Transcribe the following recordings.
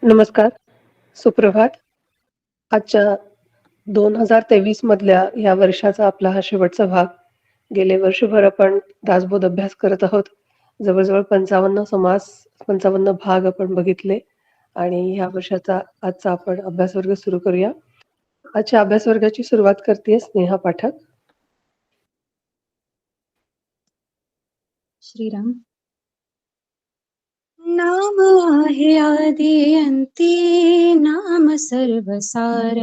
नमस्कार, सुप्रभात. आजच्या 2023 मधल्या या वर्षाचा आपला हा शेवटचा भाग. गेले वर्षभर आपण दासबोध अभ्यास करत आहोत. जवळ-जवळ 55 समास, 55 भाग आपण बघितले आणि ह्या वर्षाचा आजचा आपण अभ्यासवर्ग सुरू करूया. आजच्या अभ्यासवर्गाची सुरुवात करतेय स्नेहा पाठक. श्रीराम. नाम आहे आदि अंती, नाम सर्वसार,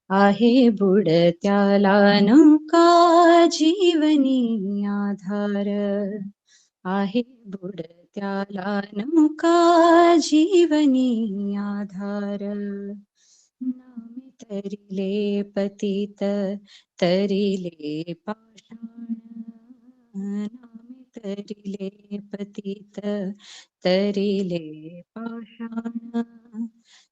आहे बुडत्याला नौका जीवनी आधार, आहे बुडत्याला नौका जीवनी आधार. नामे तरिले पतित तरिले पाषाण, नामे तरिले पतित तरिले पाषाण,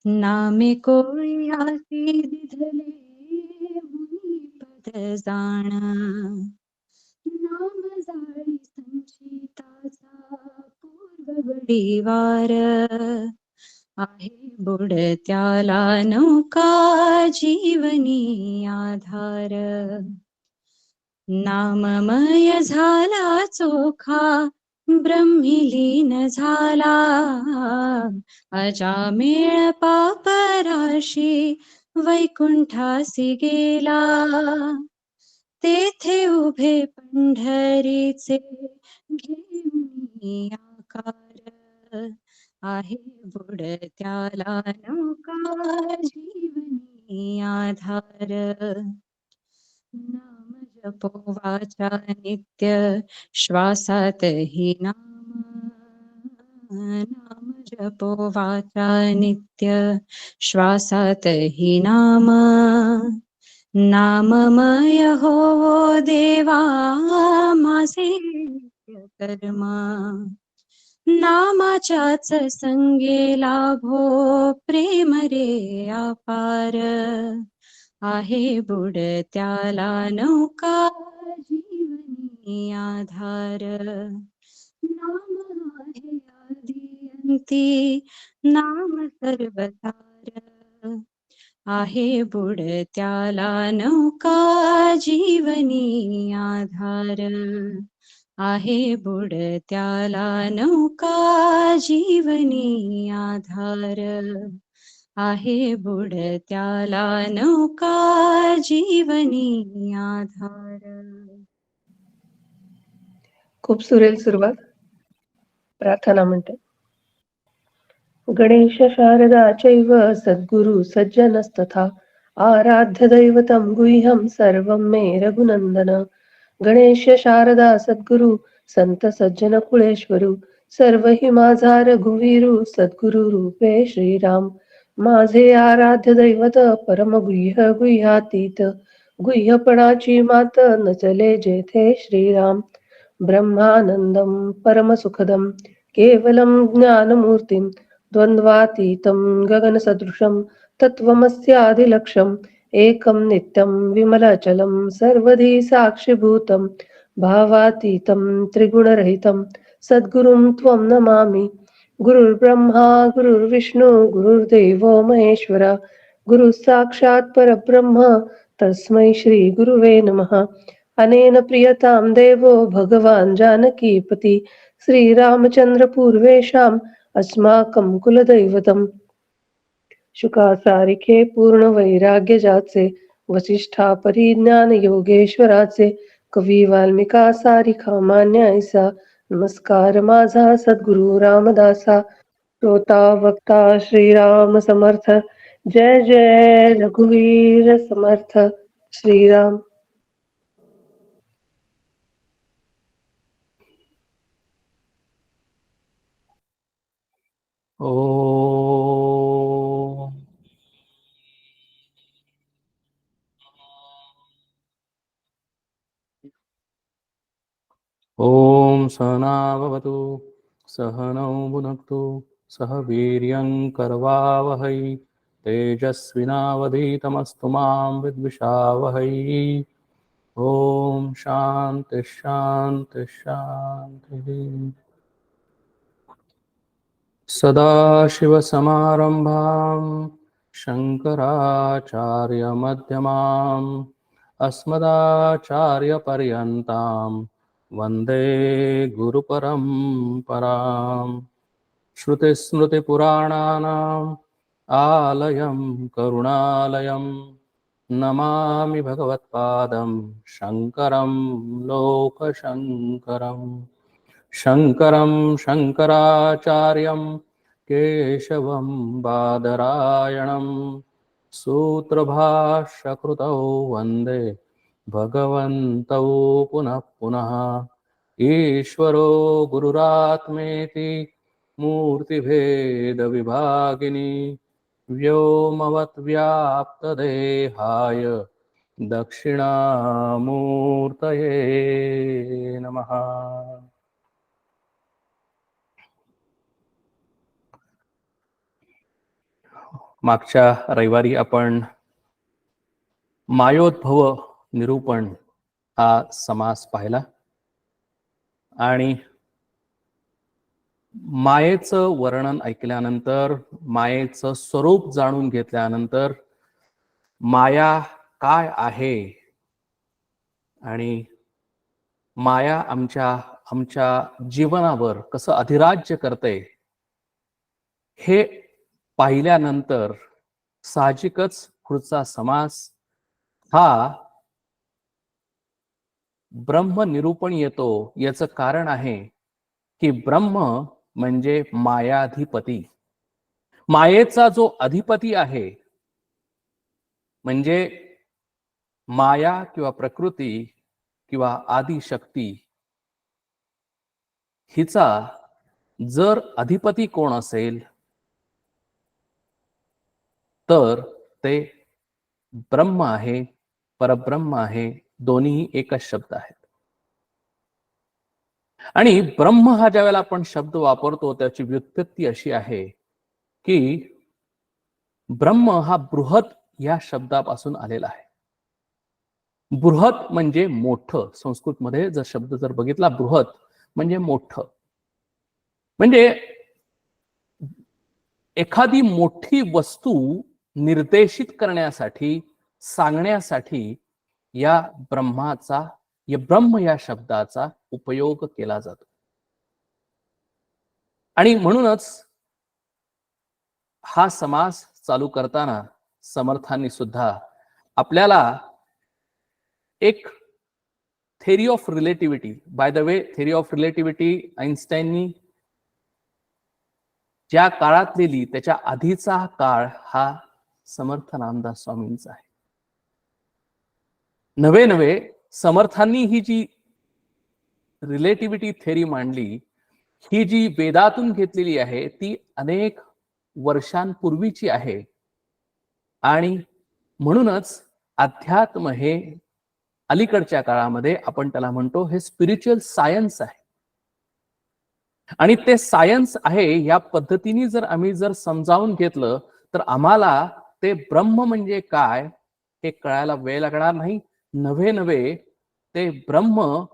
नामे कोळ्यासी दिधले मुनी पद जाण, नाम जाळी संचिताचा पूर्ववडीवार, आहे बुडत्याला नौका जीवनी आधार. नाममय झाला चोखा ब्रह्मीलीन झाला, अजामेळ पापराशी वैकुंठासी गेला, तेथे उभे पंढरीचे घेऊनी आकार, आहे बुडत्याला नौका जीवनी आधार. नाम जपो वाचा नित्य श्वासातहि नाम, नाम जपो वाचा नित्य श्वासातहि नाम, नाममय होवो देवा माझे कर्म, नामाच्याच संगे लाभो प्रेम रे अपार, आहे बुडत्याला नौका जीवनी आधार. नाम आहे आदि अंती, नाम सर्वसार, आहे बुडत्याला नौका जीवनी आधार, आहे बुडत्याला नौका जीवनी आधार, आहे बुडत्याला नौका जीवनी आधार. खूप सुरेल सुरुवात. प्रार्थना म्हणते. गणेश शारदा चैव सद्गुरु सज्जनस्तथा, आराध्य दैवतं गुह्यं सर्वं मे रघुनंदन. गणेश शारदा सद्गुरु संत सज्जन कुळेश्वरू, सर्व ही माझा रघुवीरू सद्गुरु रूपे श्रीराम. माझे आराध्य दैवत परम गुह्य गुह्यातीत, गुह्यपणाची मात नचले जेथे श्रीराम. ब्रह्मानंदं परमसुखदं केवलं ज्ञानमूर्तिं, द्वन्द्वातीतं गगनसदृशं तत्त्वमस्यादिलक्ष्यम्, एकं नित्यं विमलाचलं सर्वधी साक्षिभूतं, भावातीतं त्रिगुणरहितं सद्गुरुं त्वं नमामि. गुरुर्ब्रह्मा गुरुर्विष्णू गुरुर्देवो महेश्वर, गुरुः साक्षात् परब्रह्म तस्मै श्री गुरुवे नमः. अनेन प्रियतां देवो भगवान् जानकीपति, श्रीरामचंद्र पूर्वेषाम् अस्माकं कुलदैवतम्. शुकासारिखे पूर्ण वैराग्य जाचे, वसिष्ठा परिज्ञान योगेश्वराचे, कवी वाल्मिका सारिखा मान्य ऐसा, नमस्कार माझा सद्गुरु रामदासा. श्रोता वक्ता श्रीराम समर्थ, जय जय रघुवीर समर्थ. श्रीराम. ॐ सहना भवतु, सहनौ भुनक्तु, सह वीर्यं करवावहै, तेजस्विनावधीतमस्तु मां विद्विषावहै. ॐ शान्ति शान्ति शान्तिः. सदाशिवसमारम्भां शङ्कराचार्यमध्यमाम् अस्मदाचार्यपर्यन्तां वन्दे गुरुपरम्पराम्। श्रुतिस्मृतिपुराणानाम् आलयं करुणालयं नमामि भगवत्पादं शङ्करं लोकशङ्करम्। शङ्करं शङ्कराचार्यं केशवं बादरायणं सूत्रभाष्यकृतौ वन्दे भगवन्तौ पुनः पुनः। ईश्वरो गुरुरात्मेति मूर्तिभेदविभागिनी व्योमवद्व्याप्तदेहाय दक्षिणामूर्तये नमः। मागच्या रविवारी आपण मायोद्भव निरूपण हा समास पाहिला आणि मायेचं वर्णन ऐकल्यानंतर, मायेचं स्वरूप जाणून घेतल्यानंतर माया काय आहे आणि माया आमच्या जीवनावर कसं अधिराज्य करते हे पाहिल्यानंतर साहजिकच पुढचा समास हा ब्रह्म निरूपण येतो। याचं कारण आहे की ब्रह्म म्हणजे मायाधिपती, मायेचा जो अधिपती आहे, म्हणजे माया किंवा प्रकृती किंवा आदिशक्ती, हिचा जर अधिपती कोण असेल तर ते ब्रह्म आहे, परब्रह्म आहे, दोन्ही एकच शब्द आहेत। आणि ब्रह्म हा ज्यावेळेला आपण शब्द वापरतो त्याची व्युत्पत्ती अशी आहे की ब्रह्म हा बृहत या शब्दापासून आलेला आहे। बृहत म्हणजे मोठं, संस्कृत मध्ये जर शब्द जर बघितला बृहत म्हणजे मोठं, म्हणजे एखादी मोठी वस्तू निर्देशित करण्यासाठी, सांगण्यासाठी या ब्रह्माचा, या ब्रह्म या शब्दाचा उपयोग केला जातो। आणि म्हणूनच हा समास चालू करताना समर्थांनी सुद्धा आपल्याला एक theory of relativity, by the way theory of relativity आइन्स्टाईननी ज्या काळात लिहिली त्याच्या आधीचा काळ हा समर्थ रामदास स्वामींचा आहे। नवे समर्थांनी ही जी रिलेटिव्हिटी थेरी मांडली, ही जी वेदातून घेतलेली आहे ती अनेक वर्षांपूर्वीची आहे। आणि म्हणूनच अध्यात्म हे अलीकडच्या काळामध्ये आपण त्याला म्हणतो हे स्पिरिच्युअल सायन्स आहे। आणि ते सायन्स आहे या पद्धतीने जर आम्ही जर समजावून घेतलं तर आम्हाला ते ब्रह्म म्हणजे काय हे कळायला वेळ लागणार नाही। नवे ते ब्रह्म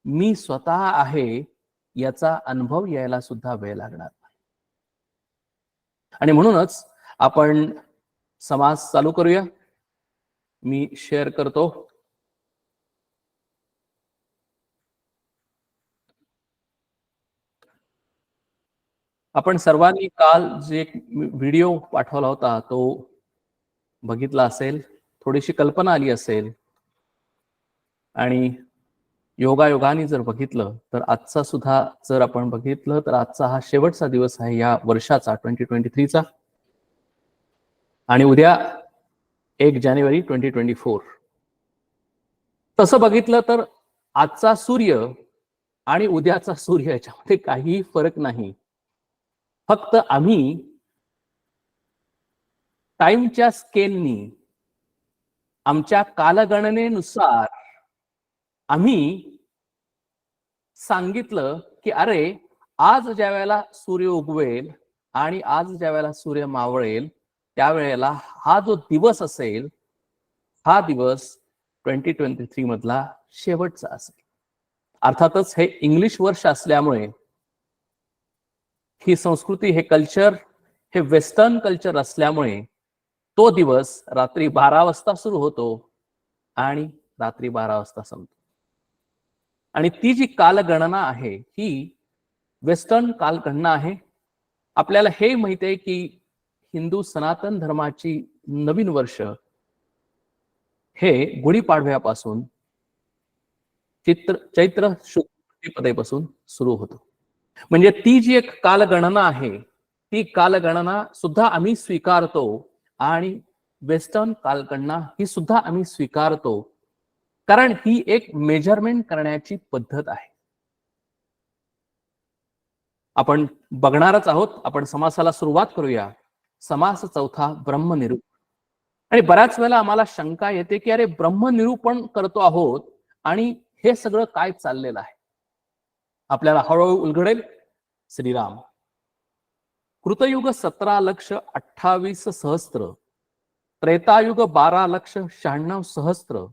मी स्वतः आहे याचा अनुभव यायला सुद्धा वेळ लागणार नाही। आणि म्हणूनच आपण समास चालू करूया। मी शेअर करतो। आपण सर्वांनी काल जे व्हिडिओ पाठवला होता तो बघितला असेल, थोडीशी कल्पना आली असेल। आणि योगायोगाने जर बघितलं तर आजचा सुद्धा जर आपण बघितलं तर आजचा हा शेवटचा दिवस आहे या वर्षाचा 2023 चा। आणि उद्या 1 जानेवारी 2024। तसं बघितलं तर आजचा सूर्य आणि उद्याचा सूर्य याच्यामध्ये काही फरक नाही। फक्त आम्ही टाइमच्या स्केलनी, आमच्या कालगणनेनुसार आम्ही सांगितलं की अरे आज ज्या वेळेला सूर्य उगवेल आणि आज ज्या वेळेला सूर्य मावळेल त्यावेळेला हा जो दिवस असेल हा दिवस 2023 मधला शेवटचा असेल। अर्थातच हे इंग्लिश वर्ष असल्यामुळे ही संस्कृती, हे कल्चर, हे वेस्टर्न कल्चर असल्यामुळे तो दिवस रात्री 12 वाजता सुरू होतो आणि रात्री 12 वाजता संपतो. आणि ती जी कालगणना आहे ही वेस्टर्न कालगणना आहे. आपल्याला हे माहित आहे की हिंदू सनातन धर्माची नवीन वर्ष हे गुढीपाडव्यापासून चैत्र शुक्ल प्रतिपदेपासून सुरू होतो. म्हणजे ती जी एक कालगणना आहे ती कालगणना सुद्धा आम्ही स्वीकारतो आणि वेस्टर्न कालगणना ही सुद्धा आम्ही स्वीकारतो, कारण ही एक मेजरमेंट करण्याची पद्धत आहे. आपण बघणारच आहोत. आपण समासाला सुरुवात करूया. समास चौथा, ब्रह्मनिरूपण. आणि बऱ्याच वेळेला आम्हाला शंका येते की अरे, ब्रह्मनिरूपण करतो आहोत आणि हे सगळं काय चाललेलं आहे. आपल्याला हळूहळू उलगडेल. श्रीराम. कृतयुग 17,28,000, त्रेतायुग 12,96,000,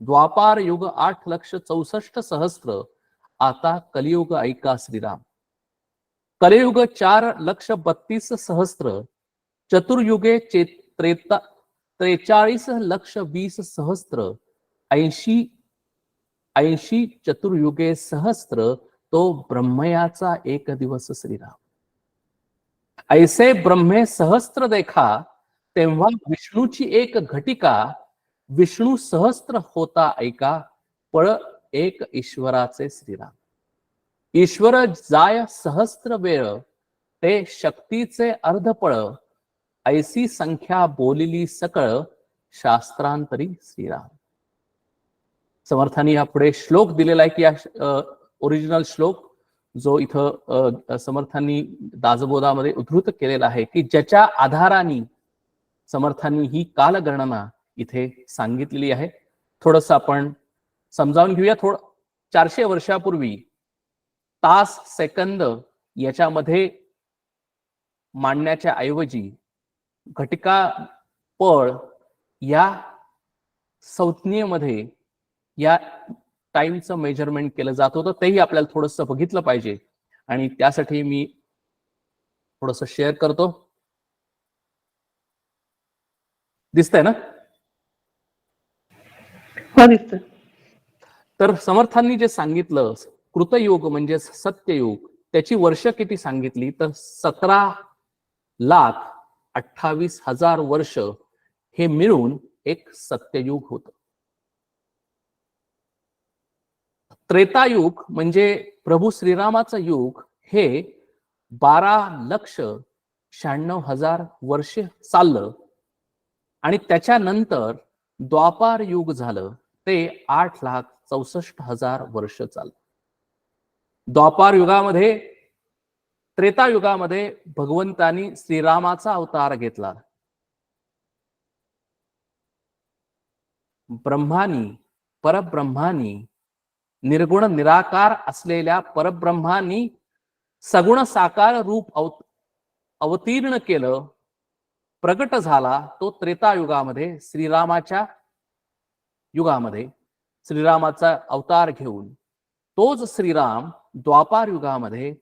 द्वापार युग 8,64,000, आता कलियुग ऐका श्रीराम. कलियुग 4,32,000, चतुर्युगे 43,20,000, 80 चतुर्युगे सहस्त्र, तो ब्रह्मयाचा एक दिवस श्रीराम. ऐसे ब्रह्मे सहस्त्र देखा, तेव्हा विष्णूची एक घटिका, विष्णू सहस्त्र होता ऐका, पळ एक ईश्वराचे श्रीराम. ईश्वर जाय सहस्त्र वेळ, ते शक्तीचे अर्धपळ, ऐसी संख्या बोलिली सकळ, शास्त्रांतरी श्रीराम. समर्थांनी यापुढे श्लोक दिलेला आहे की ओरिजिनल श्लोक जो इथं समर्थांनी दासबोधामध्ये उद्धृत केलेला आहे की ज्याच्या आधाराने समर्थांनी ही कालगणना इथे सांगितलेली आहे. थोडस आपण समजावून घेऊया. 400 वर्षापूर्वी तास सेकंद याच्यामध्ये मांडण्याच्या ऐवजी घटिका पळ या संज्ञेमध्ये या टाइमचं मेजरमेंट केलं जात होतं. तेही आपल्याला थोडस बघितलं पाहिजे आणि त्यासाठी मी थोडस शेअर करतो. दिसतंय ना? हो, दिसतं. तर समर्थांनी जे सांगितलं कृतयुग म्हणजे सत्ययुग, त्याची वर्ष किती सांगितली तर 17,28,000 वर्ष हे मिळून एक सत्ययुग होतं. त्रेतायुग म्हणजे प्रभू श्रीरामाचं युग हे 12,96,000 वर्ष चाललं आणि त्याच्यानंतर द्वापार युग झालं, ते 8,64,000 वर्ष चाललं. द्वापार युगामध्ये, त्रेतायुगामध्ये भगवंतानी श्रीरामाचा अवतार घेतला. ब्रह्मानी, परब्रह्मानी, निर्गुण निराकार असलेल्या परब्रह्मानी सगुण साकार रूप अवतीर्ण केलं, प्रगट झाला. तो त्रेतायुगामध्ये श्रीरामाच्या युगामध्ये श्रीरामाचा अवतार घेऊन तोच श्रीराम द्वापार युगामध्ये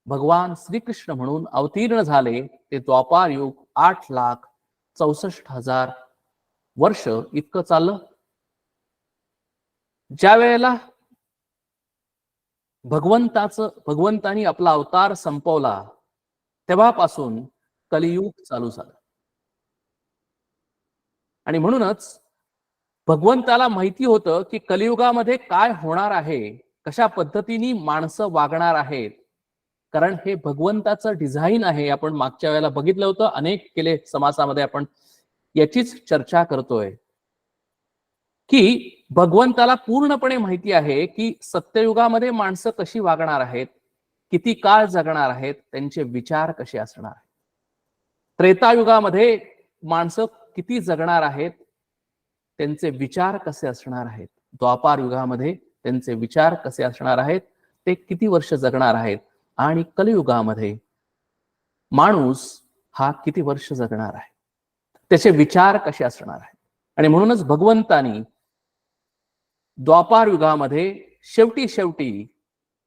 भगवान श्रीकृष्ण म्हणून अवतीर्ण झाले. ते द्वापार युग 8,64,000 वर्ष इतकं चाललं. ज्या वेळेला भगवंतानी आपला अवतार संपवला तेव्हापासून कलियुग चालू झालं. आणि म्हणूनच भगवंताला माहिती होतं की कलियुगामध्ये काय होणार आहे, कशा पद्धतीने माणसं वागणार आहेत, कारण हे भगवंताचं डिझाईन आहे. आपण मागच्या वेळेला बघितलं होतं, अनेक केले समासामध्ये आपण याचीच चर्चा करतोय की भगवंताला पूर्णपणे माहिती आहे की सत्ययुगामध्ये माणसं कशी वागणार आहेत, किती काळ जगणार आहेत, त्यांचे विचार कसे असणार आहेत. त्रेतायुगामध्ये माणसं किती जगणार आहेत, त्यांचे विचार कसे असणार आहेत. द्वापार युगामध्ये त्यांचे विचार कसे असणार आहेत, ते किती वर्ष जगणार आहेत. आणि कलियुगामध्ये माणूस हा किती वर्ष जगणार आहे, त्याचे विचार कसे असणार आहेत. आणि म्हणूनच भगवंतानी द्वापार युगामध्ये शेवटी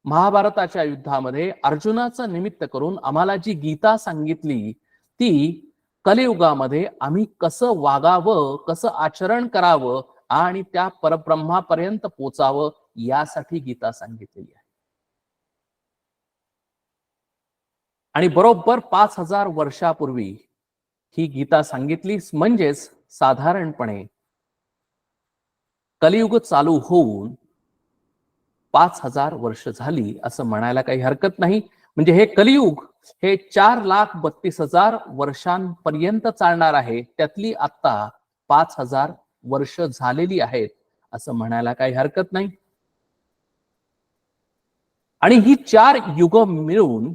महाभारताच्या युद्धामध्ये अर्जुनाचं निमित्त करून आम्हाला जी गीता सांगितली ती कलियुगामध्ये आम्ही कसं वागावं, कसं आचरण करावं आणि त्या परब्रह्मापर्यंत पोचावं यासाठी गीता सांगितलेली आहे. आणि बरोबर 5000 वर्षापूर्वी ही गीता सांगितली, म्हणजेच साधारणपणे कलियुग चालू होऊन 5000 वर्ष झाली असं म्हणायला काही हरकत नाही. म्हणजे हे कलियुग हे 4,32,000 वर्षांपर्यंत चालणार आहे, त्यातली आता 5000 वर्ष झालेली आहेत असं म्हणायला काही हरकत नाही. आणि ही 4 युग मिळून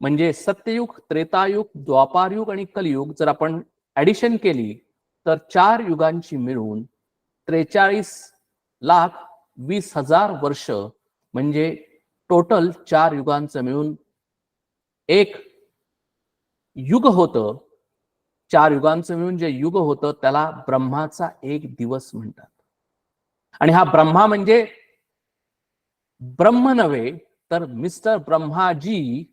म्हणजे सत्ययुग, त्रेतायुग, द्वापारयुग आणि कलियुग जर आपण ऍडिशन केली तर 4 युगांची मिळून 43,20,000 वर्ष म्हणजे टोटल 4 युगांचं मिळून एक युग होतं. 4 युगांचं मिळून जे युग होतं त्याला ब्रह्माचा एक दिवस म्हणतात. आणि हा ब्रह्मा म्हणजे ब्रह्म नव्हे तर मिस्टर ब्रह्माजी,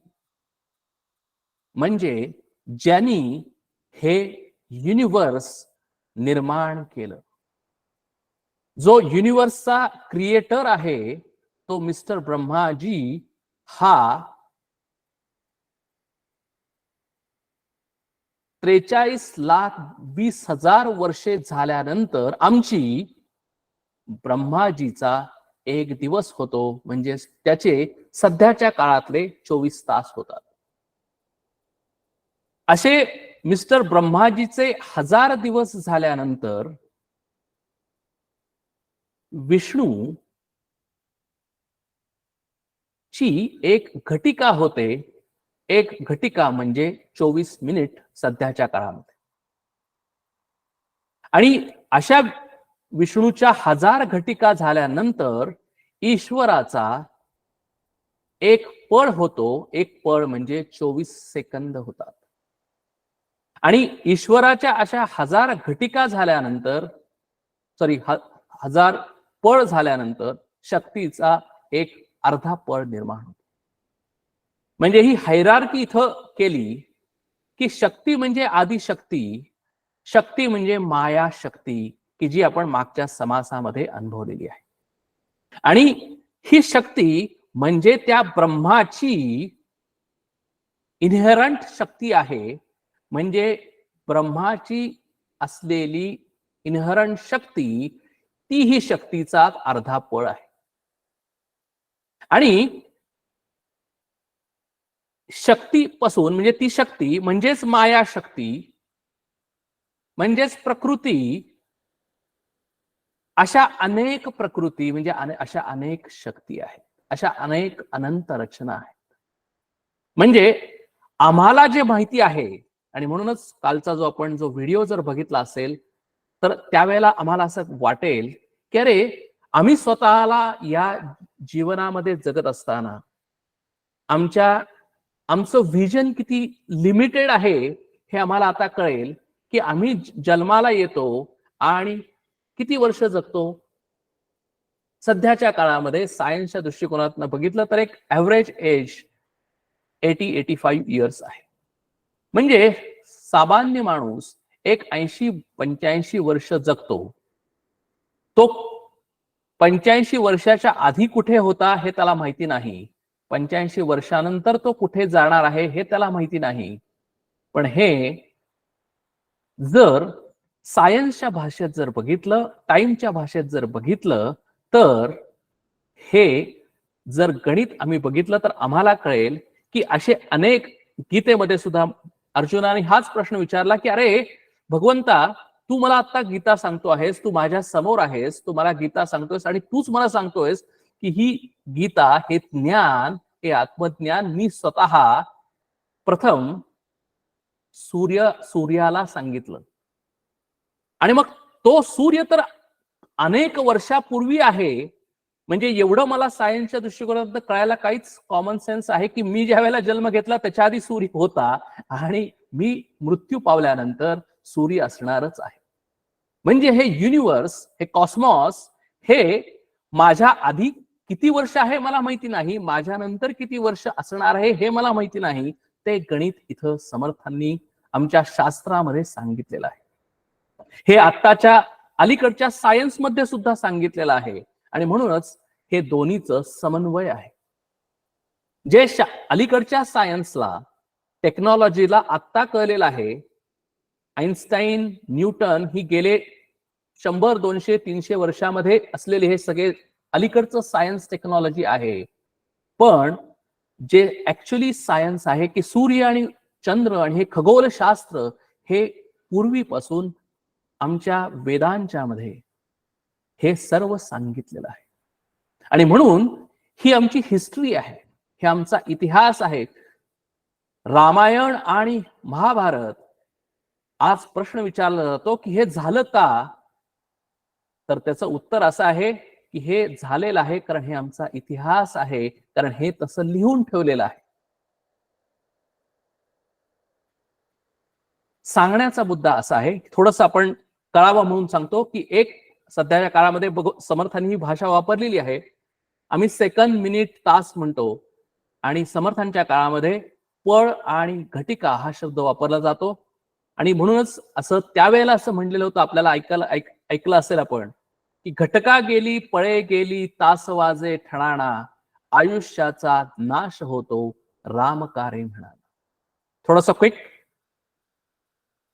म्हणजे ज्यांनी हे युनिवर्स निर्माण केलं. जो युनिवर्सचा क्रिएटर आहे तो मिस्टर ब्रह्माजी हा 43,20,000 वर्षे झाल्यानंतर आमची ब्रह्माजीचा एक दिवस होतो, म्हणजे त्याचे सध्याच्या काळातले 24 तास होतात. असे मिस्टर ब्रह्माजीचे 1000 दिवस झाल्यानंतर विष्णू ची एक घटिका होते. एक घटिका म्हणजे 24 मिनिट सध्याच्या काळामध्ये. आणि अशा विष्णूच्या 1000 घटिका झाल्यानंतर ईश्वराचा एक पळ होतो. एक पळ म्हणजे 24 सेकंद होतात. आणि ईश्वराच्या अशा 1000 घटिका झाल्यानंतर 1000 पळ झाल्यानंतर शक्तीचा एक अर्धा पळ निर्माण होतो. म्हणजे ही हायरार्की इथं केली की शक्ती म्हणजे आदिशक्ती, शक्ती म्हणजे माया शक्ती, की जी आपण मागच्या समासामध्ये अनुभवलेली आहे. आणि ही शक्ती म्हणजे त्या ब्रह्माची इनहेरंट शक्ती आहे. म्हणजे ब्रह्माची असलेली इनहेरंट शक्ती ती ही शक्तीचा अर्धा पळ आहे. आणि शक्तीपासून म्हणजे ती शक्ती म्हणजेच माया शक्ती म्हणजेच प्रकृती, अशा अनेक प्रकृती म्हणजे अशा अनेक शक्ती आहेत, अशा अनेक अनंत रचना आहेत. म्हणजे आम्हाला जे माहिती आहे, आणि म्हणूनच कालचा आपण जो व्हिडिओ जर बघितला असेल तर त्यावेळेला आम्हाला असं वाटेल की अरे आम्ही स्वतःला या जीवनामध्ये जगत असताना आमचं व्हिजन किती लिमिटेड आहे हे आम्हाला आता कळेल की आम्ही जन्माला येतो आणि किती वर्ष जगतो. सध्याच्या काळामध्ये सायन्सच्या दृष्टिकोनातून बघितलं तर एक ऍव्हरेज एज 80-85 इयर्स आहे. म्हणजे सामान्य माणूस एक 80-85 वर्ष जगतो. तो 85 वर्षाच्या आधी कुठे होता हे त्याला माहिती नाही. 85 वर्षानंतर तो कुठे जाणार आहे हे त्याला माहिती नाही. पण हे जर सायन्सच्या भाषेत जर बघितलं, टाइमच्या भाषेत जर बघितलं तर हे जर गणित आम्ही बघितलं तर आम्हाला कळेल की असे अनेक, गीतेमध्ये सुद्धा अर्जुनाने हाच प्रश्न विचारला की अरे भगवंता, तू मला आता गीता सांगतो आहेस, तू माझ्या समोर आहेस, तू मला गीता सांगतोयस आणि तूच मला सांगतोयस की ही गीता, हे ज्ञान, हे आत्मज्ञान मी स्वतः प्रथम सूर्याला सांगितलं. आणि मग तो सूर्य तर अनेक वर्षापूर्वी आहे. म्हणजे एवढं मला सायन्सच्या दृष्टिकोनातून कळायला काहीच कॉमन सेन्स आहे की मी ज्या वेळेला जन्म घेतला त्याच्या आधी सूर्य होता आणि मी मृत्यू पावल्यानंतर सूर्य असणारच आहे. म्हणजे हे युनिवर्स, हे कॉस्मॉस हे माझ्या आधी किती वर्ष आहे मला माहिती नाही, माझ्यानंतर किती वर्ष असणार आहे हे मला माहिती नाही, ते गणित इथं समर्थांनी आमच्या शास्त्रामध्ये सांगितलेलं आहे. हे आत्ताच्या अलीकडच्या सायन्स मध्ये सुद्धा सांगितलेलं आहे. आणि म्हणूनच हे दोन्हीचं समन्वय आहे. जे अलीकडच्या सायन्सला, टेक्नॉलॉजीला आत्ता कळलेलं आहे, आइन्स्टाईन, न्यूटन ही गेले 100, 200, 300 वर्षामध्ये असलेले हे सगळे अलीकडचं सायन्स टेक्नॉलॉजी आहे. पण जे ऍक्च्युअली सायन्स आहे की सूर्य आणि चंद्र आणि हे खगोलशास्त्र हे पूर्वीपासून आमच्या वेदांच्या मध्ये हे सर्व सांगितलेलं आहे. आणि म्हणून ही आमची हिस्ट्री आहे, हे आमचा इतिहास आहे. रामायण आणि महाभारत, आज प्रश्न विचारला जातो की हे झालं का, तर त्याचं उत्तर असं आहे की हे झालेलं आहे कारण हे आमचा इतिहास आहे, कारण हे तसं लिहून ठेवलेलं आहे. सांगण्याचा मुद्दा असा आहे, थोडस आपण कळावं म्हणून सांगतो की एक सध्याच्या काळामध्ये समर्थांनी ही भाषा वापरलेली आहे. आम्ही सेकंद, मिनिट, तास म्हणतो आणि समर्थांच्या काळामध्ये पळ आणि घटिका हा शब्द वापरला जातो. आणि म्हणूनच असं त्यावेळेला असं म्हणलेलं होतं, आपल्याला ऐकलं असेल आपण, की घटका गेली, पळे गेली, तास वाजे ठणाणा, आयुष्याचा नाश होतो रामकारे म्हणा. थोडस क्विक.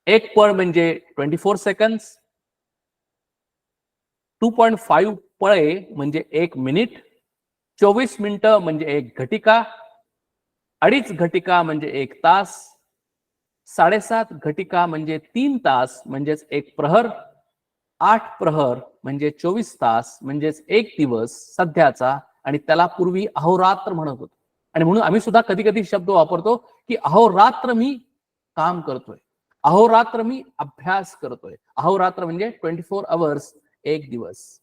एक पळ म्हणजे 24 सेकंड्स, 2.5 पळे म्हणजे 1 मिनिट, 24 मिनिटं म्हणजे 1 घटिका, 2.5 घटिका म्हणजे 1 तास, 7.5 घटिका म्हणजे 3 तास म्हणजेच 1 प्रहर, 8 प्रहर म्हणजे 24 तास म्हणजेच 1 दिवस सध्याचा. आणि त्याला पूर्वी अहोरात्र म्हणत होतो. आणि म्हणून आम्ही सुद्धा कधी कधी शब्द वापरतो की अहोरात्र मी काम करतोय, अहोरात्र मी अभ्यास करतोय. अहोरात्र म्हणजे 24 आवर्स, 1 दिवस.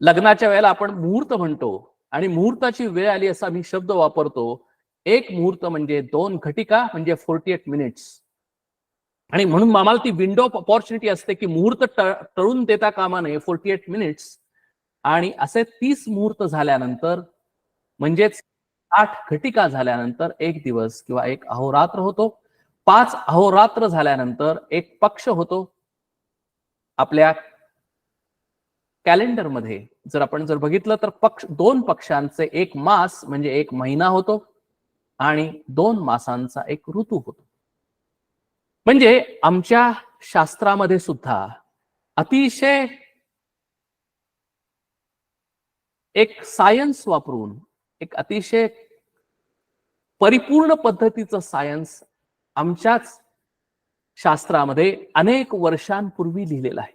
लग्नाच्या वेळेला आपण मुहूर्त म्हणतो आणि मुहूर्ताची वेळ आली असा मी शब्द वापरतो. एक मुहूर्त म्हणजे 2 घटिका म्हणजे 48 मिनिट्स. आणि म्हणून आम्हाला ती विंडो ऑफ ऑपॉर्च्युनिटी असते की मुहूर्त टळून देता कामा नये, 48 मिनिट्स. आणि असे 30 मुहूर्त झाल्यानंतर म्हणजेच 8 घटिका झाल्यानंतर 1 दिवस किंवा 1 अहोरात्र होतो. 5 अहोरात्र झाल्यानंतर 1 पक्ष होतो. आपल्या कॅलेंडरमध्ये जर आपण बघितलं तर 2 पक्षांचे 1 मास म्हणजे 1 महिना होतो आणि 2 मासांचा 1 ऋतू होतो. म्हणजे आमच्या शास्त्रामध्ये सुद्धा अतिशय एक सायन्स वापरून, एक अतिशय परिपूर्ण पद्धतीचं सायन्स आमच्याच शास्त्रामध्ये अनेक वर्षांपूर्वी लिहिलेलं आहे.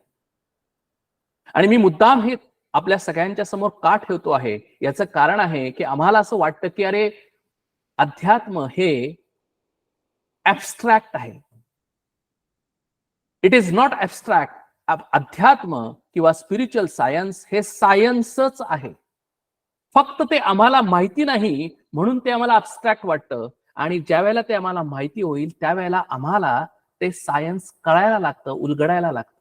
आणि मी मुद्दाम हे आपल्या सगळ्यांच्या समोर का ठेवतो आहे, याचं कारण आहे की आम्हाला असं वाटतं की अरे अध्यात्म हे ऍब्स्ट्रॅक्ट आहे. It is not abstract. अध्यात्म किंवा स्पिरिच्युअल सायन्स हे सायन्सच आहे. फक्त ते आम्हाला माहिती नाही म्हणून ते आम्हाला ऍब्स्ट्रॅक्ट वाटतं. आणि ज्या वेळेला ते आम्हाला माहिती होईल त्यावेळेला आम्हाला ते सायन्स कळायला लागतं, उलगडायला लागतं.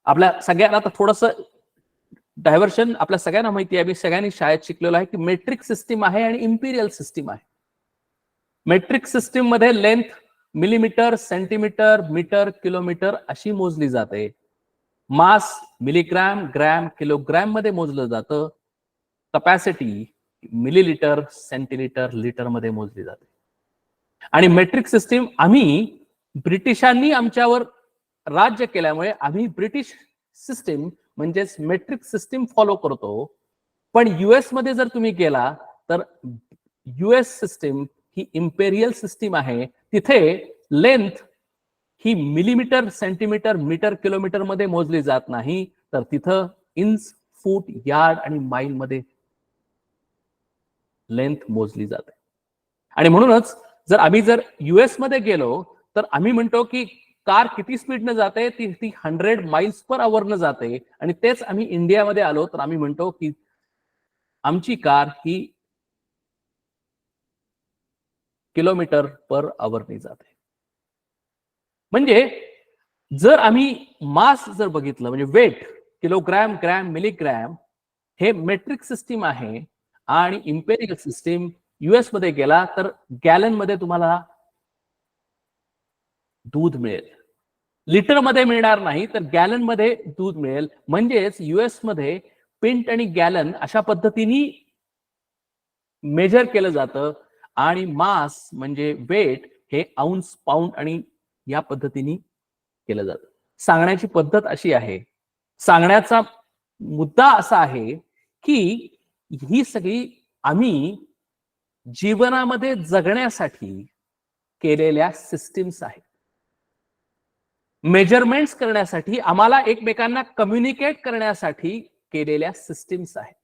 आपल्या सगळ्यांना आता थोडस डायव्हर्शन, आपल्या सगळ्यांना माहिती आहे, मी सगळ्यांनी शाळेत शिकलेलो आहे की मेट्रिक सिस्टीम आहे आणि इम्पिरियल सिस्टीम आहे. मेट्रिक सिस्टीम मध्ये length millimetre, centimetre, metre, kilometre अशी मोजली जाते. मास मिलीग्रॅम, ग्रॅम, किलोग्रॅम मध्ये मोजलं जातं. कपॅसिटी मिलीलिटर, सेंटीलिटर, लिटर मध्ये मोजली जाते. आणि मेट्रिक सिस्टीम आम्ही ब्रिटिशांनी आमच्यावर राज्य केल्यामुळे आम्ही ब्रिटिश सिस्टीम म्हणजेच मेट्रिक सिस्टीम फॉलो करतो. पण युएस मध्ये जर तुम्ही गेला तर युएस सिस्टीम ही इम्पेरियल सिस्टीम आहे. तिथे लेंथ ही मिलीमीटर, सेंटीमीटर, मीटर, किलोमीटर मध्ये मोजली जात नाही, तर तिथं इंच, फूट, यार्ड आणि माईल मध्ये लेंथ मोजली जाते. आणि म्हणूनच जर आम्ही युएस मध्ये गेलो तर आम्ही म्हणतो की कार किती स्पीडनं जाते, ती 100 माइल्स पर आवर न जाते. आणि तेच आम्ही इंडियामध्ये आलो तर आम्ही म्हणतो की आमची कार ही किलोमीटर पर आवरनी जाते. म्हणजे जर आम्ही मास बघितलं म्हणजे वेट किलोग्रॅम, ग्रॅम, मिलीग्रॅम हे मेट्रिक सिस्टीम आहे आणि इम्पेरियल सिस्टीम US मध्ये गेला तर गॅलन मध्ये तुम्हाला दूध मिळेल. लिटर मध्ये मिळणार नाही तर गॅलन मध्ये दूध मिळेल. म्हणजेच US मध्ये पिंट आणि गॅलन अशा पद्धतीने मेजर केलं जातं आणि मास म्हणजे वेट हे औंस, पाऊंड आणि या पद्धतीने केलं जातं. सांगण्याची पद्धत अशी आहे, सांगण्याचा मुद्दा असा आहे की ही सगळी आम्ही जीवनामध्ये जगण्यासाठी केलेल्या सिस्टीम्स आहेत. मेजरमेंट्स करण्यासाठी, आम्हाला एकमेकांना कम्युनिकेट करण्यासाठी केलेल्या सिस्टीम्स आहेत.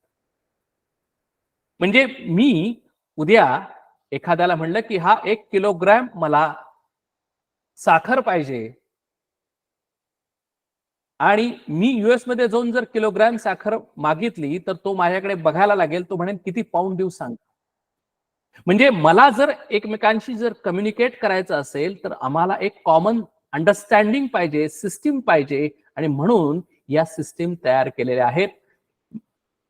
म्हणजे मी उद्या एखाद्याला म्हणलं की हा 1 किलोग्रॅम मला साखर पाहिजे आणि मी US मध्ये जाऊन जर किलोग्रॅम साखर मागितली तर तो माझ्याकडे बघायला लागेल, तो म्हणेल किती पाऊंड देऊ सांग. म्हणजे मला जर एकमेकांशी जर कम्युनिकेट करायचं असेल तर आम्हाला एक कॉमन अंडरस्टँडिंग पाहिजे, सिस्टीम पाहिजे आणि म्हणून या सिस्टीम तयार केलेल्या आहेत.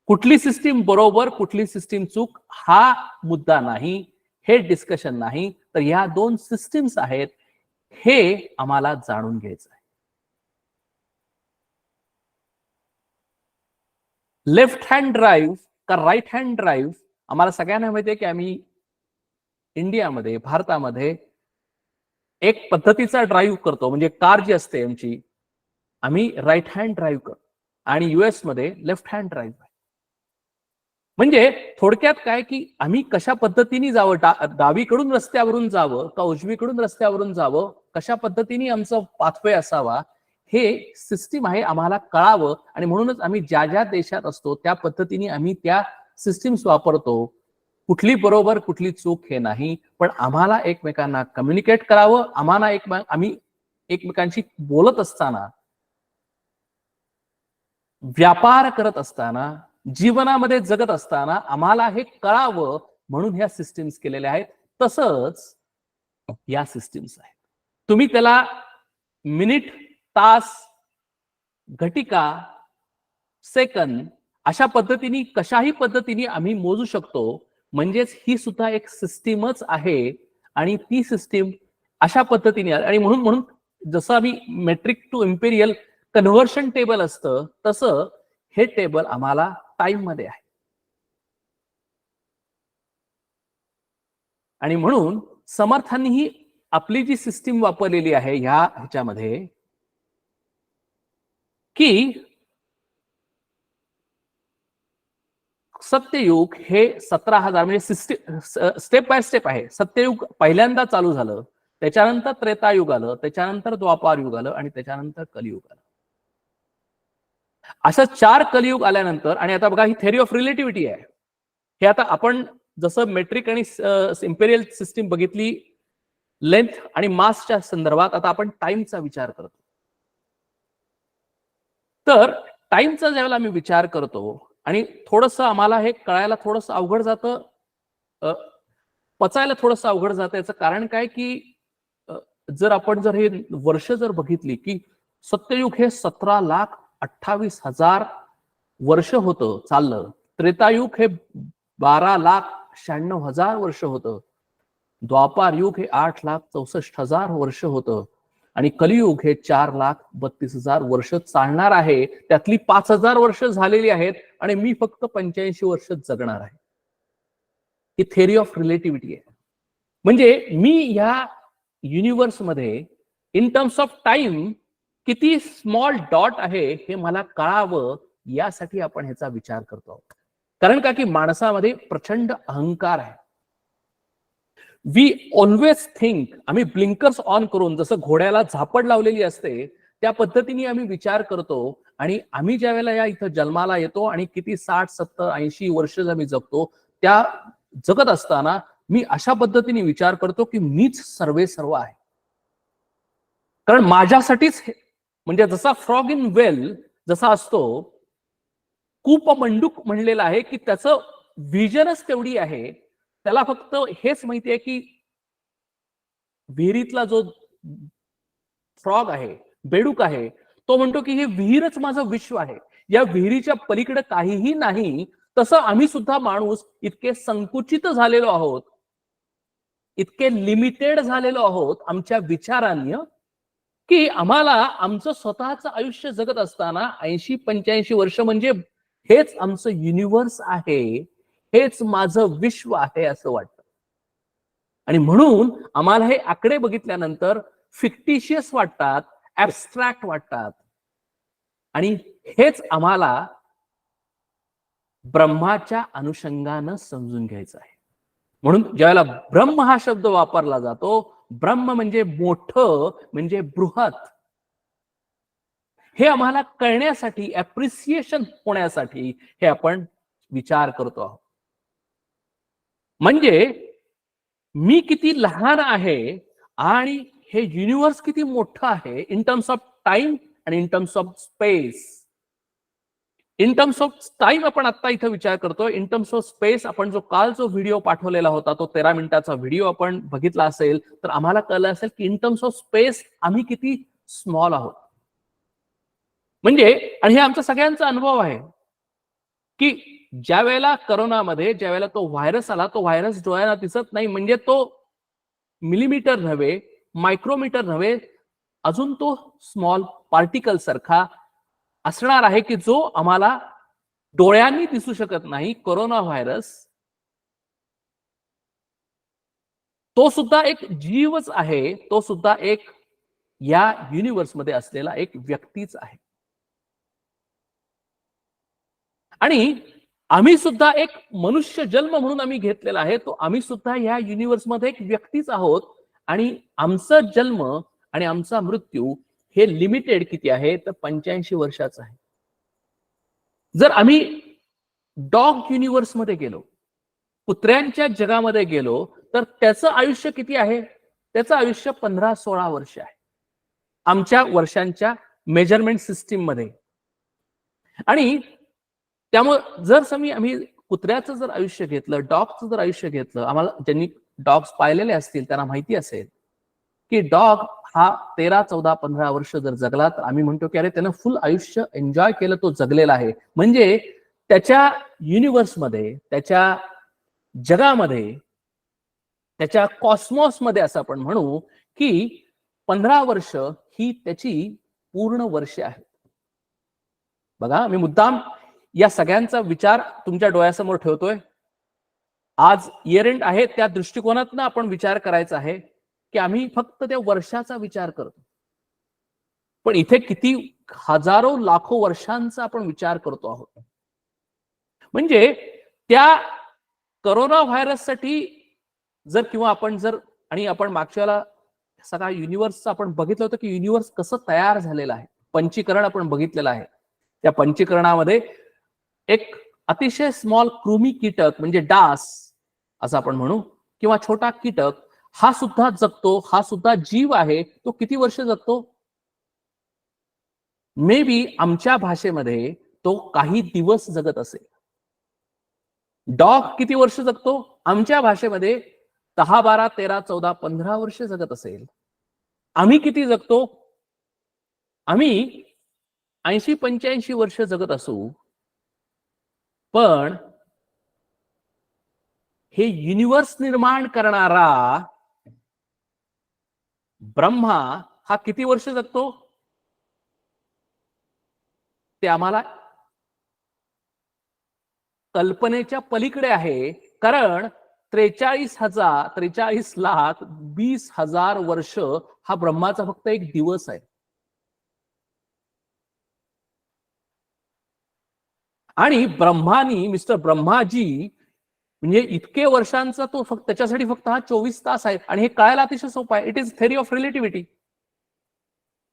कुठली सिस्टीम बरोबर, कुठली सिस्टीम चूक हा मुद्दा नाही, हे डिस्कशन नाही, तर या दोन सिस्टीम्स आहेत, हे आम्हाला जाणून घ्यायचं आहे. लेफ्ट हँड ड्राईव्ह का राईट हँड ड्राईव्ह आम्हाला सगळ्यांना माहिती आहे की आम्ही इंडियामध्ये, भारतामध्ये एक पद्धतीचा ड्राईव्ह करतो, म्हणजे कार जी असते आमची, आम्ही राईट हँड ड्राईव्ह करतो आणि US मध्ये लेफ्ट हँड ड्राईव्ह आहे. म्हणजे थोडक्यात काय की आम्ही कशा पद्धतीने जावं, डावीकडून रस्त्यावरून जावं का उजवीकडून रस्त्यावरून जावं, कशा पद्धतीने आमचा पाथवे असावा, हे सिस्टीम आहे, आम्हाला कळावं आणि म्हणूनच आम्ही ज्या ज्या देशात असतो त्या पद्धतीने आम्ही त्या सिस्टीम्स वापरतो. कुठली बरोबर कुठली चूक हे नाही, पण आम्हाला एकमेकांना कम्युनिकेट करावं, आम्ही एकमेकांशी बोलत असताना, व्यापार करत असताना, जीवनामध्ये जगत असताना आम्हाला हे कळावं म्हणून ह्या सिस्टीम्स केलेल्या आहेत. तसंच या सिस्टीम्स आहेत. तुम्ही त्याला मिनिट, तास, घटिका, सेकंद अशा पद्धतीने कशाही पद्धतीने आम्ही मोजू शकतो. म्हणजेच ही सुद्धा एक सिस्टीमच आहे आणि ती सिस्टीम अशा पद्धतीने, आणि म्हणून जसं आम्ही metric to imperial conversion table असतं तसं हे टेबल आम्हाला टाइम मध्ये आहे. आणि म्हणून समर्थांनीही आपली जी सिस्टीम वापरलेली आहे ह्याच्यामध्ये की सत्ययुग हे 17,000 म्हणजे स्टेप बाय स्टेप आहे. सत्ययुग पहिल्यांदा चालू झालं, त्याच्यानंतर त्रेतायुग आलं, त्याच्यानंतर द्वापार युग आलं आणि त्याच्यानंतर कलियुग आलं. असं 4 कलियुग आल्यानंतर, आणि आता बघा ही थेअरी ऑफ रिलेटिव्हिटी आहे. हे आता आपण जसं मेट्रिक आणि इम्पेरियल सिस्टीम बघितली लेंथ आणि मासच्या संदर्भात, आता आपण टाइमचा विचार करतो. तर टाइमचा ज्यावेळेला आम्ही विचार करतो आणि थोडंसं आम्हाला हे कळायला थोडंसं अवघड जातं, पचायला थोडंसं अवघड जातं. याचं कारण काय की जर आपण जर हे वर्ष जर बघितली की सत्ययुग हे 17,28,000 वर्ष होतं चाललं, त्रेतायुग हे 12,96,000 वर्ष होतं, द्वापार युग हे 8,64,000 वर्ष होतं आणि कलियुग हे 4,32,000 वर्ष चालणार आहे. त्यातली 5,000 वर्ष झालेली आहेत आणि मी फक्त 85 वर्ष जगणार आहे. ही थेअरी ऑफ रिलेटिव्हिटी आहे. म्हणजे मी या युनिव्हर्समध्ये इन टर्म्स ऑफ टाइम किती स्मॉल डॉट आहे हे मला कळावं, यासाठी आपण ह्याचा विचार करतो. कारण का की माणसामध्ये प्रचंड अहंकार आहे. वी ऑलवेज थिंक, आम्ही ब्लिंकर्स ऑन करून, जसं घोड्याला झापड लावलेली असते त्या पद्धतीने आम्ही विचार करतो. आणि आम्ही ज्या वेळेला या इथं जन्माला येतो आणि किती 60, 70, 80 वर्ष आम्ही जगतो, त्या जगत असताना मी अशा पद्धतीने विचार करतो की मीच सर्वे सर्व आहे. कारण माझ्यासाठीच, म्हणजे जसा फ्रॉग इन वेल जसा असतो, कूप मंडूक म्हणलेला आहे की त्याचं व्हिजनच तेवढी आहे, त्याला फक्त हेच माहिती आहे की विहिरीतला जो फ्रॉग आहे, बेडूक आहे, तो म्हणतो की हे विहीरच माझं विश्व आहे. या विहिरीच्या पलीकडे काहीही नाही, तसं आम्ही सुद्धा माणूस इतके संकुचित झालेलो आहोत, इतके लिमिटेड झालेलो आहोत आमच्या विचारांनी, की आम्हाला आमचं स्वतःचं आयुष्य जगत असताना 80-85 वर्ष म्हणजे हेच आमचं युनिव्हर्स आहे, हेच माझं विश्व आहे असं वाटतं. आणि म्हणून आम्हाला हे आकडे बघितल्यानंतर फिक्टिशियस वाटतात, ऍबस्ट्रॅक्ट वाटतात. आणि हेच आम्हाला ब्रह्माच्या अनुषंगानं समजून घ्यायचं आहे. म्हणून ज्यावेळेला ब्रह्म हा शब्द वापरला जातो, ब्रह्म म्हणजे मोठं, म्हणजे बृहत, हे आम्हाला कळण्यासाठी, अप्रिसिएशन होण्यासाठी हे आपण विचार करतो आहोत. म्हणजे मी किती लहान आहे आणि हे युनिव्हर्स किती मोठं आहे इन टर्म्स ऑफ टाइम आणि in terms of space. In terms of time आपण आता इथं विचार करतोय, इन टर्म्स ऑफ स्पेस आपण काल जो व्हिडिओ पाठवलेला होता, तो 13 मिनिटाचा व्हिडिओ आपण बघितला असेल तर आम्हाला कळलं असेल की इन टर्म्स ऑफ स्पेस आम्ही किती स्मॉल आहोत. म्हणजे आणि हे आमचा सगळ्यांचा अनुभव आहे की ज्या वेळेला करोनामध्ये ज्या वेळेला तो व्हायरस आला, तो व्हायरस डोळ्यांना दिसत नाही, म्हणजे तो मिलीमीटर नव्हे, मायक्रोमीटर नव्हे, अजून तो स्मॉल पार्टिकल सारखा असणार आहे की जो आम्हाला डोळ्यांनी दिसू शकत नाही. कोरोना व्हायरस तो सुद्धा एक जीवच आहे, तो सुद्धा एक या युनिव्हर्स मध्ये असलेला एक व्यक्तीच आहे. आणि आम्ही सुद्धा एक मनुष्य जन्म म्हणून आम्ही घेतलेला आहे, तो आम्ही सुद्धा या युनिव्हर्स मध्ये एक व्यक्तीच आहोत. आणि आमचा जन्म आणि आमचा मृत्यू हे लिमिटेड किती आहे तर 85 वर्षाचं आहे. जर आम्ही डॉग युनिव्हर्स मध्ये गेलो, कुत्र्यांच्या जगामध्ये गेलो, तर त्याचं आयुष्य किती आहे? त्याचं आयुष्य 15-16 वर्ष आहे आमच्या वर्षांच्या मेजरमेंट सिस्टीम मध्ये. आणि त्यामुळे जर आम्ही कुत्र्याचं जर आयुष्य घेतलं, डॉगचं जर आयुष्य घेतलं, आम्हाला ज्यांनी डॉग्स पाहिलेले असतील त्यांना माहिती असेल की डॉग हा 13, 14, 15 वर्ष जर जगला तर आम्ही म्हणतो की अरे त्यानं फुल आयुष्य एन्जॉय केलं, तो जगलेला आहे. म्हणजे त्याच्या युनिव्हर्समध्ये, त्याच्या जगामध्ये, त्याच्या कॉस्मॉसमध्ये असं आपण म्हणू की 15 वर्ष ही त्याची पूर्ण वर्ष आहेत. बघा, मी मुद्दाम या सगळ्यांचा विचार तुमच्या डोळ्यासमोर ठेवतोय. आज इयर एंड आहे, त्या दृष्टिकोनातनं आपण विचार करायचा आहे की आम्ही फक्त त्या वर्षाचा विचार करतो, पण इथे किती हजारो लाखो वर्षांचा आपण विचार करतो आहोत. म्हणजे त्या करोना व्हायरससाठी जर किंवा आपण जर आणि आपण मागच्याला सगळा युनिव्हर्सचं आपण बघितलं होतं की युनिव्हर्स कसं तयार झालेलं आहे, पंचीकरण आपण बघितलेलं आहे. त्या पंचीकरणामध्ये एक अतिशय स्मॉल कृमी कीटक म्हणजे डास असं आपण म्हणू, किंवा छोटा कीटक, हा सुद्धा जगतो, हा सुद्धा जीव आहे. तो किती वर्ष जगतो? मे बी आमच्या भाषेमध्ये तो काही दिवस जगत असेल. डॉग किती वर्ष जगतो? आमच्या भाषेमध्ये 10, 12, 13, 14, 15 वर्ष जगत असेल. आम्ही किती जगतो? आम्ही 80-85 वर्ष जगत असू, पण हे युनिव्हर्स निर्माण करणारा ब्रह्मा हा किती वर्ष जगतो ते आम्हाला कल्पनेच्या पलीकडे आहे. कारण 43,20,000 वर्ष हा ब्रह्माचा फक्त एक दिवस आहे. आणि ब्रह्मानी, मिस्टर ब्रह्माजी म्हणजे इतके वर्षांचा तो फक्त त्याच्यासाठी फक्त हा 24 तास आहे. आणि हे कळायला अतिशय सोपं आहे. It is theory of relativity.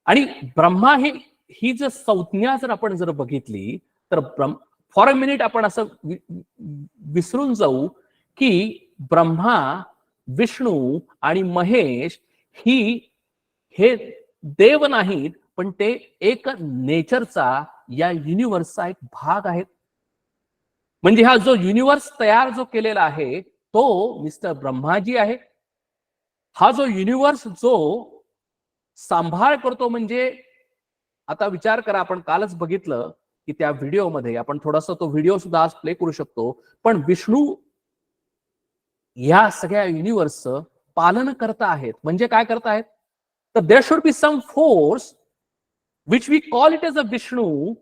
आणि ब्रह्मा ही जर संज्ञा जर आपण जर बघितली तर फॉर अ मिनिट आपण असं विसरून जाऊ की ब्रह्मा, विष्णू आणि महेश हे देव नाहीत, पण ते एक नेचरचा, या युनिव्हर्सचा एक भाग आहेत. म्हणजे हा जो युनिव्हर्स तयार जो केलेला आहे तो मिस्टर ब्रह्माजी आहे. हा जो युनिव्हर्स जो सांभाळ करतो, म्हणजे आता विचार करा, आपण कालच बघितलं की त्या व्हिडिओमध्ये आपण थोडासा तो व्हिडिओ सुद्धा आज प्ले करू शकतो, पण विष्णू या सगळ्या युनिव्हर्सचं पालन करता आहेत. म्हणजे काय करत आहेत? तर there should be some force which we call it as a Vishnu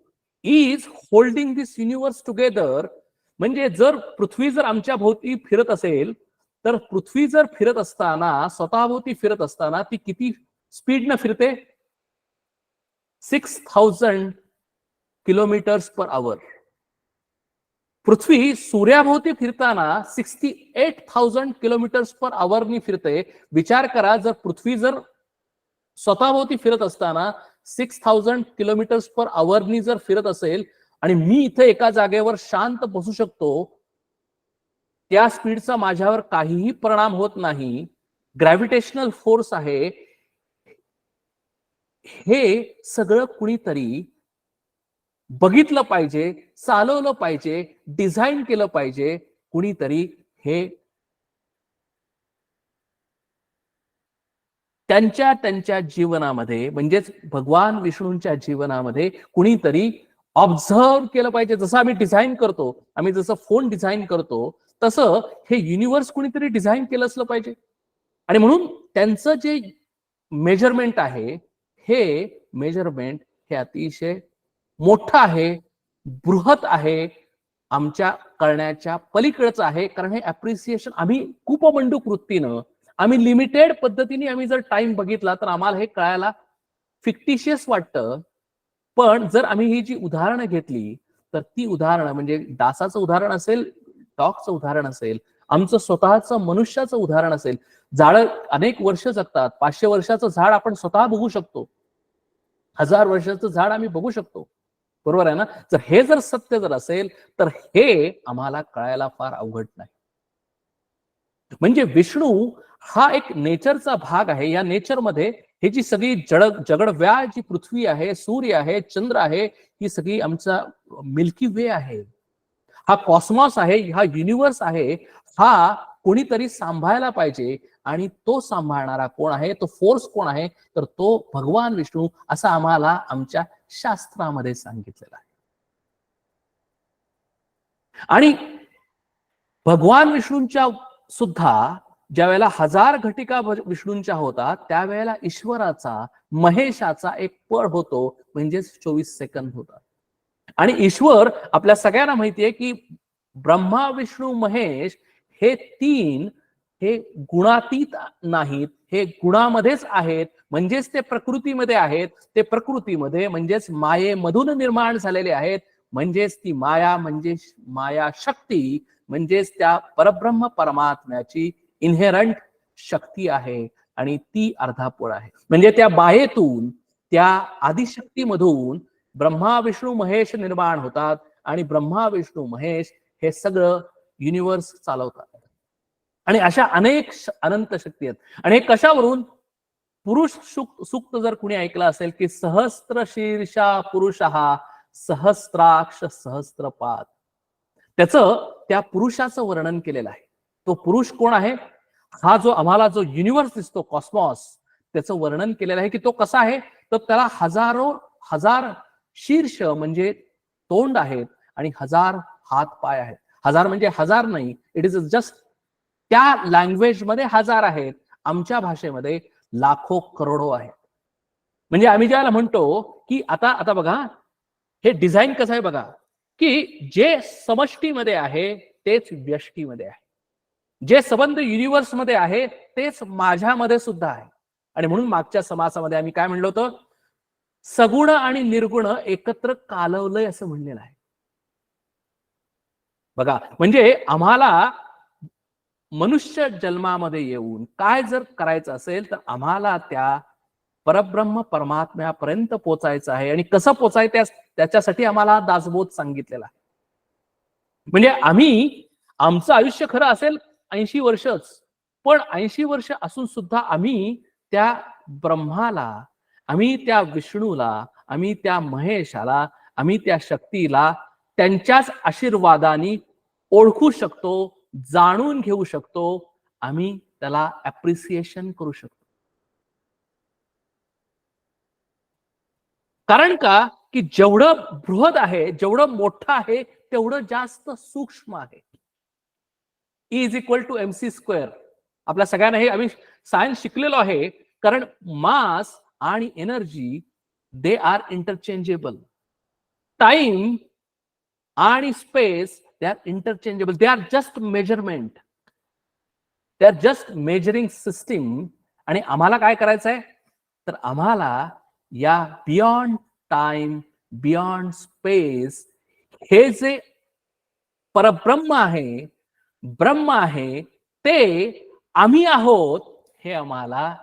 is holding this universe together. म्हणजे जर पृथ्वी जर आमच्या भोवती फिरत असेल, तर पृथ्वी जर फिरत असताना, स्वतःभोवती फिरत असताना ती किती स्पीडनं फिरते? 6000 किलोमीटर्स पर आवर. पृथ्वी सूर्याभोवती फिरताना 68,000 किलोमीटर्स पर आवरनी फिरते. विचार करा, जर पृथ्वी जर स्वतःभोवती फिरत असताना 6000 किलोमीटर्स पर आवरनी जर फिरत असेल आणि मी इथे एका जागेवर शांत बसू शकतो, त्या स्पीडचा माझ्यावर काहीही परिणाम होत नाही, ग्रॅव्हिटेशनल फोर्स आहे, हे सगळं कुणीतरी बघितलं पाहिजे, चालवलं पाहिजे, डिझाईन केलं पाहिजे. कुणीतरी हे त्यांच्या जीवनामध्ये, म्हणजेच भगवान विष्णूंच्या जीवनामध्ये कुणीतरी ऑब्झर्व केलं पाहिजे. जसं आम्ही डिझाईन करतो, आम्ही जसं फोन डिझाईन करतो, तसं हे युनिव्हर्स कुणीतरी डिझाईन केलं असलं पाहिजे. आणि म्हणून त्यांचं जे मेजरमेंट आहे, हे मेजरमेंट हे अतिशय मोठं आहे, बृहत आहे, आमच्या कळण्याच्या पलीकडचं आहे. कारण हे अप्रिसिएशन आम्ही खूप मंडूक वृत्तीनं, आम्ही लिमिटेड पद्धतीने आम्ही जर टाइम बघितला तर आम्हाला हे कळायला फिक्टिशियस वाटतं. पण जर आम्ही ही जी उदाहरणं घेतली, तर ती उदाहरणं म्हणजे डासाचं उदाहरण असेल, डॉगचं उदाहरण असेल, आमचं स्वतःचं मनुष्याचं उदाहरण असेल. झाडं अनेक वर्ष जगतात. 500 वर्षाचं झाड आपण स्वतः बघू शकतो, 1000 वर्षाचं झाड आम्ही बघू शकतो. बरोबर आहे ना? जर हे जर सत्य जर असेल, तर हे आम्हाला कळायला फार अवघड नाही. म्हणजे विष्णू हा एक नेचरचा भाग आहे. या नेचरमध्ये ही जी सगळी जगडव्या जी पृथ्वी आहे, सूर्य आहे, चंद्र आहे, ही सगळी आमचा मिल्की वे आहे, हा कॉस्मॉस आहे, हा युनिव्हर्स आहे, हा कोणीतरी सांभाळायला पाहिजे. आणि तो सांभाळणारा कोण आहे, तो फोर्स कोण आहे, तर तो भगवान विष्णू, असं आम्हाला आमच्या शास्त्रामध्ये सांगितलेलं आहे. आणि भगवान विष्णूंच्या सुद्धा ज्या वेळेला 1000 घटिका विष्णूंच्या होतात, त्यावेळेला ईश्वराचा, महेशाचा एक पळ होतो, म्हणजेच 24 सेकंद होतात. आणि ईश्वर आपल्या सगळ्यांना माहितीये की ब्रह्मा, विष्णू, महेश हे तीन हे गुणातीत नाहीत, हे गुणामध्येच आहेत. म्हणजेच ते प्रकृतीमध्ये आहेत. ते प्रकृतीमध्ये म्हणजेच मायेमधून निर्माण झालेले आहेत. म्हणजेच ती माया, म्हणजे माया शक्ती, म्हणजेच त्या परब्रह्म परमात्म्याची इनहेरंट शक्ती आहे. आणि ती अर्धापोळ आहे. म्हणजे त्या मायेतून, त्या आदिशक्तीमधून ब्रह्मा, विष्णू, महेश निर्माण होतात. आणि ब्रह्मा, विष्णू, महेश हे सगळं युनिव्हर्स चालवतात. आणि अशा अनेक अनंत शक्ती आहेत. आणि हे कशावरून? पुरुष सूक्त जर कुणी ऐकलं असेल की सहस्त्र शीर्षा पुरुषः सहस्त्राक्ष सहस्त्रपाद, त्याचं त्या पुरुषाचं वर्णन केलेलं आहे. तो पुरुष कोण आहे? हा जो आम्हाला जो युनिव्हर्स दिसतो, कॉस्मॉस, त्याचं वर्णन केलेलं आहे की तो कसा आहे. तर त्याला हजार शीर्ष म्हणजे तोंड आहेत आणि 1000 हात पाय आहेत. 1000 म्हणजे 1000 नाही, इट इज जस्ट, त्या लँग्वेज मध्ये 1000 आहेत, आमच्या भाषेमध्ये लाखो करोडो आहेत. म्हणजे आम्ही ज्याला म्हणतो की आता बघा हे डिझाईन कसं आहे बघा, की जे समष्टीमध्ये आहे तेच व्यष्टीमध्ये आहे, जे संबंध युनिव्हर्स मध्ये आहे तेच माझ्यामध्ये सुद्धा आहे. आणि म्हणून मागच्या समासामध्ये आम्ही काय म्हणलो होतो? सगुण आणि निर्गुण एकत्र कालवलंय असं म्हणलेलं आहे. बघा, म्हणजे आम्हाला मनुष्य जन्मामध्ये येऊन काय जर करायचं असेल, तर आम्हाला त्या परब्रह्म परमात्म्यापर्यंत पोचायचं आहे. आणि कसं पोचायचं त्याच्यासाठी आम्हाला दासबोध सांगितलेला आहे. म्हणजे आमचं आयुष्य खरं असेल 80 वर्षच, पण 80 वर्ष असून सुद्धा आम्ही त्या ब्रह्माला, आम्ही त्या विष्णूला, आम्ही त्या महेशाला, आम्ही त्या शक्तीला त्यांच्याच आशीर्वादाने ओळखू शकतो, जाणून घेऊ शकतो, आम्ही त्याला अप्रिसिएशन करू शकतो. कारण का? की जेवढं बृहद आहे, जेवढं मोठं आहे, तेवढं जास्त सूक्ष्म आहे. E is equal to MC square. आपल्या सगळ्यांना हे आम्ही सायन्स शिकलेलो आहे, कारण मास आणि energy they are interchangeable. Time आणि space they are interchangeable. They are just measurement. They are just measuring system. आणि आम्हाला काय करायचं आहे, तर आम्हाला या बियॉन्ड टाइम, बियॉन्ड स्पेस, हे जे परब्रह्म आहे, ब्रह्म आहे, ते आम्ही आहोत, हे आम्हाला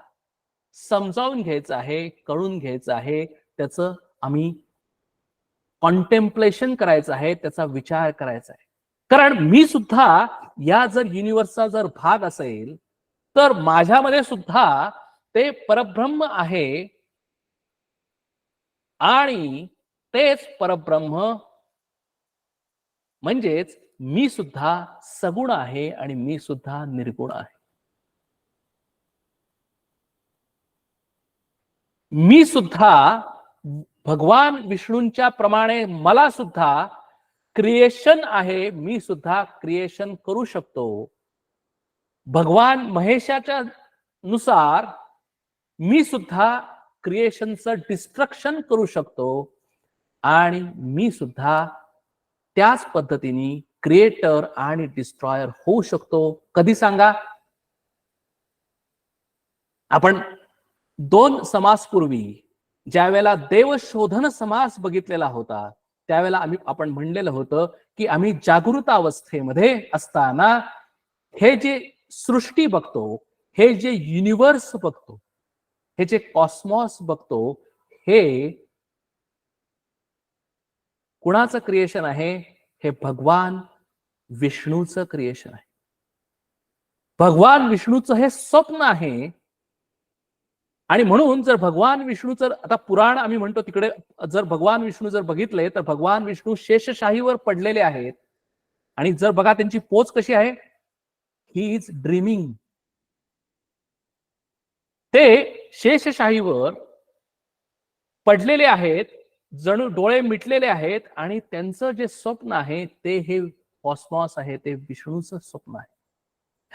समजावून घ्यायचं आहे, कळून घ्यायचं आहे. त्याचं आम्ही कॉन्टेम्प्लेशन करायचं आहे, त्याचा विचार करायचा आहे. कारण मी सुद्धा या जर युनिव्हर्सचा जर भाग असेल, तर माझ्यामध्ये सुद्धा ते परब्रह्म आहे आणि तेच परब्रह्म म्हणजेच मी सुद्धा सगुण आहे आणि मी सुद्धा निर्गुण आहे. मी सुद्धा भगवान विष्णूंच्या प्रमाणे मला सुद्धा क्रिएशन आहे, मी सुद्धा क्रिएशन करू शकतो. भगवान महेशाच्या नुसार मी सुद्धा क्रिएशनचं डिस्ट्रक्शन करू शकतो आणि मी सुद्धा त्याच पद्धतीने क्रिएटर आणि डिस्ट्रॉयर होऊ शकतो. कधी सांगा? आपण 2 समासपूर्वी ज्या वेळेला देवशोधन समास बघितलेला होता, त्यावेळेला आपण म्हणलेलं होतं की आम्ही जागृत अवस्थेमध्ये असताना हे जे सृष्टी बघतो, हे जे युनिव्हर्स बघतो, हे जे कॉस्मॉस बघतो, हे कुणाचं क्रिएशन आहे? हे भगवान विष्णूचं क्रिएशन आहे. भगवान विष्णूचं हे स्वप्न आहे. आणि म्हणून जर भगवान विष्णूचं आता पुराण आम्ही म्हणतो, तिकडे जर भगवान विष्णू जर बघितले, तर भगवान विष्णू शेषशाहीवर पडलेले आहेत. आणि जर बघा त्यांची पोच कशी आहे, ही इज ड्रीमिंग. ते शेषशाहीवर पडलेले आहेत, जणू डोळे मिटलेले आहेत आणि त्यांचं जे स्वप्न आहे ते हे कॉस्मॉस आहे, ते विष्णूचं स्वप्न आहे.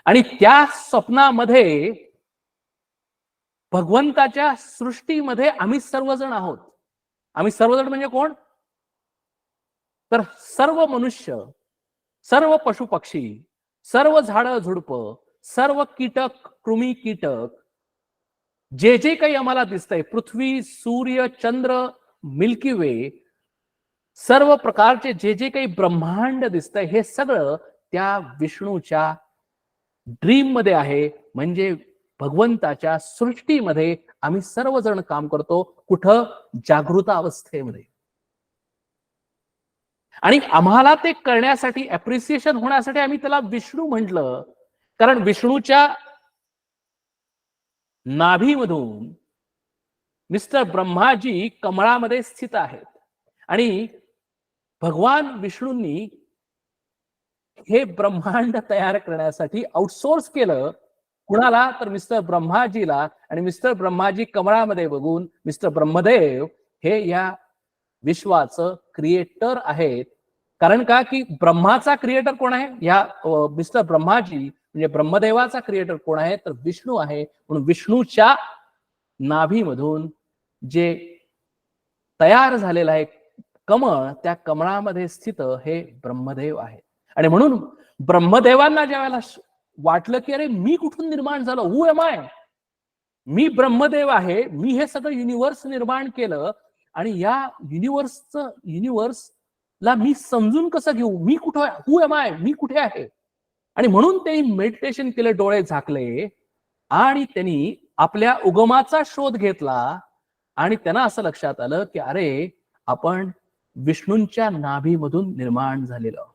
आणि त्या स्वप्नामध्ये भगवंताच्या सृष्टीमध्ये आम्ही सर्वजण आहोत. आम्ही सर्वजण म्हणजे कोण? तर सर्व मनुष्य, सर्व पशु पक्षी, सर्व झाडं झुडप, सर्व कीटक, कृमी कीटक, जे जे काही आम्हाला दिसतंय, पृथ्वी, सूर्य, चंद्र, मिल्की वे, सर्व प्रकारचे जे जे काही ब्रह्मांड दिसतंय, हे सगळं त्या विष्णूच्या ड्रीम मध्ये आहे. म्हणजे भगवंताच्या सृष्टीमध्ये आम्ही सर्वजण काम करतो. कुठं? जागृत अवस्थेमध्ये. आणि आम्हाला ते करण्यासाठी, अप्रिसिएशन होण्यासाठी आम्ही त्याला विष्णू म्हटलं. कारण विष्णूच्या नाभीमधून मिस्टर ब्रह्माजी कमळामध्ये स्थित आहेत. आणि भगवान विष्णूंनी हे ब्रह्मांड तयार करण्यासाठी आउटसोर्स केलं. कुणाला? तर मिस्टर ब्रह्माजीला. आणि मिस्टर ब्रह्माजी कमळामध्ये बघून मिस्टर ब्रह्मदेव हे या विश्वाचं क्रिएटर आहेत. कारण का? की ब्रह्माचा क्रिएटर कोण आहे? या मिस्टर ब्रह्माजी म्हणजे ब्रह्मदेवाचा क्रिएटर कोण आहे? तर विष्णू आहे. म्हणून विष्णूच्या नाभीमधून जे तयार झालेलं आहे कमळ, त्या कमळामध्ये स्थित हे ब्रह्मदेव आहे. आणि म्हणून ब्रह्मदेवांना ज्या वेळेला वाटलं की अरे मी कुठून निर्माण झालो, हु एम आय, मी ब्रह्मदेव आहे, मी हे सगळं युनिव्हर्स निर्माण केलं आणि या युनिव्हर्सला मी समजून कसं घेऊ, मी कुठे, हु एम आय, मी कुठे आहे. आणि म्हणून ते मेडिटेशन केले, डोळे झाकले आणि त्यांनी आपल्या उगमाचा शोध घेतला. आणि त्यांना असं लक्षात आलं की अरे आपण विष्णूंच्या नाभीमधून निर्माण झालेलो.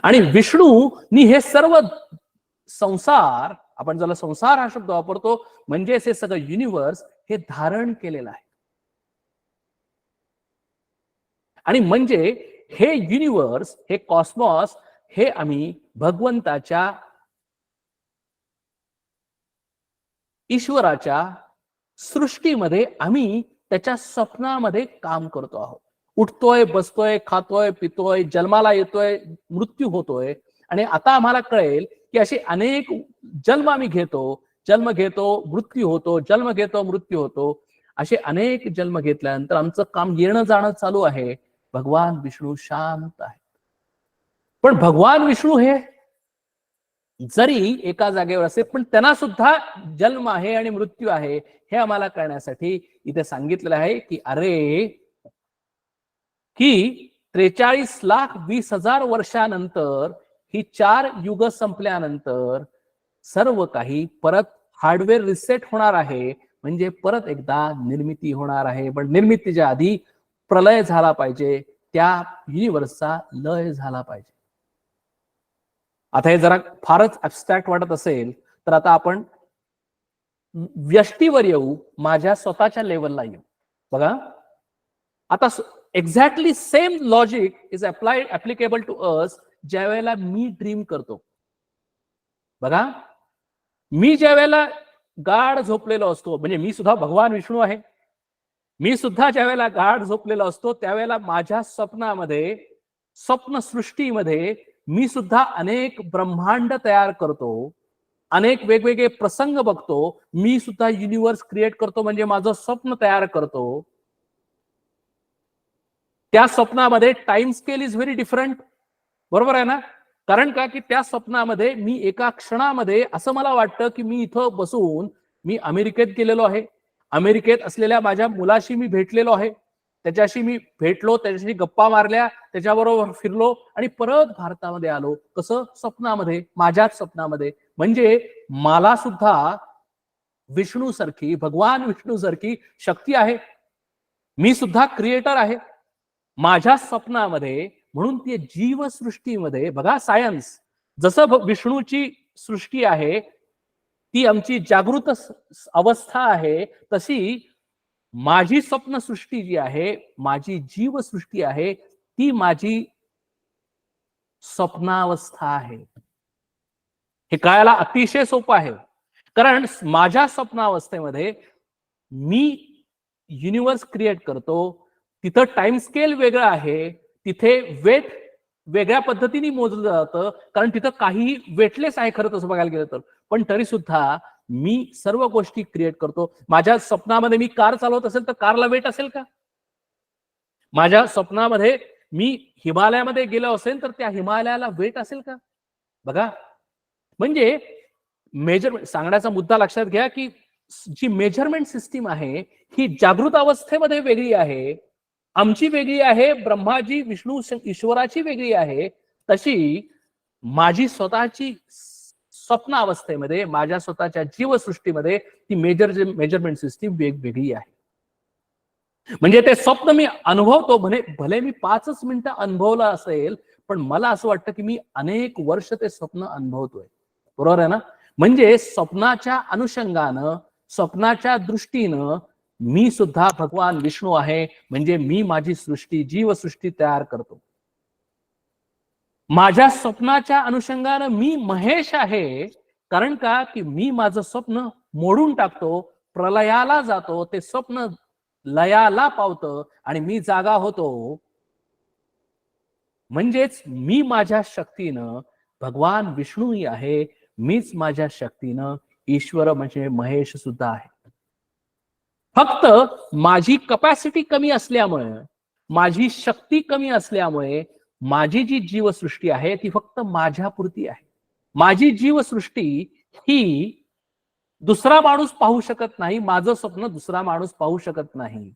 आणि विष्णूनी हे सर्व संसार, आपण ज्याला संसार हा शब्द वापरतो, म्हणजेच हे सगळं युनिव्हर्स हे धारण केलेलं आहे. आणि म्हणजे हे युनिव्हर्स, हे कॉस्मॉस, हे आम्ही भगवंताच्या, ईश्वराच्या सृष्टीमध्ये आम्ही त्याच्या स्वप्नामध्ये काम करतो आहोत. उठतोय, बसतोय, खातोय, पितोय, जन्माला येतोय, मृत्यू होतोय. आणि आता आम्हाला कळेल की असे अनेक जन्म आम्ही घेतो, जन्म घेतो, मृत्यू होतो, जन्म घेतो, मृत्यू होतो. असे अनेक जन्म घेतल्यानंतर आमचं काम येणं जाणं चालू आहे. भगवान विष्णू शांत आहे. पण भगवान विष्णू हे जरी एका जागेवर असेल, पण त्यांना सुद्धा जन्म आहे आणि मृत्यू आहे हे आम्हाला कळण्यासाठी इथे सांगितलेलं आहे की अरे, की 43,20,000 वर्षानंतर ही 4 युग संपल्यानंतर सर्व काही परत हार्डवेअर रिसेट होणार आहे. म्हणजे परत एकदा निर्मिती होणार आहे. पण निर्मितीच्या आधी प्रलय झाला पाहिजे, त्या युनिव्हर्सचा लय झाला पाहिजे. आता हे जरा फारच ऍबस्ट्रॅक्ट वाटत असेल तर आता आपण व्यष्टीवर येऊ, माझ्या स्वतःच्या लेवलला येऊ. बघा, आता exactly same logic is applicable to us ज्या वेळेला मी ड्रीम करतो. बघा, मी ज्या वेळेला गाढ झोपलेलो असतो, म्हणजे मी सुद्धा भगवान विष्णू आहे, मी सुद्धा ज्या वेळेला गाढ झोपलेलो असतो त्यावेळेला माझ्या स्वप्नामध्ये, स्वप्न सृष्टीमध्ये मी सुद्धा अनेक ब्रह्मांड तयार करतो, अनेक वेगवेगळे प्रसंग बघतो, मी सुद्धा युनिव्हर्स क्रिएट करतो, म्हणजे माझं स्वप्न तयार करतो. त्या स्वप्नामध्ये time scale is very different, बरोबर आहे ना? कारण का की त्या स्वप्नामध्ये मी एका क्षणामध्ये असं मला वाटतं की मी इथं बसून मी अमेरिकेत गेलेलो आहे, अमेरिकेत असलेल्या माझ्या मुलाशी मी भेटलेलो आहे, त्याच्याशी मी भेटलो, त्याच्याशी गप्पा मारल्या, त्याच्याबरोबर फिरलो आणि परत भारतामध्ये आलो. कसं? स्वप्नामध्ये, माझ्याच स्वप्नामध्ये. म्हणजे मला सुद्धा विष्णू सारखी, भगवान विष्णू सारखी शक्ती आहे. मी सुद्धा क्रिएटर आहे माझ्या स्वप्नामध्ये. म्हणून ती जीवसृष्टीमध्ये बघा, सायन्स जसं विष्णूची सृष्टी आहे ती आमची जागृत अवस्था आहे, तशी माझी स्वप्न सृष्टी जी आहे, माझी जीवसृष्टी आहे, ती माझी स्वप्नावस्था आहे. हे कळायला अतिशय सोपं आहे. कारण माझ्या स्वप्नावस्थेमध्ये मी युनिव्हर्स क्रिएट करतो, तिथं टाइम स्केल वेगळं आहे, तिथे वेट वेगळ्या पद्धतीने मोजलं जातं, कारण तिथं काही वेटलेस आहे खरं तसं बघायला गेलं तर. पण तरी सुद्धा मी सर्व गोष्टी क्रिएट करतो. माझ्या स्वप्नामध्ये मी कार चालवत असेल तर कारला वेट असेल का? माझ्या स्वप्नामध्ये मी हिमालयामध्ये गेलो असेल तर त्या हिमालयाला वेट असेल का? बघा, म्हणजे मेजरमेंट सांगण्याचा मुद्दा लक्षात घ्या की जी मेजरमेंट सिस्टीम आहे ही जागृत अवस्थेमध्ये वेगळी आहे, आमची वेगळी आहे, ब्रह्माजी विष्णू ईश्वराची वेगळी आहे. तशी माझी स्वतःची स्वप्न अवस्थेमध्ये, माझ्या स्वतःच्या जीवसृष्टीमध्ये ती मेजरमेंट सिस्टीम वेगवेगळी आहे. म्हणजे ते स्वप्न मी अनुभवतो, भले मी 5च मिनिटं अनुभवलं असेल, पण मला असं वाटतं की मी अनेक वर्ष ते स्वप्न अनुभवतोय. बरोबर आहे ना? म्हणजे स्वप्नाच्या अनुषंगानं, स्वप्नाच्या दृष्टीनं मी सुद्धा भगवान विष्णू आहे. म्हणजे मी माझी सृष्टी, जीवसृष्टी तयार करतो. माझ्या स्वप्नाच्या अनुषंगानं मी महेश आहे. कारण का की मी माझं स्वप्न मोडून टाकतो, प्रलयाला जातो, ते स्वप्न लयाला पावतं आणि मी जागा होतो. म्हणजेच मी माझ्या शक्तीनं भगवान विष्णूही आहे, मीच माझ्या शक्तीनं ईश्वर म्हणजे महेश सुद्धा आहे. फक्त माझी कपॅसिटी कमी असल्यामुळे, माझी शक्ती कमी असल्यामुळे माझी जी जीवसृष्टी आहे ती फक्त माझ्यापुरती आहे. माझी जीवसृष्टी ही दुसरा माणूस पाहू शकत नाही, माझं स्वप्न दुसरा माणूस पाहू शकत नाही.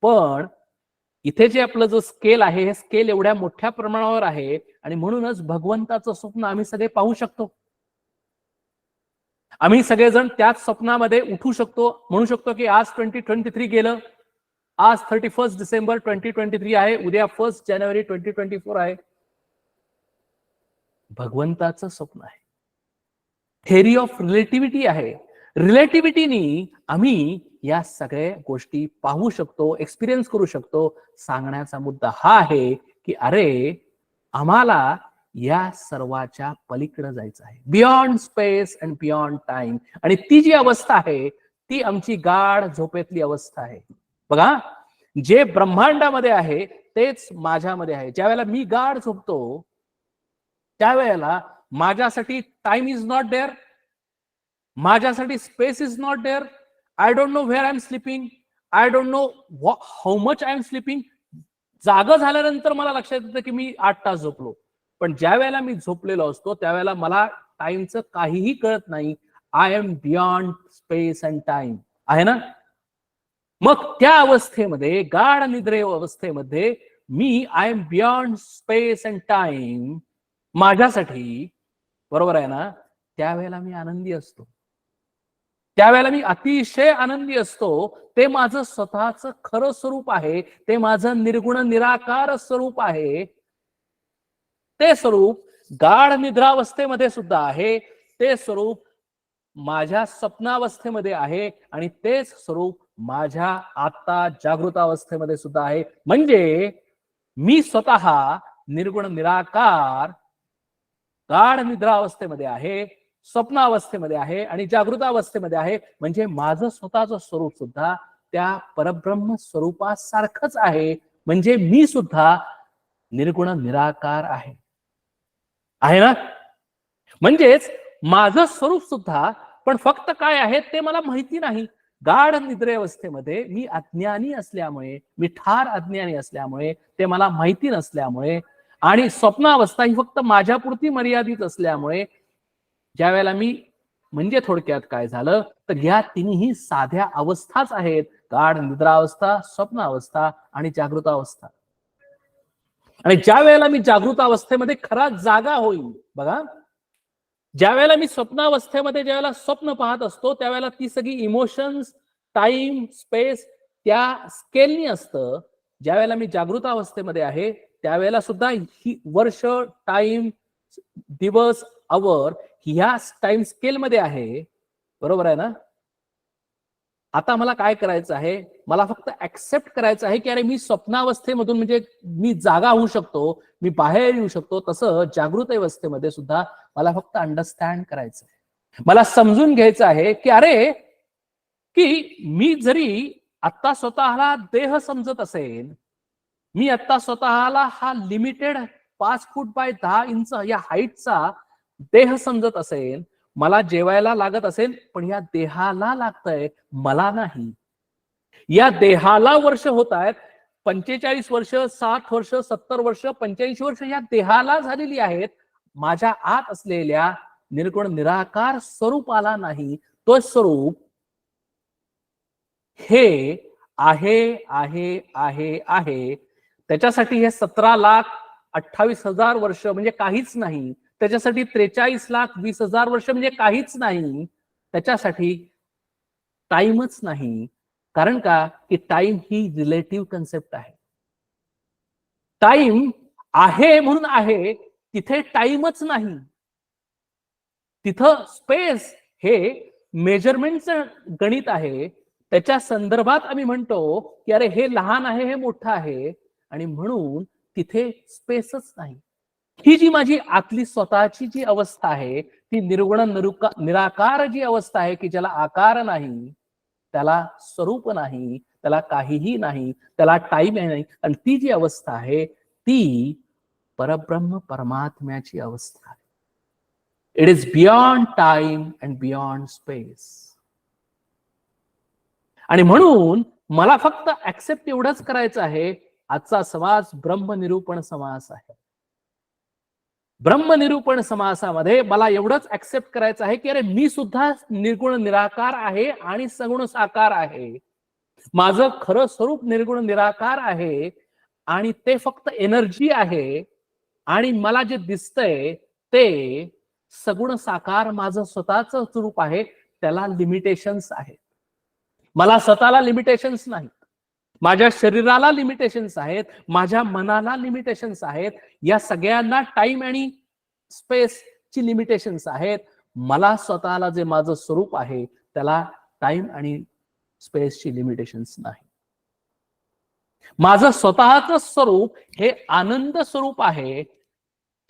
पण इथे जे आपलं जो स्केल आहे, हे स्केल एवढ्या मोठ्या प्रमाणावर आहे आणि म्हणूनच भगवंताचं स्वप्न आम्ही सगळे पाहू शकतो. आम्ही सगळेजण त्याच स्वप्नामध्ये उठू शकतो, म्हणू शकतो की आज 2023 गेलं, आज 31 डिसेंबर 2023 आहे, उद्या 1 जानेवारी 2024 आहे. भगवंताचं स्वप्न आहे. थेअरी ऑफ रिलेटिव्हिटी आहे. रिलेटिव्हिटीनी आम्ही या सगळ्या गोष्टी पाहू शकतो, एक्सपिरियन्स करू शकतो. सांगण्याचा मुद्दा हा आहे की अरे, आम्हाला या सर्वाच्या पलीकडे जायचं आहे, beyond space and beyond time. आणि ती जी अवस्था आहे ती आमची गाढ झोपेतली अवस्था आहे. बघा, जे ब्रह्मांडामध्ये आहे तेच माझ्यामध्ये आहे. ज्या वेळेला मी गाढ झोपतो त्यावेळेला माझ्यासाठी टाइम इज नॉट देअर, माझ्यासाठी space is not there. I don't know where I am sleeping, I don't know how much I am sleeping. जागा झाल्यानंतर मला लक्षात येतं की मी 8 तास झोपलो, पण ज्या वेळेला मी झोपलेलो असतो त्यावेळेला मला टाइमचं काहीही कळत नाही. I am beyond space and time, आहे ना. मग त्या अवस्थेमध्ये, गाढ निद्रे अवस्थेमध्ये मी I am beyond space and time माझ्यासाठी, बरोबर आहे ना. त्यावेळेला मी आनंदी असतो, त्यावेळेला मी अतिशय आनंदी असतो. ते माझं स्वतःच खरं स्वरूप आहे, ते माझं निर्गुण निराकार स्वरूप आहे. ते स्वरूप गाढ निद्रावस्थेमध्ये सुद्धा आहे, ते स्वरूप माझ्या स्वप्नावस्थेमध्ये आहे, आणि तेच स्वरूप माझ्या आता जागृतावस्थेमध्ये सुद्धा आहे. म्हणजे मी स्वतः निर्गुण निराकार गाढ निद्रावस्थेमध्ये आहे, स्वप्नावस्थेमध्ये आहे आणि जागृतावस्थेमध्ये आहे. म्हणजे माझं स्वतःचं स्वरूप सुद्धा त्या परब्रह्म स्वरूपासारखंच आहे. म्हणजे मी सुद्धा निर्गुण निराकार आहे, आहे ना. म्हणजेच माझं स्वरूप सुद्धा, पण फक्त काय आहे ते मला माहिती नाही. गाढ निद्रेवस्थेमध्ये मी अज्ञानी असल्यामुळे, मी ठार अज्ञानी असल्यामुळे, ते मला माहिती नसल्यामुळे, आणि स्वप्नावस्था ही फक्त माझ्यापुरती मर्यादित असल्यामुळे, ज्या वेळेला मी, म्हणजे थोडक्यात काय झालं तर या तिन्ही साध्या अवस्थाच आहेत: गाढ निद्रावस्था, स्वप्नावस्था आणि जागृतावस्था. आणि ज्या वेळेला मी जागृतावस्थेमध्ये खरा जागा होईल, बघा, ज्या वेळेला मी स्वप्नावस्थेमध्ये ज्या वेळेला स्वप्न पाहत असतो त्यावेळेला ती सगळी इमोशन्स, टाइम, स्पेस त्या स्केलनी असतं. ज्या वेळेला मी जागृतावस्थेमध्ये आहे त्यावेळेला सुद्धा ही वर्ष, टाइम, दिवस, आवर ह्या टाइम स्केल मध्ये आहे, बरोबर आहे ना. आता मला काय करायचं आहे, मला फक्त ऍक्सेप्ट करायचं आहे की अरे मी स्वप्नावस्थेमधून, म्हणजे मी जागा होऊ शकतो, मी बाहेर येऊ शकतो. तसं जागृत अवस्थेमध्ये सुद्धा मला फक्त अंडरस्टँड करायचं आहे, मला समजून घ्यायचं आहे की अरे, की मी जरी आत्ता स्वतःला देह समजत असेल, मी आत्ता स्वतःला हा लिमिटेड 5 फूट बाय 10 इंच या हाईटचा देह समजत असेल, मला जेवायला लागत असेल, पण या देहाला लागतंय, मला नाही. या देहाला वर्ष होत आहेत, 45 वर्ष, 60 वर्ष, 70 वर्ष, 85 वर्ष या देहाला झालेली आहेत. माझ्या आत असलेल्या निर्गुण निराकार स्वरूपाला नाही. तो स्वरूप हे आहे आहे आहे आहे. त्याच्यासाठी हे 17,28,000 वर्ष म्हणजे काहीच नाही. त्याच्यासाठी 43,20,000 वर्ष म्हणजे काहीच नाही. त्याच्यासाठी टाइमच नाही. कारण का, की टाइम ही रिलेटिव्ह कन्सेप्ट आहे. टाइम आहे म्हणून आहे, तिथे टाइमच नाही. तिथं स्पेस हे मेजरमेंटचं गणित आहे. त्याच्या संदर्भात आम्ही म्हणतो की अरे हे लहान आहे, हे मोठं आहे, आणि म्हणून तिथे स्पेसच नाही. ही जी माझी आतली स्वतःची जी अवस्था आहे, ती निर्गुण निराकार जी अवस्था आहे, की ज्याला आकार नाही, त्याला स्वरूप नाही, त्याला काहीही नाही, त्याला टाइम नाही, आणि ती जी अवस्था आहे ती परब्रह्म परमात्म्याची अवस्था आहे. It is beyond time and beyond space. आणि म्हणून मला फक्त ऍक्सेप्ट एवढंच करायचं आहे, आजचा समास ब्रह्मनिरूपण समास आहे. ब्रह्मनिरूपण समासामध्ये मला एवढंच ऍक्सेप्ट करायचं आहे की अरे मी सुद्धा निर्गुण निराकार आहे आणि सगुण साकार आहे. माझं खरं स्वरूप निर्गुण निराकार आहे आणि ते फक्त एनर्जी आहे, आणि मला जे दिसतंय ते सगुण साकार माझं स्वतःच स्वरूप आहे. त्याला लिमिटेशन्स आहेत. मला स्वतःला लिमिटेशन्स नाहीत, माझ्या शरीराला लिमिटेशन्स आहेत, माझ्या मनाला लिमिटेशन्स आहेत, या सगळ्यांना टाइम आणि स्पेसची लिमिटेशन्स आहेत. मला स्वतःला जे माझं स्वरूप आहे त्याला टाइम आणि स्पेसची लिमिटेशन्स नाही. माझं स्वतःचं स्वरूप हे आनंद स्वरूप आहे.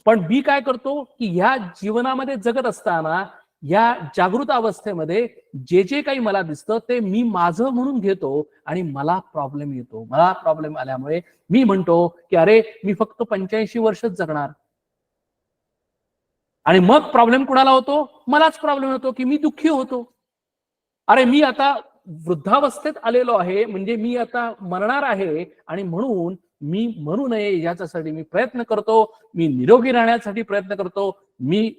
पण मी काय करतो की ह्या जीवनामध्ये जगत असताना या जागृत अवस्थेमध्ये जे जे काही मला दिसतं ते मी माझं म्हणून घेतो आणि मला प्रॉब्लेम येतो. मला प्रॉब्लेम आल्यामुळे मी म्हणतो की अरे मी फक्त 85 वर्षच जगणार. आणि मग प्रॉब्लेम कुणाला होतो? मलाच प्रॉब्लेम होतो की मी दुःखी होतो. अरे मी आता वृद्धावस्थेत आलेलो आहे, म्हणजे मी आता मरणार आहे आणि म्हणून मी मरू नये याच्यासाठी मी प्रयत्न करतो, मी निरोगी राहण्यासाठी प्रयत्न करतो, मी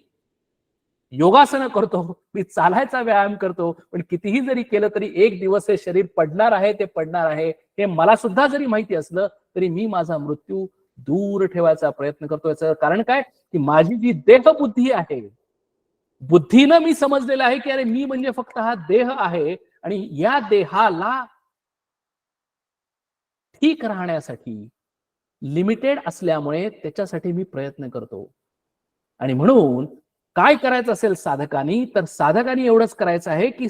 योगासनं करतो, मी चालायचा व्यायाम करतो, पण कितीही जरी केलं तरी एक दिवस हे शरीर पडणार आहे, ते पडणार आहे हे मला सुद्धा जरी माहिती असलं तरी मी माझा मृत्यू दूर ठेवायचा प्रयत्न करतो. याचं कारण काय की माझी जी देहबुद्धी आहे, बुद्धीनं मी समजलेलं आहे की अरे मी म्हणजे फक्त हा देह आहे आणि या देहाला ठीक राहण्यासाठी लिमिटेड असल्यामुळे त्याच्यासाठी मी प्रयत्न करतो. आणि म्हणून काय करायचं असेल साधकांनी, तर साधकांनी एवढंच करायचं आहे की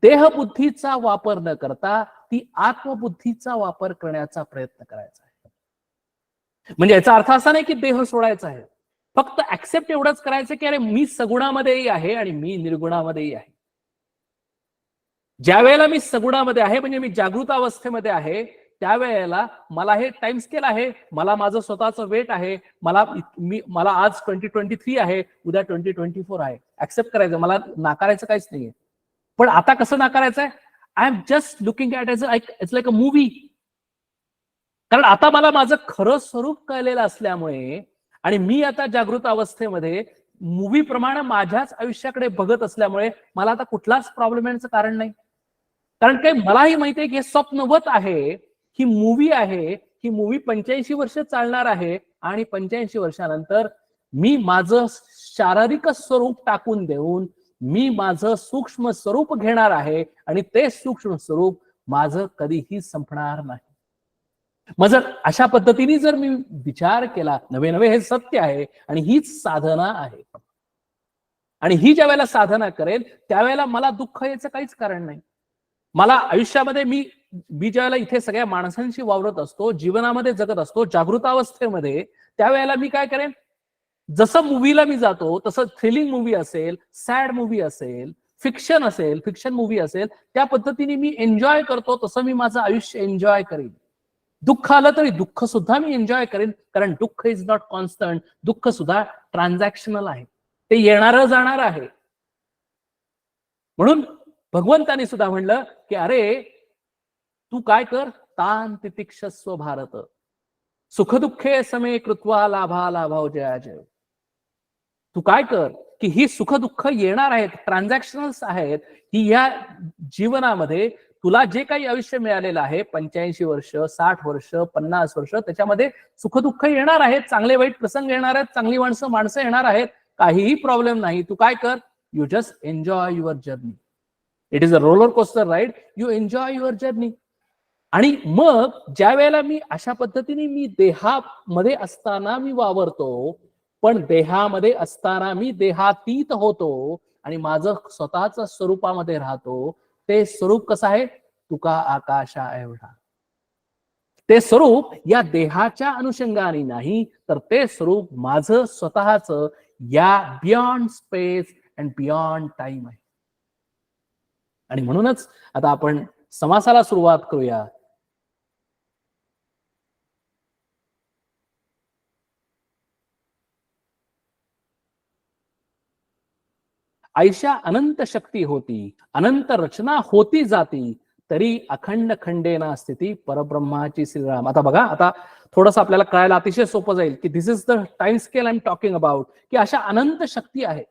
देहबुद्धीचा वापर न करता ती आत्मबुद्धीचा वापर करण्याचा प्रयत्न करायचा आहे. म्हणजे याचा अर्थ असा नाही की देह सोडायचा आहे, फक्त ऍक्सेप्ट एवढंच करायचं की अरे मी सगुणामध्येही आहे आणि मी निर्गुणामध्येही आहे. ज्या वेळेला मी सगुणामध्ये आहे म्हणजे मी जागृत अवस्थेमध्ये आहे, त्यावेळेला मला हे टाइम स्केल आहे, मला माझं स्वतःचं वेट आहे, मला आज 2023 आहे, उद्या 2024 आहे. ऍक्सेप्ट करायचं, मला नाकारायचं काहीच नाहीये. पण आता कसं नाकारायचंय? I am just looking at it's like a movie. कारण आता मला माझं खरं स्वरूप कळलेलं असल्यामुळे आणि मी आता जागृत अवस्थेमध्ये मूव्ही प्रमाणे माझ्याच आयुष्याकडे बघत असल्यामुळे मला आता कुठलाच प्रॉब्लेम येण्याचं कारण नाही. कारण काय मलाही माहिती आहे की हे स्वप्नवत आहे, ही मूव्ही आहे, ही मूव्ही 85 वर्ष चालणार आहे आणि 85 वर्षानंतर मी माझं शारीरिक स्वरूप टाकून देऊन मी माझं सूक्ष्म स्वरूप घेणार आहे आणि ते सूक्ष्म स्वरूप माझं कधीही संपणार नाही. मग जर अशा पद्धतीने जर मी विचार केला, नवे नवे हे सत्य आहे आणि हीच साधना आहे. आणि ही ज्या वेळेला साधना करेल त्यावेळेला मला दुःख याचं काहीच कारण नाही. मला आयुष्यामध्ये मी ज्यावेळेला इथे सगळ्या माणसांशी वावरत असतो, जीवनामध्ये जगत असतो, जागृतावस्थेमध्ये, त्यावेळेला मी काय करेन, जसं मूवीला मी जातो तसं थ्रिलिंग मूवी असेल, सॅड मूवी असेल, फिक्शन मूवी असेल, त्या पद्धतीने मी एन्जॉय करतो, तसं मी माझं आयुष्य एन्जॉय करेन. दुःख आलं तरी दुःख सुद्धा मी एन्जॉय करेन, कारण दुःख इज नॉट कॉन्स्टंट. दुःख सुद्धा ट्रान्झॅक्शनल आहे, ते येणारं जाणार आहे. म्हणून भगवंतानी सुद्धा म्हणलं की अरे तू काय कर, तान तितिक्षस्व भारत, सुखदुःखे समे कृत्वा लाभा लाभाव जया जय. तू काय कर की ही सुख दुःख येणार आहेत, ट्रान्झॅक्शनल्स आहेत. ही या जीवनामध्ये तुला जे काही आयुष्य मिळालेलं आहे, 85 वर्ष, 60 वर्ष, 50 वर्ष, त्याच्यामध्ये सुख दुःख येणार आहेत, चांगले वाईट प्रसंग येणार आहेत, चांगली माणसं येणार आहेत, काहीही प्रॉब्लेम नाही. तू काय कर, you just enjoy your journey. It is a roller coaster ride, you enjoy your journey. आणि मग ज्या वेळेला मी अशा पद्धतीने मी देहामध्ये असताना मी वावरतो, पण देहामध्ये असताना मी देहातीत होतो आणि माझं स्वतःच स्वरूपामध्ये राहतो. ते स्वरूप कसं आहे? तुका आकाशा एवढा. ते स्वरूप या देहाच्या अनुषंगाने नाही, तर ते स्वरूप माझं स्वतःच या beyond space and beyond time आहे. आणि म्हणूनच आता आपण समासाला सुरुवात करूया. ऐशा अनंत शक्ती होती, अनंत रचना होती जाती, तरी अखंड खंडेना स्थिती परब्रह्माची श्रीराम. आता बघा, आता थोडंसं आपल्याला कळायला अतिशय सोपं जाईल की this is the time scale I am talking about. की अशा अनंत शक्ती आहेत,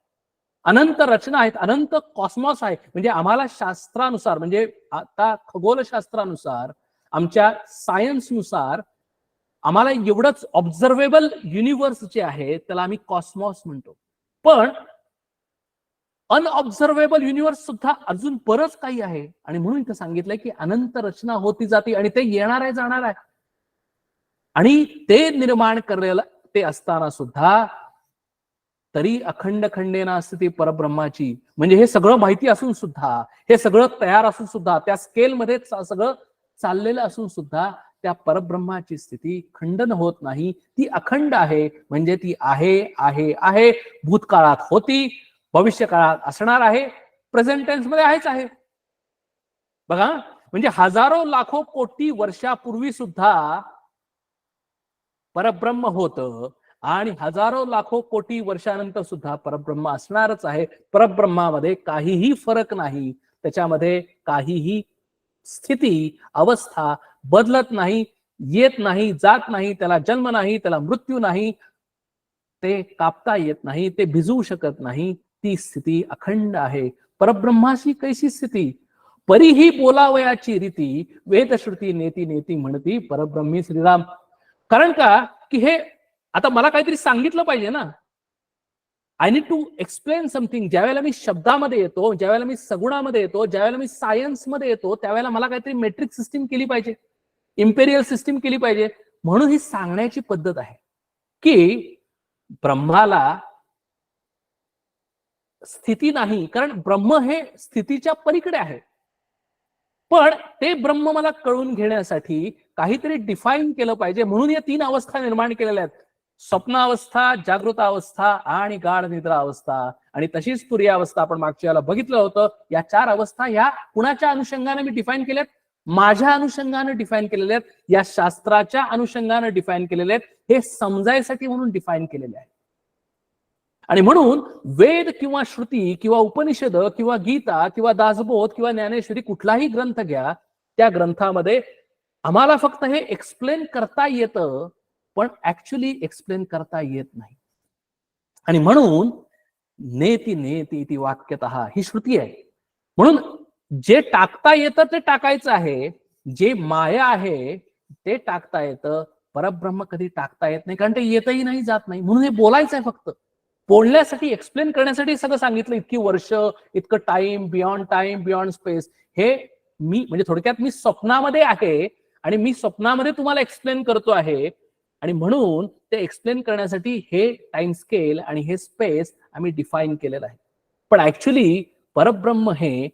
अनंत रचना आहेत, अनंत कॉस्मॉस आहे. म्हणजे आम्हाला शास्त्रानुसार, म्हणजे आता खगोलशास्त्रानुसार, आमच्या सायन्सनुसार आम्हाला एवढंच ऑब्झर्वेबल युनिव्हर्स जे आहे त्याला आम्ही कॉस्मॉस म्हणतो. पण अनऑब्झर्वेबल युनिव्हर्स सुद्धा अजून बरंच काही आहे. आणि म्हणून इथं सांगितलंय की अनंत रचना होती जाती आणि ते येणार आहे, जाणार आहे. आणि ते निर्माण करेल ते असताना सुद्धा तरी अखंड खंडेना स्थिती परब्रह्माची. म्हणजे हे सगळं माहिती असून सुद्धा, हे सगळं तयार असून सुद्धा, त्या स्केलमध्ये सगळं चाललेलं असून सुद्धा त्या परब्रह्माची स्थिती खंडन होत नाही, ती अखंड आहे. म्हणजे ती आहे आहे आहे, भूतकाळात होती, भविष्य काळात असणार आहे, प्रेझेंट टेन्स मध्ये आहेच आहे. बघा, म्हणजे हजारो लाखो कोटी वर्षापूर्वी सुद्धा परब्रह्म होतं आणि हजारो लाखो कोटी वर्षानंतर सुद्धा परब्रह्म असणारच आहे. परब्रह्मामध्ये काहीही फरक नाही, त्याच्यामध्ये काहीही स्थिती अवस्था बदलत नाही, येत नाही, जात नाही, त्याला जन्म नाही, त्याला मृत्यू नाही, ते कापता येत नाही, ते भिजवू शकत नाही, ती स्थिती अखंड आहे. परब्रह्माशी कैसी स्थिती, परीही बोलावयाची रीती, वेदश्रुती नेती नेती म्हणती परब्रह्मी श्रीराम. कारण का की हे आता मला काहीतरी सांगितलं पाहिजे ना. I need to explain something. ज्यावेळेला मी शब्दामध्ये येतो, ज्यावेळेला मी सगुणामध्ये येतो, ज्यावेळेला मी सायन्समध्ये येतो, त्यावेळेला मला काहीतरी मेट्रिक सिस्टीम केली पाहिजे, इम्पेरियल सिस्टीम केली पाहिजे. म्हणून ही सांगण्याची पद्धत आहे की ब्रह्माला स्थिती नाही, कारण ब्रह्म हे स्थितीच्या पलीकडे आहे. पण ते ब्रह्म मला कळून घेण्यासाठी काहीतरी डिफाईन केलं पाहिजे, म्हणून या 3 अवस्था निर्माण केलेल्या आहेत. स्वप्नावस्था, जागृत अवस्था आणि गाढ निद्रा अवस्था. आणि तशीच तुरीय अवस्था आपण मागच्या वेळेला बघितलं होतं. या 4 अवस्था ह्या कुणाच्या अनुषंगाने मी डिफाईन केल्यात? माझ्या अनुषंगाने डिफाईन केलेल्या आहेत, या शास्त्राच्या अनुषंगाने डिफाईन केलेल्या आहेत, हे समजायसाठी म्हणून डिफाईन केलेले आहे. आणि म्हणून वेद किंवा श्रुती किंवा उपनिषद किंवा गीता किंवा दासबोध किंवा ज्ञानेश्वरी कुठलाही ग्रंथ घ्या, त्या ग्रंथामध्ये आम्हाला फक्त हे एक्सप्लेन करता येतं, पण ऍक्च्युली एक्सप्लेन करता येत नाही. आणि म्हणून नेती नेती ती वाक्यतः ही श्रुती आहे. म्हणून जे टाकता येतं ते टाकायचं आहे, जे माया आहे ते टाकता येतं. परब्रह्म कधी टाकता येत नाही, कारण ते येतही नाही, जात नाही. म्हणून हे बोलायचं आहे, फक्त बोलण्यासाठी, एक्सप्लेन करण्यासाठी सगळं सांगितलं. इतकी वर्ष, इतकं टाइम, बियॉन्ड स्पेस. हे मी म्हणजे थोडक्यात मी स्वप्नामध्ये आहे आणि मी स्वप्नामध्ये तुम्हाला एक्सप्लेन करतो आहे. आणि म्हणून ते एक्सप्लेन करण्यासाठी हे टाइम स्केल आणि हे स्पेस आम्ही डिफाईन केलेलं आहे. पण ऍक्च्युली परब्रह्म हे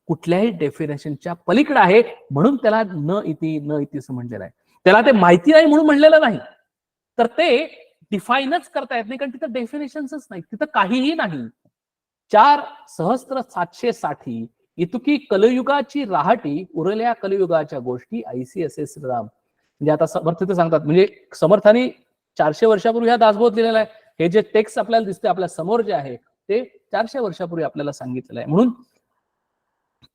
कुठल्याही डेफिनेशनच्या पलीकडे आहे. म्हणून त्याला न इति असं म्हणलेलं आहे. त्याला ते माहिती नाही म्हणून म्हणलेलं नाही, तर ते डिफाईनच करता येत नाही, कारण तिथं डेफिनेशन्सच नाही, तिथं काहीही नाही. 4,760 इतकी कलयुगाची राहाटी, उरल्या कलयुगाच्या गोष्टी ऐसी असे श्रीराम. म्हणजे आता समर्थ सांगतात, म्हणजे समर्थाने 400 वर्षापूर्वी हा दासबोध लिहिलेला आहे. हे जे टेक्स्ट आपल्याला दिसते आपल्या समोर जे आहे ते 400 वर्षापूर्वी आपल्याला सांगितलेलं आहे. म्हणून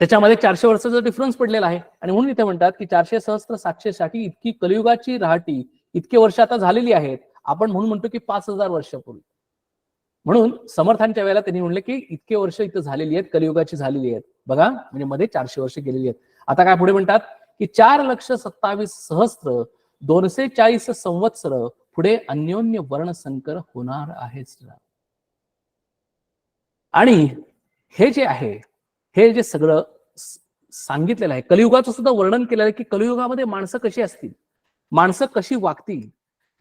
त्याच्यामध्ये 400 वर्षाचा डिफरन्स पडलेला आहे. आणि म्हणून इथे म्हणतात की 4,760 इतकी कलयुगाची राहाटी, इतके वर्ष आता झालेली आहेत. आपण म्हणून म्हणतो की 5,000 वर्षापूर्वी. म्हणून समर्थांच्या वेळेला त्यांनी म्हणले की इतके वर्ष इथं झालेली आहेत, कलियुगाची झालेली आहेत. बघा, म्हणजे मध्ये 400 वर्ष गेलेली आहेत. आता काय पुढे म्हणतात की 4,27,000 240 संवत्सर पुढे अन्योन्य वर्ण संकर होणार आहे. आणि हे जे आहे, हे जे सगळं सांगितलेलं आहे, कलियुगाचं सुद्धा वर्णन केलेलं आहे की कलियुगामध्ये माणसं कशी असतील, माणसं कशी वागतील,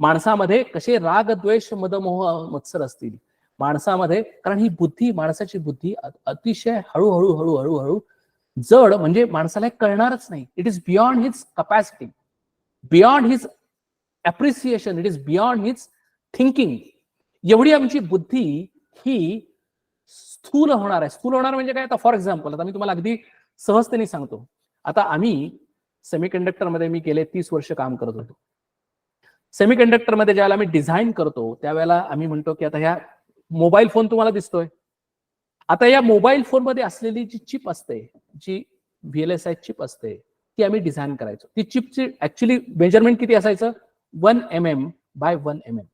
माणसामध्ये कसे राग द्वेष मदमोह मत्सर असतील माणसामध्ये. कारण ही बुद्धी, माणसाची बुद्धी अतिशय हळूहळू हळूहळू हळू जड, म्हणजे माणसाला कळणारच नाही. It is beyond his capacity, beyond his appreciation, it is beyond his thinking. एवढी आमची बुद्धी ही स्थूल होणार आहे. स्थूल होणार म्हणजे काय? आता फॉर एक्झाम्पल, आता मी तुम्हाला अगदी सहजतेने सांगतो. आता आम्ही सेमीकंडक्टर मध्ये मी गेले 30 वर्ष काम करत होतो. सेमीकंडक्टर मध्ये ज्यावेळेला आम्ही डिझाईन करतो त्यावेळेला आम्ही म्हणतो की आता ह्या मोबाईल फोन तुम्हाला दिसतोय, आता या मोबाईल फोन मध्ये असलेली जी चिप असते, जी VLSI चिप असते, ती आम्ही डिझाईन करायचो. ती चिपची ऍक्च्युली मेजरमेंट किती असायचं? 1 mm बाय 1 mm.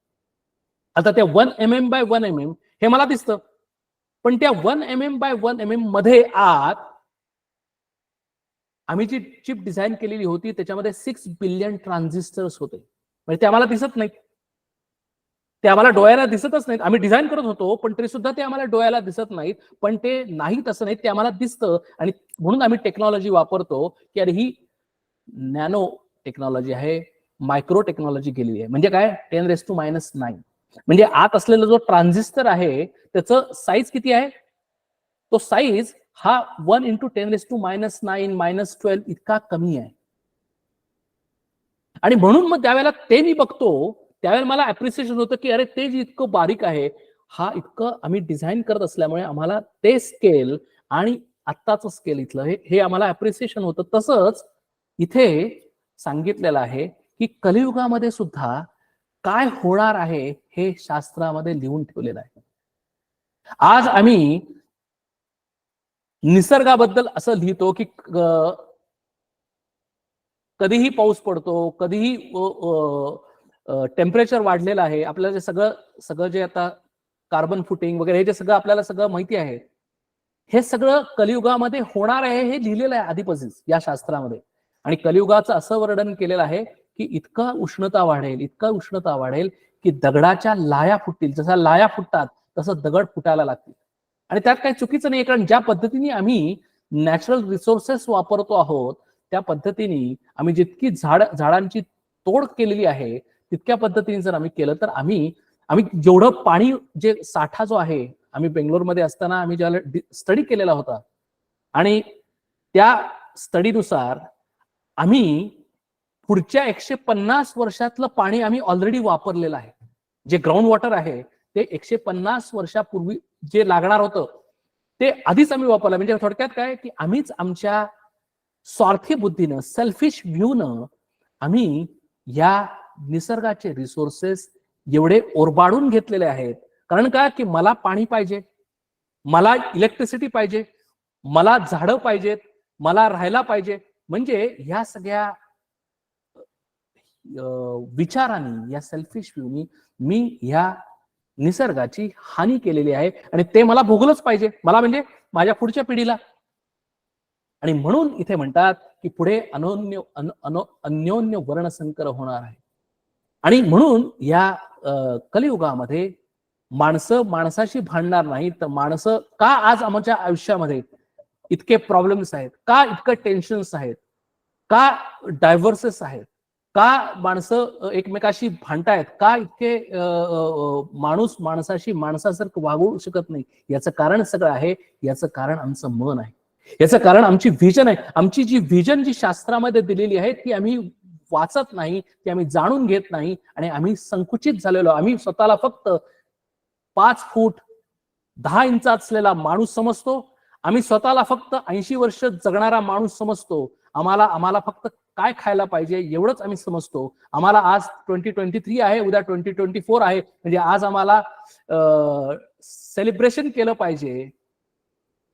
आता त्या 1 mm बाय 1 mm हे मला दिसतं, पण त्या 1 mm बाय 1 mm मध्ये आत आम्ही जी चिप डिझाईन केलेली होती त्याच्यामध्ये 6 बिलियन ट्रान्झिस्टर्स होते. म्हणजे ते आम्हाला दिसत नाहीत, ते आम्हाला डोळ्याला दिसतच नाहीत. आम्ही डिझाईन करत होतो पण तरी सुद्धा ते आम्हाला डोळ्याला दिसत नाहीत. पण ते नाही तसं नाही, ते आम्हाला दिसतं. आणि म्हणून आम्ही टेक्नॉलॉजी वापरतो की अरे ही नॅनो टेक्नॉलॉजी आहे, मायक्रो टेक्नॉलॉजी केलेली आहे. म्हणजे काय? 10⁻⁹. म्हणजे आत असलेला जो ट्रान्झिस्टर आहे त्याचं साईज किती आहे? तो साईज हा 1 × 10⁻⁹ -12 इतका कमी आहे. आणि म्हणून मग त्यावेळेला ते मी बघतो त्यावेळेला मला अप्रिसिएशन होतं की अरे ते जे इतकं बारीक आहे, हा इतकं आम्ही डिझाईन करत असल्यामुळे आम्हाला ते स्केल आणि आत्ताचं स्केल इथलं हे आम्हाला अप्रिसिएशन होतं. तसंच इथे सांगितलेलं आहे की कलियुगामध्ये सुद्धा काय होणार आहे हे शास्त्रामध्ये लिहून ठेवलेलं आहे. आज आम्ही निसर्गाबद्दल असं लिहितो की कधीही पाऊस पडतो, कधीही टेम्परेचर वाढलेलं आहे. आपल्याला जे सगळं सगळं जे आता कार्बन फुटिंग वगैरे हे जे सगळं आपल्याला सगळं माहिती आहे, हे सगळं कलियुगामध्ये होणार आहे हे लिहिलेलं आहे आधीपासूनच या शास्त्रामध्ये. आणि कलियुगाचं असं वर्णन केलेलं आहे की इतका उष्णता वाढेल, इतका उष्णता वाढेल की दगडाच्या लाया फुटतील. जसा लाया फुटतात तसं दगड फुटायला लागतील. आणि त्यात काही चुकीचं नाही, कारण ज्या पद्धतीने आम्ही नॅचरल रिसोर्सेस वापरतो आहोत त्या पद्धतीने आम्ही जितकी झाडांची तोड केलेली आहे तितक्या पद्धतीने जर आम्ही केलं तर आम्ही जेवढं पाणी जे साठा जो आहे, आम्ही बेंगलोरमध्ये असताना आम्ही ज्याला स्टडी केलेला होता आणि त्या स्टडीनुसार आम्ही पुढच्या 150 वर्षातलं पाणी आम्ही ऑलरेडी वापरलेलं आहे. जे ग्राउंड वॉटर आहे ते 150 वर्षापूर्वी जे लागणार होतं ते आधीच आम्ही वापरलं. म्हणजे थोडक्यात काय की आम्हीच आमच्या स्वार्थी बुद्धीनं, सेल्फिश व्ह्यूनं आम्ही या निसर्गाचे रिसोर्सेस एवढे ओरबाडून घेतलेले आहेत. कारण काय की मला पाणी पाहिजे, मला इलेक्ट्रिसिटी पाहिजे, मला झाडं पाहिजेत, मला राहायला पाहिजे. म्हणजे ह्या सगळ्या विचारांनी, या सेल्फिश व्ह्यूनी मी ह्या निसर्गाची हानी केलेली आहे आणि ते मला भोगलंच पाहिजे, मला म्हणजे माझ्या पुढच्या पिढीला. आणि म्हणून इथे म्हणतात की पुढे अन्योन्य वर्णसंकर होणार आहे. आणि म्हणून या कलियुगामध्ये माणसं माणसाशी भांडणार नाही, तर माणसं का आज आमच्या आयुष्यामध्ये इतके प्रॉब्लेम्स आहेत, का इतकं टेन्शन्स आहेत, का डायव्हर्सेस आहेत, का माणसं एकमेकाशी भांडतायत, का इतके माणूस माणसाशी माणसासारखं वागू शकत नाही, याचं कारण सगळं आहे, याचं कारण आमचं मन आहे, याचं कारण आमची व्हिजन आहे. आमची जी व्हिजन जी शास्त्रामध्ये दिलेली आहे ती आम्ही वाचत नाही, ती आम्ही जाणून घेत नाही आणि आम्ही संकुचित झालेलो. आम्ही स्वतःला फक्त 5 फूट 10 इंच असलेला माणूस समजतो. आम्ही स्वतःला फक्त 80 वर्ष जगणारा माणूस समजतो. आम्हाला फक्त काय खायला पाहिजे एवढंच आम्ही समजतो. आम्हाला आज 2023 आहे, उद्या 2024 आहे, म्हणजे आज आम्हाला सेलिब्रेशन केलं पाहिजे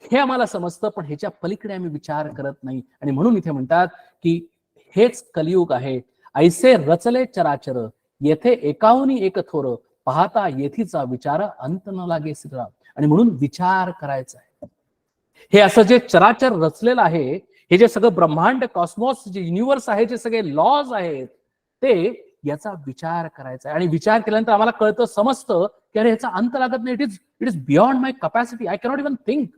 हे आम्हाला समजतं, पण ह्याच्या पलीकडे आम्ही विचार करत नाही. आणि म्हणून इथे म्हणतात की हेच कलियुग आहे. ऐसे रचले चराचर, येथे एकाहुनी एक थोर, पाहता येथीचा विचार अंत न लागे श्रीराम. आणि म्हणून विचार करायचा आहे. हे असं जे चराचर रचलेलं आहे, हे जे सगळं ब्रह्मांड, कॉस्मॉस, जे युनिव्हर्स आहे, जे सगळे लॉज आहेत, ते याचा विचार करायचा आहे. आणि विचार केल्यानंतर आम्हाला कळतं, समजतं की अरे ह्याचा अंत लागत नाही. It is beyond my capacity. I cannot even think.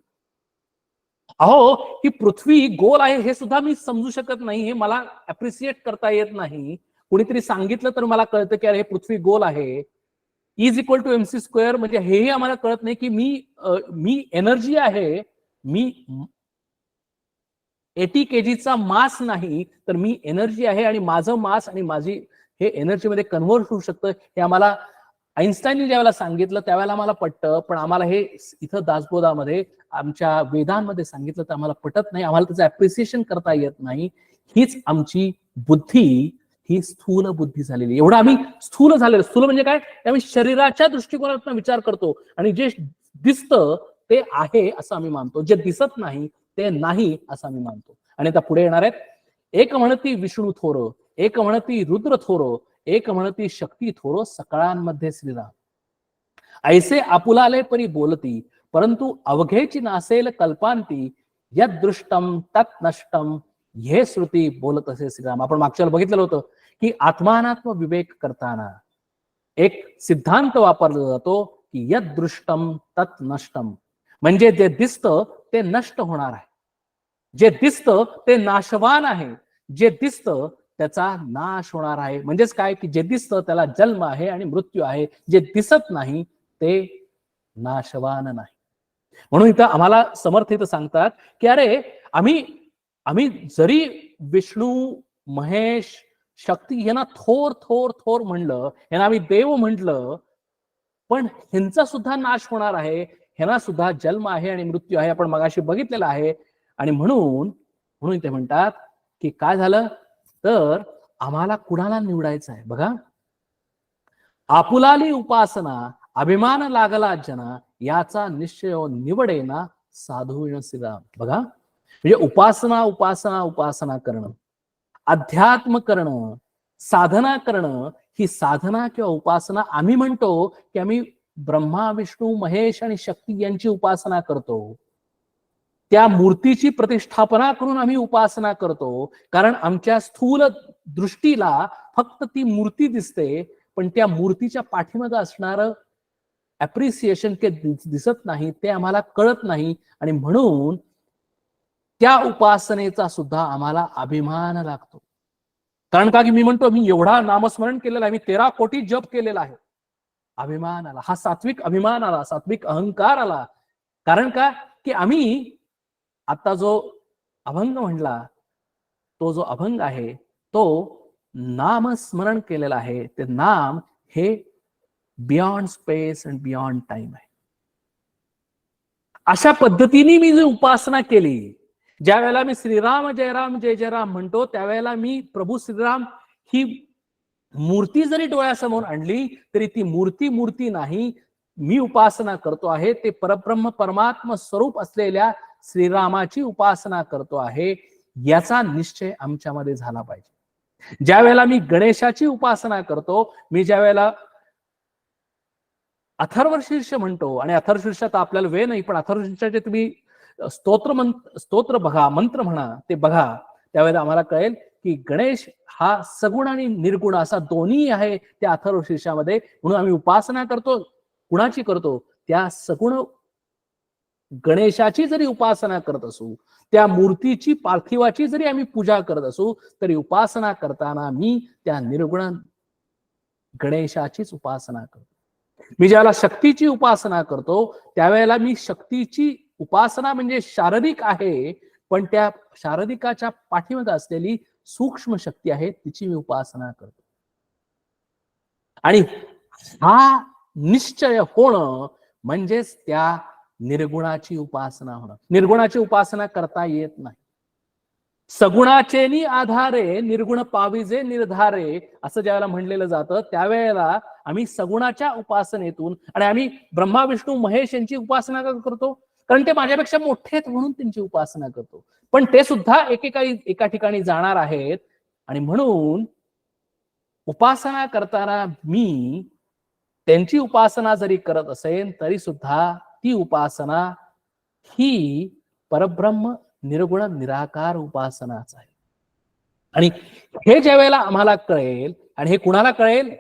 अहो, ही पृथ्वी गोल आहे हे सुद्धा मी समजू शकत नाही, हे मला अप्रिशिएट करता येत नाही. कुणीतरी सांगितलं तर मला कळतं की अरे हे पृथ्वी गोल आहे. Is equal to MC square, म्हणजे हेही आम्हाला कळत नाही की मी एनर्जी आहे. मी 80 kgचा मास नाही, तर मी एनर्जी आहे आणि माझं मास आणि माझी हे एनर्जीमध्ये कन्व्हर्ट होऊ शकतं. हे आम्हाला आईन्स्टाईनने ज्यावेळेला सांगितलं त्यावेळेला आम्हाला पटतं, पण आम्हाला हे इथं दासबोधामध्ये आमच्या वेदांमध्ये सांगितलं तर आम्हाला पटत नाही. आम्हाला त्याचं अप्रिसिएशन करता येत नाही. हीच आमची बुद्धी, ही स्थूल बुद्धी झालेली. एवढं आम्ही स्थूल झालेलं. स्थूल म्हणजे काय? आम्ही शरीराच्या दृष्टिकोनातून विचार करतो आणि जे दिसतं ते आहे असं आम्ही मानतो, जे दिसत नाही ते नाही असं आम्ही मानतो. आणि आता पुढे येणार आहेत, एक म्हणती विष्णू थोर, एक म्हणती रुद्र थोर, एक म्हणती शक्ती थोर, सकळांमध्ये श्रीराम. ऐसे आपुलाले परी बोलती, परंतु अवघेची नासेल कल्पांती, यद दृष्टम तत् नष्टम, हे श्रुती बोलत असे श्रीराम. आपण मागच्या बघितलेलं होतं की आत्मानात्म विवेक करताना एक सिद्धांत वापरला जातो की यद दृष्टम तत् नष्टम, म्हणजे जे दिसतं ते नष्ट होणार आहे, जे दिसतं ते नाशवान आहे, जे दिसतं त्याचा नाश होणार आहे. म्हणजेच काय की जे दिसतं त्याला जन्म आहे आणि मृत्यू आहे, जे दिसत नाही ते नाशवान नाही. म्हणून इथं आम्हाला समर्थ इथं सांगतात की अरे आम्ही जरी विष्णू, महेश, शक्ती यांना थोर थोर थोर म्हणलं, यांना आम्ही देव म्हटलं, पण ह्यांचा सुद्धा नाश होणार आहे, ह्यांना सुद्धा जन्म आहे आणि मृत्यू आहे, आपण मगाशी बघितलेलं आहे. आणि म्हणून म्हणून ते म्हणतात की काय झालं तर आम्हाला कुणाला निवडायचं आहे बघा. आपुलाली उपासना अभिमान लागला जना, याचा निश्चय निवडेना साधू श्रीराम. बघा म्हणजे उपासना उपासना उपासना करणं, अध्यात्म करणं, साधना करणं, ही साधना किंवा उपासना आम्ही म्हणतो की आम्ही ब्रह्मा विष्णू महेश आणि शक्ती यांची उपासना करतो, त्या मूर्तीची प्रतिष्ठापना करून आम्ही उपासना करतो, कारण आमच्या स्थूल दृष्टीला फक्त ती मूर्ती दिसते, पण त्या मूर्तीच्या पाठीमागे असणारं अप्रिसिएशन के दिसत नाही, ते आम्हाला कळत नाही. आणि म्हणून त्या उपासनेचा सुद्धा आम्हाला अभिमान लागतो. कारण का की मी म्हणतो मी एवढा नामस्मरण केलेलं आहे, मी 13 कोटी जप केलेला आहे. अभिमान आला, हा सात्विक अभिमान आला, सात्विक अहंकार आला. कारण का की आम्ही आता जो अभंग म्हणला, तो जो अभंग आहे तो नामस्मरण केलेला आहे. ते नाम हे beyond space and beyond time आहे. अशा पद्धतीने मी जी उपासना केली, ज्या वेळेला मी श्रीराम जय राम जय जय राम म्हणतो, त्यावेळेला मी प्रभू श्रीराम ही मूर्ती जरी डोळ्यासमोर आणली तरी ती मूर्ती नाही, मी उपासना करतो आहे ते परब्रह्म परमात्मा स्वरूप असलेल्या श्रीरामाची उपासना करतो आहे, याचा निश्चय आमच्यामध्ये झाला पाहिजे. ज्या वेळेला मी गणेशाची उपासना करतो, मी ज्या वेळेला अथर्वशीर्ष म्हणतो, आणि अथर्वशीर्षात आपल्याला वेळ नाही, पण अथर्वशीर्षाचे तुम्ही स्तोत्र बघा, मंत्र म्हणा, ते बघा, त्यावेळेला आम्हाला कळेल की गणेश हा सगुण आणि निर्गुण असा दोन्ही आहे त्या अथर्वशीर्षामध्ये. म्हणून आम्ही उपासना करतो, कुणाची करतो? त्या सगुण गणेशाची जरी उपासना करत असू, त्या मूर्तीची पार्थिवाची जरी आम्ही पूजा करत असू, तरी उपासना करताना मी त्या निर्गुण गणेशाचीच उपासना करतो. मी ज्यावेळेला शक्तीची उपासना करतो, त्यावेळेला मी शक्तीची उपासना म्हणजे शारीरिक आहे, पण त्या शारीरिकाच्या पाठीमागे असलेली सूक्ष्म शक्ती आहे, तिची मी उपासना करतो. आणि हा निश्चय होणं म्हणजेच त्या निर्गुणाची उपासना होणं. निर्गुणाची उपासना करता येत नाही. सगुणाचेनी आधारे निर्गुण पाविजे निर्धारे, असं ज्यावेळेला म्हणलेलं जातं, त्यावेळेला आम्ही सगुणाच्या उपासनेतून, आणि आम्ही ब्रह्मा विष्णू महेश यांची उपासना करतो कारण ते माझ्यापेक्षा मोठे आहेत म्हणून त्यांची उपासना करतो, पण ते सुद्धा एका ठिकाणी जाणार आहेत. आणि म्हणून उपासना करताना मी त्यांची उपासना जरी करत असेल तरी सुद्धा ती उपासना ही परब्रह्म निर्गुण निराकार उपासनाच आहे. आणि हे ज्या वेळेला आम्हाला कळेल, आणि हे कुणाला कळेल?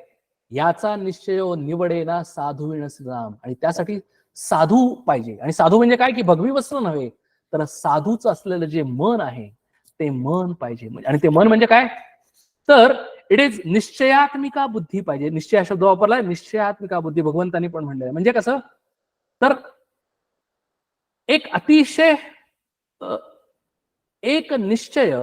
याचा निश्चय निवडेना साधू श्रीराम. आणि त्यासाठी साधू पाहिजे. आणि साधू म्हणजे काय की भगवी वस्त्र नव्हे, तर साधूच असलेलं जे मन आहे ते मन पाहिजे. आणि ते मन म्हणजे काय? तर इट इज निश्चयात्मिका बुद्धी पाहिजे. निश्चय शब्द वापरलाय, निश्चयात्मिका बुद्धी भगवंतांनी पण म्हणलेलं. म्हणजे कसं? तर एक अतिशय एक निश्चय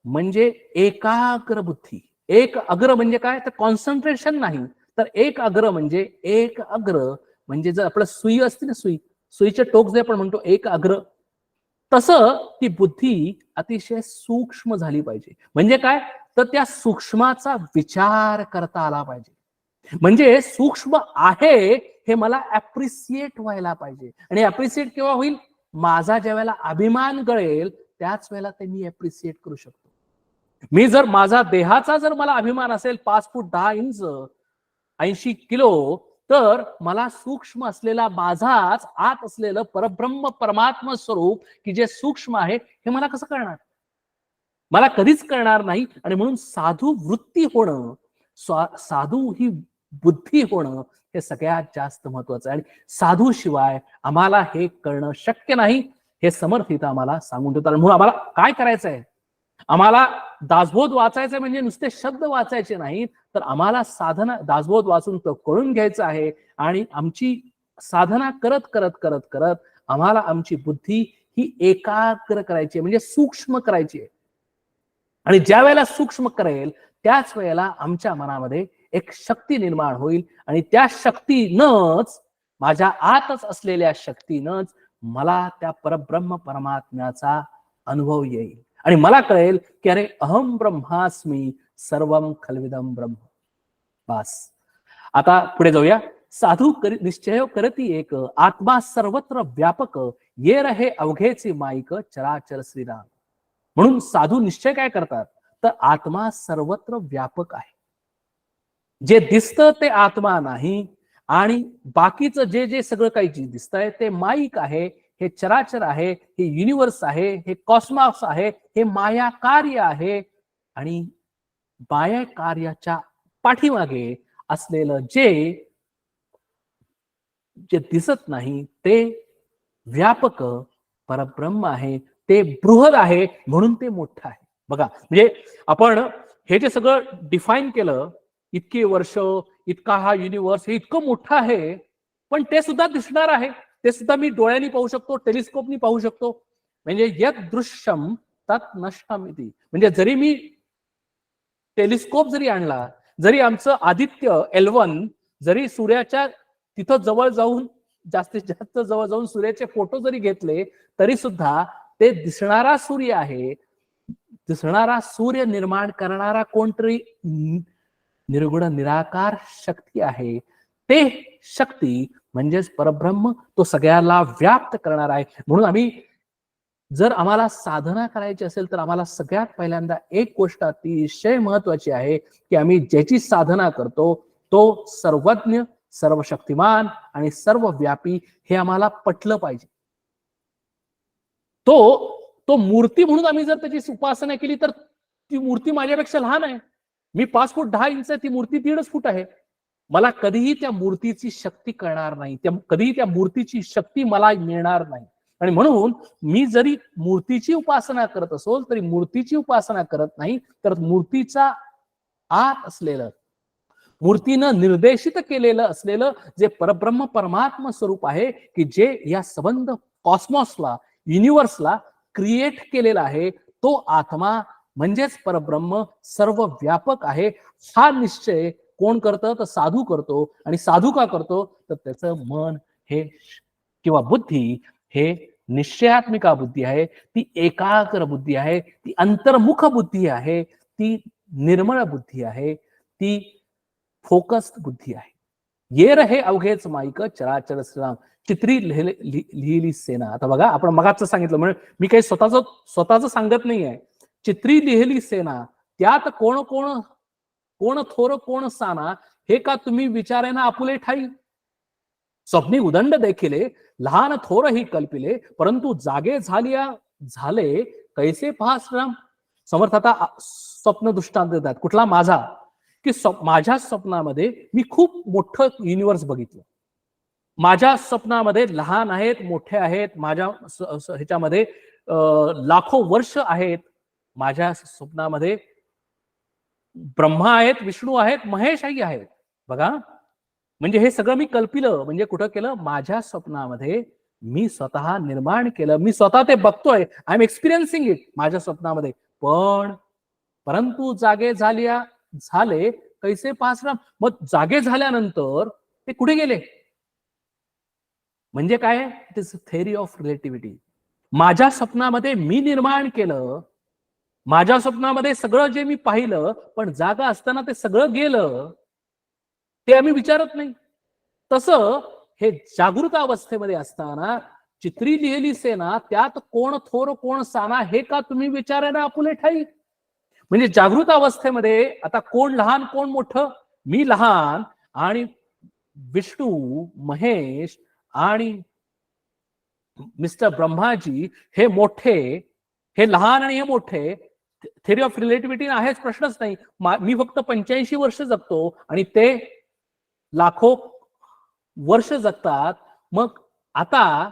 म्हणजे एकाग्र बुद्धी. एक अग्र म्हणजे काय? तर कॉन्सन्ट्रेशन नाही, तर एक अग्र म्हणजे एक अग्र म्हणजे जर आपलं सुई असते ना, सुईचे टोक जे आपण म्हणतो एक अग्र, तसं ती बुद्धी अतिशय सूक्ष्म झाली पाहिजे. म्हणजे काय? तर त्या सूक्ष्माचा विचार करता आला पाहिजे. म्हणजे सूक्ष्म आहे हे मला अप्रिसिएट व्हायला पाहिजे. आणि अप्रिसिएट केव्हा होईल? माझा ज्या वेळेला अभिमान गळेल त्याच वेळेला ते मी अप्रिसिएट करू शकतो. मी जर माझा देहाचा जर मला अभिमान असेल 5 फूट 10 इंच 80 किलो, तर मला सूक्ष्म असलेला माझाच आत असलेलं परब्रह्म परमात्मा स्वरूप की जे सूक्ष्म आहे हे मला कसं कळणार? मला कधीच कळणार नाही. आणि म्हणून साधू वृत्ती होणं, साधू ही बुद्धी होणं हे सगळ्यात जास्त महत्वाचं आहे. आणि साधू शिवाय आम्हाला हे कळणं शक्य नाही, हे समर्थ इथं आम्हाला सांगून देतात. म्हणून आम्हाला काय करायचंय? आम्हाला दासबोध वाचायचं म्हणजे नुसते शब्द वाचायचे नाहीत, तर आम्हाला साधना दासबोध वाचून तो कळून घ्यायचं आहे. आणि आमची साधना करत करत करत करत आम्हाला आमची बुद्धी ही एकाग्र करायची, म्हणजे सूक्ष्म करायची आहे. आणि ज्या वेळेला सूक्ष्म करेल त्याच वेळेला आमच्या मनामध्ये एक शक्ती निर्माण होईल आणि त्या शक्तीनंच, माझ्या आतच असलेल्या शक्तीनंच मला त्या परब्रह्म परमात्म्याचा अनुभव येईल आणि मला कळेल की अरे अहम ब्रह्मास्मी सर्वम खलविदम ब्रह्म. बस. आता पुढे जाऊया. साधू निश्चय करती एक, आत्मा सर्वत्र व्यापक, ये रहे अवघेचे माईक चराचर श्रीराम. म्हणून साधू निश्चय काय करतात, तर आत्मा सर्वत्र व्यापक आहे. जे दिसतं ते आत्मा नाही आणि बाकीचं जे जे सगळं काही जे दिसतंय ते माईक आहे, हे चराचर आहे, हे युनिवर्स आहे, हे कॉस्मॉस आहे, हे माया कार्य आहे. आणि माया कार्याच्या पाठीमागे असलेलं जे दिसत नाही ते व्यापक परब्रह्म आहे, ते बृहद आहे, म्हणून ते मोठं आहे. बघा, म्हणजे आपण हे जे सगळं डिफाईन केलं, इतकी वर्ष, इतका हा युनिवर्स, हे इतकं मोठं आहे, पण ते सुद्धा दिसणार आहे, ते सुद्धा मी डोळ्यांनी पाहू शकतो, टेलिस्कोपनी पाहू शकतो. म्हणजे यत् दृश्यम तत् नष्टमिति. म्हणजे जरी मी टेलिस्कोप जरी आणला, जरी आमचं आदित्य L1 जरी सूर्याच्या तिथं जवळ जाऊन, जास्तीत जास्त जवळ जाऊन सूर्याचे फोटो जरी घेतले, तरी सुद्धा ते दिसणारा सूर्य आहे. दिसणारा सूर्य निर्माण करणारा कोणतरी निर्गुण निराकार शक्ती आहे. ते शक्ती म्हणजेच परब्रह्म, तो सगळ्याला व्याप्त करणार आहे. म्हणून आम्ही जर आम्हाला साधना करायची असेल तर आम्हाला सगळ्यात पहिल्यांदा एक गोष्ट अतिशय महत्वाची आहे की आम्ही ज्याची साधना करतो तो सर्वज्ञ, सर्वशक्तिमान आणि सर्वव्यापी हे आम्हाला पटलं पाहिजे. तो मूर्ती म्हणून आम्ही जर त्याची उपासना केली तर ती मूर्ती माझ्यापेक्षा लहान आहे. मी 5 फूट 10 इंच आहे, ती मूर्ती 1.5 फूट आहे. मला कधीही त्या मूर्तीची शक्ती कळणार नाही, कधीही त्या मूर्तीची शक्ती मला मिळणार नाही. आणि म्हणून मी जरी मूर्तीची उपासना करत असो तरी मूर्तीची उपासना करत नाही, तर मूर्तीचा आत असलेलं, मूर्तीनं निर्देशित केलेलं असलेलं जे परब्रह्म परमात्मा स्वरूप आहे की जे या संबंध कॉस्मॉसला, युनिवर्सला क्रिएट केलेला आहे, तो आत्मा म्हणजेच परब्रह्म सर्व व्यापक आहे. हा निश्चय कोण करतं, तर साधू करतो. आणि साधू का करतो, तर त्याचं मन हे किंवा बुद्धी हे निश्चयात्मिका बुद्धी आहे, ती एकाग्र बुद्धी आहे, ती अंतर्मुख बुद्धी आहे, ती निर्मळ बुद्धी आहे, ती फोकस्ड बुद्धी आहे. ये रहे अवघेच माईक चराचर श्रीराम, चित्री लिहिली सेना. आता बघा, आपण मगाच सांगितलं, म्हणजे मी काही स्वतःच सांगत नाही आहे. चित्री लिहिली सेना, त्यात कोण कोण कोण थोर कोण साना, हे का तुम्ही विचारे ना आपुले ठाई. स्वप्नी उदंड देखिले, लहान थोर ही कल्पिले, परंतु जागे झाले कैसे पहा श्रीराम. समर्थ आता स्वप्न दृष्टांत देतात. कुठला? माझा. की माझ्या स्वप्नामध्ये मी खूप मोठं युनिवर्स बघितलं. माझ्या स्वप्नामध्ये लहान आहेत, मोठे आहेत, माझ्या ह्याच्यामध्ये लाखो वर्ष आहेत. माझ्या स्वप्नामध्ये ब्रह्मा आहेत, विष्णू आहेत, महेशही आहेत. बघा, म्हणजे हे सगळं मी कल्पिलं. म्हणजे कुठं केलं? माझ्या स्वप्नामध्ये मी स्वतः निर्माण केलं, मी स्वतः ते बघतोय, आय एम एक्सपिरियन्सिंग इट माझ्या स्वप्नामध्ये. परंतु जागे झाले कैसे पासराम. मग जागे झाल्यानंतर ते कुठे गेले? म्हणजे काय? It is theory of relativity. माझ्या स्वप्नामध्ये मी निर्माण केलं, माझ्या स्वप्नामध्ये सगळं जे मी पाहिलं, पण जागा असताना ते सगळं गेलं, ते आम्ही विचारत नाही. तसं हे जागृत अवस्थेमध्ये असताना चित्री लिहिली सेना, त्यात कोण थोर कोण साना, हे का तुम्ही विचारायला आपुले ठाई. म्हणजे जागृत अवस्थेमध्ये आता कोण लहान कोण मोठं? मी लहान आणि विष्णू, महेश आणि मिस्टर ब्रह्माजी हे मोठे, हे लहान आणि हे मोठे. थेअरी ऑफ रिलेटिव्हिटी आहेच, प्रश्नच नाही. मी फक्त 85 वर्ष जगतो आणि ते लाखो वर्ष जगतात. मग आता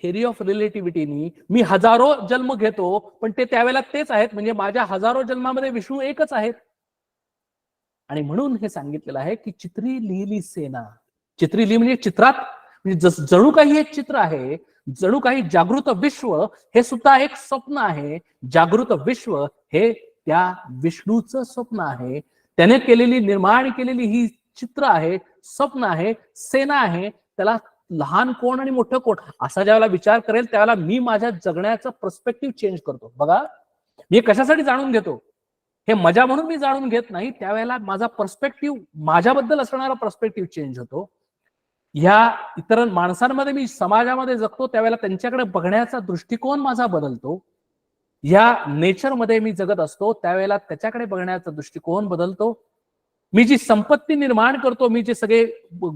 थेअरी ऑफ रिलेटिव्हिटीनी मी हजारो जन्म घेतो, पण ते त्यावेळेला तेच आहेत. म्हणजे माझ्या हजारो जन्मामध्ये विष्णू एकच आहेत. आणि म्हणून हे सांगितलेलं आहे की चित्री लिहिली सेना. चित्री लिहि म्हणजे चित्रात, म्हणजे जणू काही एक चित्र आहे, जणू काही जागृत विश्व हे सुद्धा एक स्वप्न आहे. जागृत विश्व हे त्या विष्णूचं स्वप्न आहे. त्याने केलेली निर्माण केलेली ही चित्र आहे, स्वप्न आहे, सेना आहे. त्याला लहान कोण आणि मोठं कोण असा ज्यावेळेला विचार करेल त्यावेळेला मी माझ्या जगण्याचा पर्स्पेक्टिव्ह चेंज करतो. बघा, मी कशासाठी जाणून घेतो, हे मजा म्हणून मी जाणून घेत नाही. त्यावेळेला माझा पर्स्पेक्टिव्ह, माझ्याबद्दल असणारा पर्स्पेक्टिव्ह चेंज होतो. ह्या इतर माणसांमध्ये मी समाजामध्ये जगतो त्यावेळेला त्यांच्याकडे बघण्याचा दृष्टिकोन माझा बदलतो. या नेचरमध्ये मी जगत असतो त्यावेळेला त्याच्याकडे बघण्याचा दृष्टिकोन बदलतो. मी जी संपत्ती निर्माण करतो, मी जे सगळे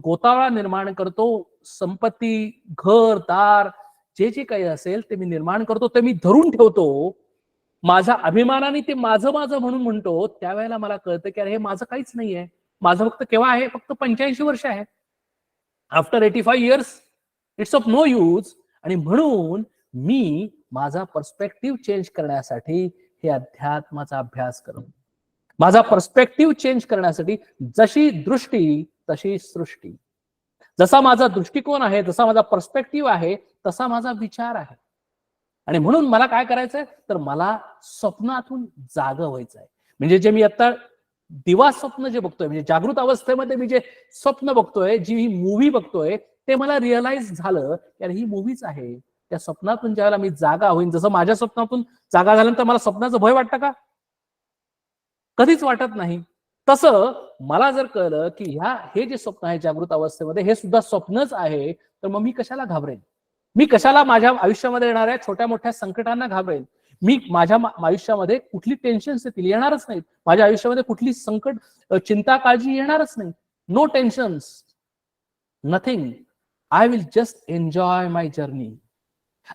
गोतावळा निर्माण करतो, संपत्ती, घर दार, जे जे काही असेल ते मी निर्माण करतो, ते मी धरून ठेवतो. माझ्या अभिमानाने ते माझं माझं म्हणून म्हणतो. त्यावेळेला मला कळतं की अरे हे माझं काहीच नाहीये. माझं फक्त केव्हा आहे, फक्त 85 वर्ष आहे. After 85 years it's of no use. आणि म्हणून मी माझा पर्स्पेक्टिव्ह चेंज करण्यासाठी हे अध्यात्माचा अभ्यास करतो. माझा पर्स्पेक्टिव्ह चेंज करण्यासाठी जशी दृष्टी तशी सृष्टी. जसा माझा दृष्टिकोन आहे, जसा माझा पर्स्पेक्टिव्ह आहे, तसा माझा विचार आहे. आणि म्हणून मला काय करायचंय, तर मला स्वप्नातून जागं व्हायचंय. म्हणजे जे मी आता दिवा स्वप्न जे बघतोय, म्हणजे जागृत अवस्थेमध्ये मी जे स्वप्न बघतोय, जी मूव्ही बघतोय, ते मला रिअलाइज झालं की ही मूव्हीच आहे. त्या स्वप्नातून ज्यावेळेला मी जागा होईन, जसं माझ्या स्वप्नातून जागा झाल्यानंतर मला स्वप्नाचं भय वाटतं का? कधीच वाटत नाही. तसं मला जर कळलं की हे जे स्वप्न आहे जागृत अवस्थेमध्ये हे सुद्धा स्वप्नच आहे, तर मग मी कशाला घाबरेन? मी कशाला माझ्या आयुष्यामध्ये येणाऱ्या छोट्या मोठ्या संकटांना घाबरेन? मी माझ्या आयुष्यामध्ये कुठली टेन्शन्स येतील, येणारच नाहीत. माझ्या आयुष्यामध्ये कुठली संकट, चिंता, काळजी येणारच नाही. No tensions, nothing. I will just enjoy my journey.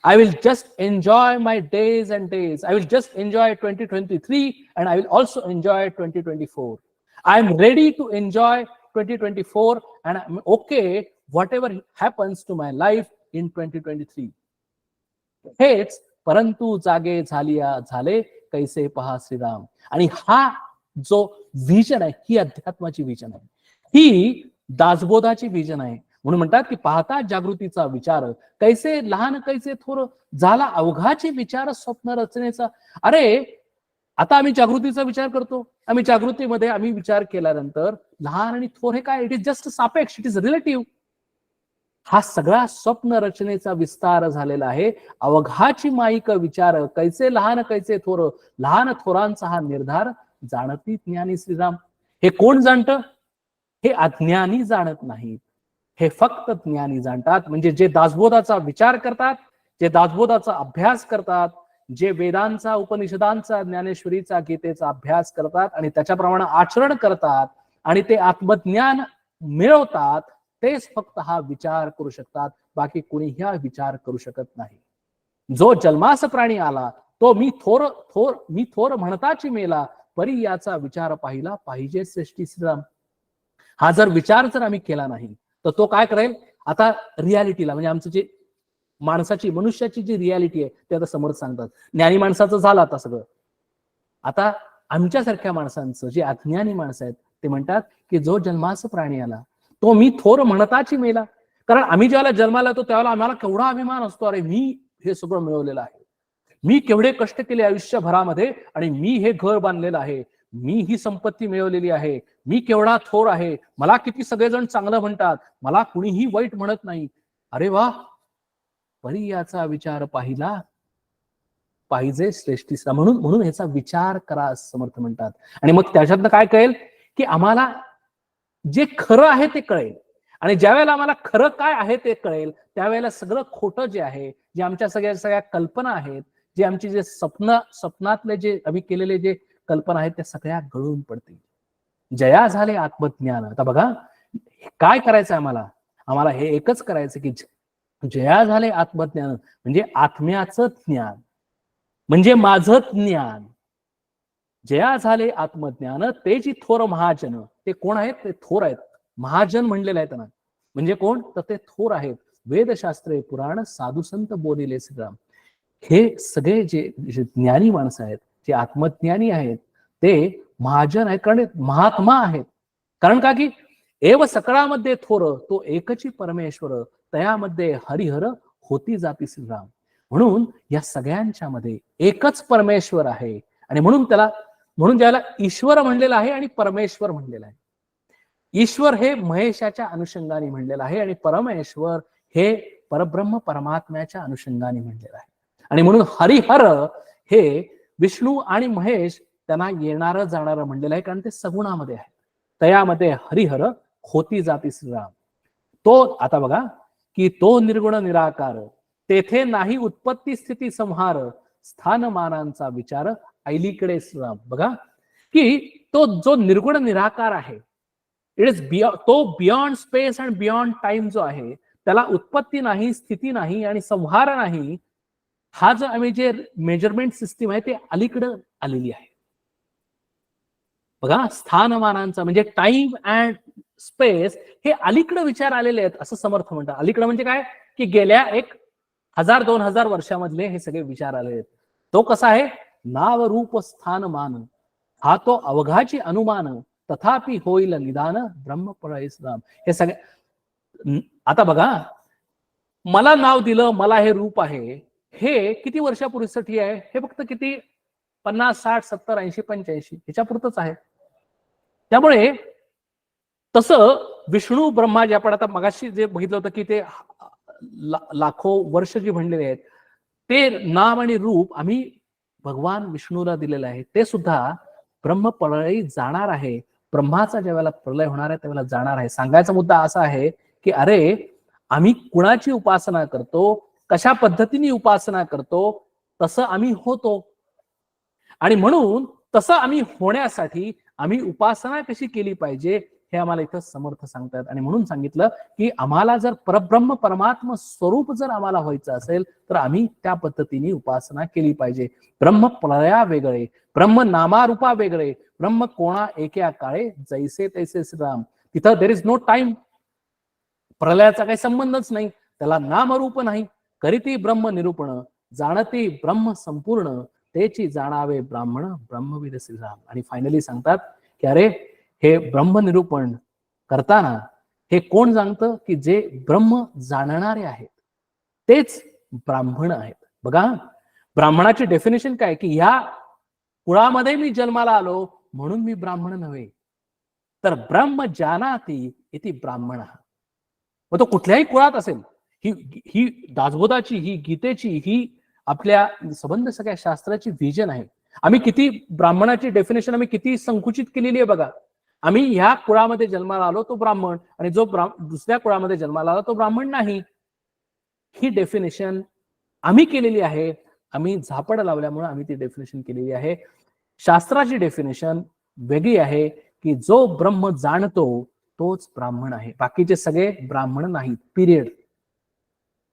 I will just enjoy my days and days. I will just enjoy 2023 and I will also enjoy 2024. I am ready to enjoy 2024 and I'm okay whatever happens to my life in 2023. हेच परंतु जागे झाले कैसे पहा श्रीराम. आणि हा जो vision आहे, ही अध्यात्माची विजन आहे, ही दासबोधाची विजन आहे. म्हणून म्हणतात की पाहता जागृतीचा विचार कैसे लहान कैसे थोर झाला अवघाचे विचार स्वप्न रचनेचा. अरे आता आम्ही जागृतीचा विचार करतो, आम्ही जागृतीमध्ये आम्ही विचार केल्यानंतर लहान आणि थोर हे काय, इट इज जस्ट सापेक्ष, इट इज रिलेटिव्ह. हा सगळा स्वप्न रचनेचा विस्तार झालेला आहे. अवघाची माईक विचार कैसे लहान कैसे थोर, लहान थोरांचा हा निर्धार जाणती ज्ञानी श्रीराम. हे कोण जाणत? हे अज्ञानी जाणत नाहीत, हे फक्त ज्ञानी जाणतात. म्हणजे जे दासबोधाचा विचार करतात, जे दासबोधाचा अभ्यास करतात, जे वेदांचा, उपनिषदांचा, ज्ञानेश्वरीचा, गीतेचा अभ्यास करतात आणि त्याच्याप्रमाणे आचरण करतात आणि ते आत्मज्ञान मिळवतात, तेच फक्त हा विचार करू शकतात. बाकी कोणीही हा विचार करू शकत नाही. जो जन्मास प्राणी आला तो मी थोर म्हणताची मेला, परी याचा विचार पाहिला पाहिजे श्रेष्ठी श्रीराम. हा जर विचार जर आम्ही केला नाही तर तो काय करेल, आता रियालिटीला, म्हणजे आमचं जे माणसाची, मनुष्याची जी रियालिटी आहे ते आता समोर सांगतात. ज्ञानी माणसाचं झालं आता सगळं. आता आमच्यासारख्या माणसांचं, जे अज्ञानी माणसं आहेत, ते म्हणतात की जो जन्मास प्राणी आला तो मी थोर म्हणताची मेला. कारण आम्ही ज्यावेळेला जन्माला येतो त्यावेळेला आम्हाला केवढा अभिमान असतो, अरे मी हे सगळं मिळवलेलं आहे, मी केवढे कष्ट केले आयुष्यभरामध्ये आणि मी हे घर बांधलेलं आहे, मी ही संपत्ती मिळवलेली आहे, मी केवढा थोर आहे, मला किती सगळेजण चांगलं म्हणतात, मला कुणीही वाईट म्हणत नाही. अरे वा, परी याचा विचार पाहिला पाहिजे श्रेष्ठी. म्हणून ह्याचा विचार करा समर्थ म्हणतात. आणि मग त्याच्यातनं काय कळेल की आम्हाला जे खरं आहे ते कळेल. आणि ज्या वेळेला आम्हाला खरं काय आहे ते कळेल त्यावेळेला सगळं खोटं जे आहे, जे आमच्या सगळ्या कल्पना आहेत, जे आमचे जे स्वप्नातले जे आम्ही केलेले जे कल्पना आहेत त्या सगळ्या गळून पडतील. जया झाले आत्मज्ञान. आता बघा काय करायचं आम्हाला हे एकच करायचं की जया झाले आत्मज्ञान, म्हणजे आत्म्याचं ज्ञान, म्हणजे माझं ज्ञान. जया झाले आत्मज्ञान, ते जी थोर महाजन, ते कोण आहेत? ते थोर आहेत. महाजन म्हणलेलं आहे त्यांना. म्हणजे कोण? तर ते थोर आहेत. वेदशास्त्रे पुराण साधू संत बोलिले श्रीराम. हे सगळे जे ज्ञानी माणसं आहेत, जे आत्मज्ञानी आहेत, ते महाजन आहेत, कारण महात्मा आहेत. कारण का की एव सकळामध्ये थोर तो एकची परमेश्वर, तयामध्ये हरिहर होती जाती श्रीराम. म्हणून या सगळ्यांच्या मध्ये एकच परमेश्वर आहे आणि म्हणून त्याला म्हणून ज्याला ईश्वर म्हणलेलं आहे आणि परमेश्वर म्हणलेलं आहे. ईश्वर हे महेशाच्या अनुषंगाने म्हणलेलं आहे आणि परमेश्वर हे परब्रह्म परमात्म्याच्या अनुषंगाने म्हणलेलं आहे. आणि म्हणून हरिहर हे विष्णू आणि महेश त्यांना येणारं जाणारं म्हणलेलं आहे, कारण ते सगुणामध्ये आहे. तयामध्ये हरिहर होती जाती श्रीराम. तो आता बघा की तो निर्गुण निराकार, तेथे नाही उत्पत्ती स्थिती संहार, स्थानमानांचा विचार ऐलीकडे श्रीराम. बघा की तो जो निर्गुण निराकार आहे, इट इज तो beyond space and beyond time जो आहे, त्याला उत्पत्ती नाही, स्थिती नाही आणि संहार नाही. हा जो आम्ही जे मेजरमेंट सिस्टीम आहे ते अलीकडे आलेली आहे. बघा स्थानमानांचा म्हणजे टाइम अँड स्पेस हे अलीकडे विचार आलेले आहेत असं समर्थ म्हणतात. अलीकडे म्हणजे काय की गेल्या 1000-2000 वर्षामधले हे सगळे विचार आलेले आहेत. तो कसा आहे, नाव रूप स्थान मान हा तो अवघाची अनुमान, तथापि होईल निदान ब्रह्मपरयस राम. हे सगळे आता बघा, मला नाव दिलं, मला हे रूप आहे, हे किती वर्षापूर्वीसाठी आहे? हे फक्त किती 50, 60, 70, 80, 85 ह्याच्या पुरतच आहे. त्यामुळे तसं विष्णू ब्रह्मा जे आपण आता मगाशी जे बघितलं होतं की ते लाखो वर्ष जी म्हणलेले आहेत, ते नाम आणि रूप आम्ही भगवान विष्णूला दिलेलं आहे. ते सुद्धा ब्रह्मप्रलय जाणार आहे. ब्रह्माचा ज्यावेळेला प्रलय होणार आहे त्यावेळेला जाणार आहे. सांगायचा मुद्दा असा आहे की अरे आम्ही कुणाची उपासना करतो, कशा पद्धतीने उपासना करतो, तसं आम्ही होतो. आणि म्हणून तसं आम्ही होण्यासाठी आम्ही उपासना कशी केली पाहिजे हे आम्हाला इथं समर्थ सांगतात. आणि म्हणून सांगितलं की आम्हाला जर परब्रह्म परमात्म स्वरूप जर आम्हाला व्हायचं असेल तर आम्ही त्या पद्धतीने उपासना केली पाहिजे. ब्रह्म प्रलया वेगळे, ब्रह्म नामारूपा वेगळे, ब्रह्म कोणा एका काळे जैसे तैसे श्रीराम. तिथं देर इज नो टाइम, प्रलयाचा काही संबंधच नाही, त्याला नामरूप नाही. करीती ब्रह्म निरूपण, जाणती ब्रह्म संपूर्ण, तेची जाणावे ब्राह्मण ब्रह्मविद श्रीराम. आणि फायनली सांगतात की अरे हे ब्रह्म निरूपण करताना हे कोण जाणतं की जे ब्रह्म जाणणारे आहेत तेच ब्राह्मण आहेत. बघा ब्राह्मणाची डेफिनेशन काय की ह्या कुळामध्ये मी जन्माला आलो म्हणून मी ब्राह्मण नव्हे, तर ब्रह्म जानाती इति ब्राह्मण. मग तो कुठल्याही कुळात असेल, ही दासबोधाची, ही गीतेची, ही आपल्या संबंध सगळ्या शास्त्राची व्हिजन आहे. आम्ही किती ब्राह्मणाची डेफिनेशन आम्ही किती संकुचित केलेली आहे बघा. आम्ही ह्या कुळामध्ये जन्माला आलो तो ब्राह्मण, आणि जो दुसऱ्या कुळामध्ये जन्माला आला तो ब्राह्मण नाही. ही डेफिनेशन आम्ही केलेली आहे. आम्ही झापड लावल्यामुळे आम्ही ती डेफिनेशन केलेली आहे. शास्त्राची डेफिनेशन वेगळी आहे की जो ब्रह्म जाणतो तोच ब्राह्मण आहे, बाकीचे सगळे ब्राह्मण नाहीत. पिरियड.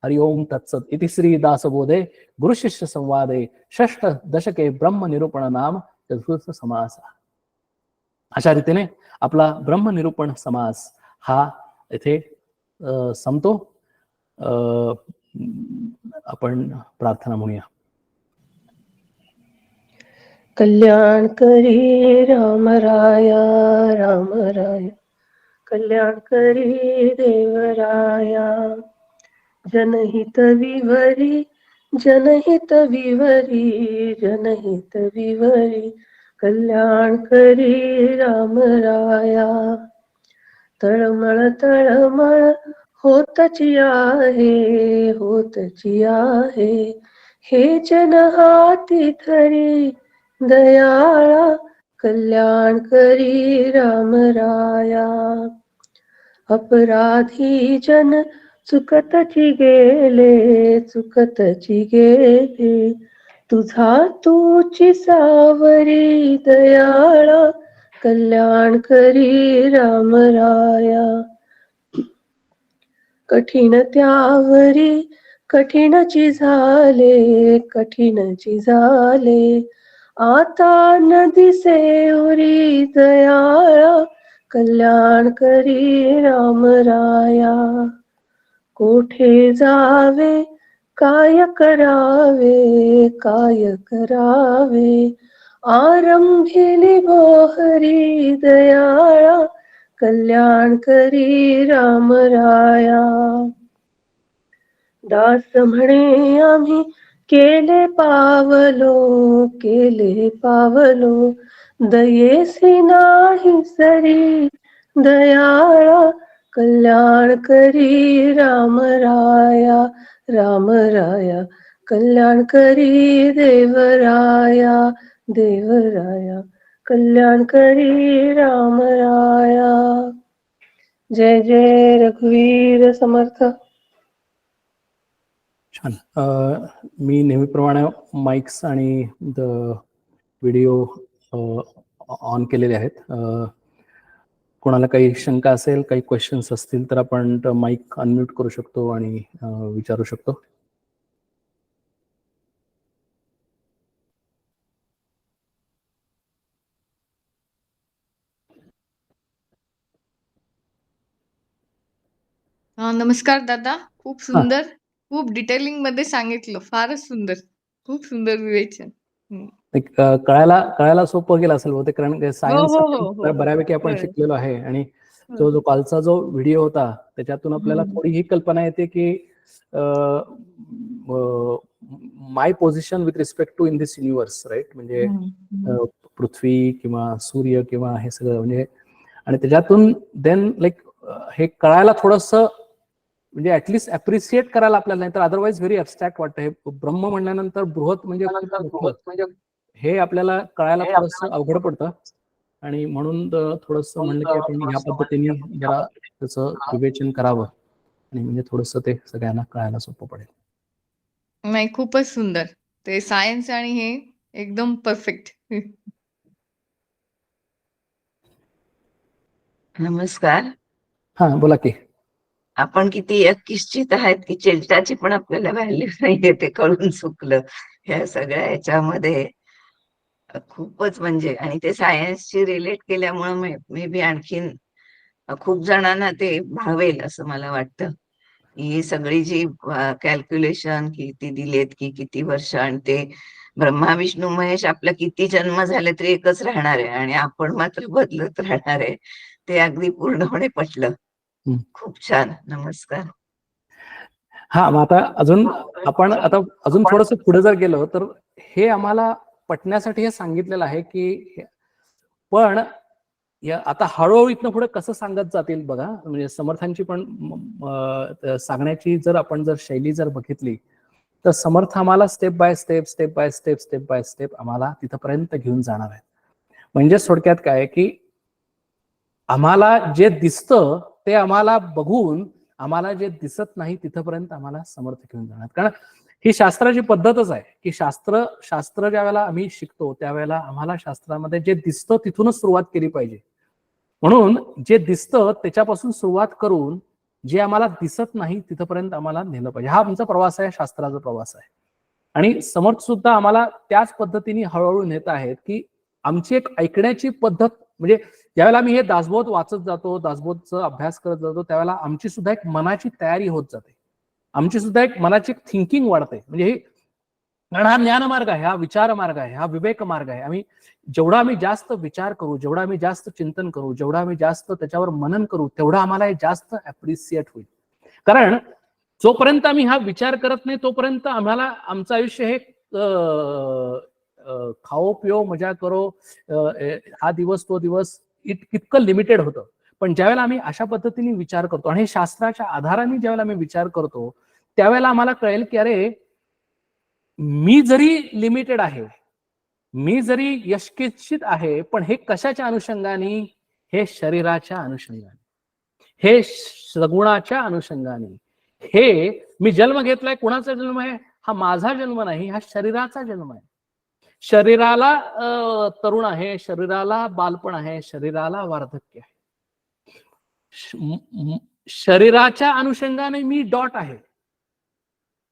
हरि ओम तत्सत इति श्री दासबोधे गुरुशिष्य संवादे षष्ठ दशके ब्रह्म निरूपण नाम चतुर्थ समास. अशा रीतीने आपला ब्रह्म निरूपण समास हा इथे संपतो. आपण प्रार्थना म्हणूया. कल्याण करी राम राया, राम राया कल्याण करी देवराया. जनहित विवरी, जनहित विवरी, जनहित विवरी, कल्याण करी राम राया. तळमळ तळमळ होतची आहे, होतची आहे, हे जन हाती धरी दयाळा, कल्याण करी राम राया. अपराधी जन चुकतची गेले, चुकतची गेले, तुझा तूची सावरी दयाळा, कल्याण करी राम राया. कठीण त्यावरी कठीणची झाले, कठीणची झाले, आता न दिसे उरी दयाळा, कल्याण करी राम राया. कोठे जावे काय करावे, काय करावे, आरंभिली भोहरी दयाळा, कल्याण करी राम राया. दास म्हणे आम्ही केले पावलो, केले पावलो, दयेसी नाही सरी दयाळा कल्याण करी राम राया राम राया कल्याण करी देवराया देवराया कल्याण करी राम राया. जय जय रघुवीर समर्थ. छान. मी नेहमीप्रमाणे माइक्स आणि व्हिडिओ ऑन केलेले आहेत. कोणाला काही शंका असेल, काही क्वेश्चन्स असतील तर आपण माइक अनम्यूट करू शकतो आणि विचारू शकतो. नमस्कार दादा. खूप सुंदर, खूप डिटेलिंग मध्ये सांगितलं. फारच सुंदर, खूप सुंदर विवेचन. कळायला सोपं गेलं असेल बहुतेक, कारण सायन्स हो. बऱ्यापैकी आपण शिकलेलो आहे. आणि जो कालचा जो व्हिडिओ होता त्याच्यातून आपल्याला थोडी ही कल्पना येते की my position with respect to in this universe, right. म्हणजे पृथ्वी किंवा सूर्य किंवा हे सगळं, म्हणजे आणि त्याच्यातून देन लाईक हे कळायला थोडस, म्हणजे ऍटलिस्ट अप्रिशिएट करायला आपल्याला, नाही तर अदरवाईज व्हेरी अबस्ट्रॅक्ट वाटतं. हे ब्रह्म म्हणल्यानंतर बृहत म्हणजे हे आपल्याला कळायला थोडस अवघड पडतं. आणि म्हणून थोडस म्हणलं की आपण ह्या पद्धतीने जरा त्याचं विवेचन करावं, आणि म्हणजे थोडस ते सगळ्यांना कळायला सोपं पडेल. नाही, खूपच सुंदर. ते सायन्स आणि हे एकदम परफेक्ट. नमस्कार. हा, बोला की. आपण किती यत्किश्चित आहेत की चिलटाची पण आपल्याला व्हॅल्यू नाहीये, ते कळून चुकलं ह्या सगळ्या याच्यामध्ये. खूपच म्हणजे, आणि ते सायन्सशी रिलेट केल्यामुळे मे बी आणखीन खूप जणांना ते भावेल असं मला वाटतं. ही सगळी जी कॅल्क्युलेशन किती दिलेत की किती वर्ष, आणि ते ब्रह्मा विष्णू महेश आपला किती जन्म झाले तरी एकच राहणार आहे आणि आपण मात्र बदलत राहणार आहे, ते अगदी पूर्णपणे पटलं. खूप छान. नमस्कार. हा, मग आता अजून थोडस पुढे जर गेलो तर हे आम्हाला पटण्यासाठी हे सांगितलेलं आहे की, पण आता हळूहळू इथनं पुढे कसं सांगत जातील बघा. म्हणजे समर्थांची पण सांगण्याची जर आपण शैली जर बघितली तर समर्थ आम्हाला स्टेप बाय स्टेप आम्हाला तिथपर्यंत घेऊन जाणार आहे. म्हणजे थोडक्यात काय की, आम्हाला जे दिसतं ते आम्हाला बघून आम्हाला जे दिसत नाही तिथपर्यंत आम्हाला समर्थ घेऊन जाणार. कारण ही शास्त्राची पद्धतच आहे की शास्त्र ज्या वेळेला आम्ही शिकतो त्यावेळेला आम्हाला शास्त्रामध्ये जे दिसतं तिथूनच सुरुवात केली पाहिजे. म्हणून जे दिसतं त्याच्यापासून सुरुवात करून जे आम्हाला दिसत नाही तिथपर्यंत आम्हाला नेलं पाहिजे. हा आमचा प्रवास आहे, शास्त्राचा प्रवास आहे. आणि समर्थ सुद्धा आम्हाला त्याच पद्धतीने हळूहळू नेत आहेत की आमची एक ऐकण्याची पद्धत, म्हणजे ज्यावेळेला आम्ही हे दासबोध वाचत जातो, दासबोधचा अभ्यास करत जातो, त्यावेळेला आमची सुद्धा एक मनाची तयारी होत जाते, आमची सुद्धा एक मनाची थिंकिंग वाढते. म्हणजे कारण हा ज्ञान मार्ग आहे, हा विचार मार्ग आहे, हा विवेक मार्ग आहे. जेवढा आम्ही जास्त विचार करू, जेवढा आम्ही जास्त चिंतन करू, जेवढा आम्ही जास्त त्याच्यावर मनन करू, तेवढा आम्हाला हे जास्त अप्रिशिएट होईल. कारण जोपर्यंत आम्ही हा विचार करत नाही तोपर्यंत आम्हाला आमचं आयुष्य हे खाओ पिओ मजा करो, हा दिवस तो दिवस इतकं लिमिटेड होतं. पण ज्यावेळेला आम्ही अशा पद्धतीने विचार करतो आणि शास्त्राच्या आधाराने ज्यावेळेला आम्ही विचार करतो त्यावेळेला आम्हाला कळेल की अरे, मी जरी लिमिटेड आहे, मी जरी यशकिंचित आहे, पण हे कशाच्या अनुषंगाने? हे शरीराच्या अनुषंगाने, हे सगुणाच्या अनुषंगाने. हे मी जन्म घेतलाय, कुणाचा जन्म आहे? हा माझा जन्म नाही, हा शरीराचा जन्म आहे. शरीराला तरुण आहे, शरीराला बालपण आहे, शरीराला वार्धक्य आहे. शरीराच्या अनुषंगाने मी डॉट आहे,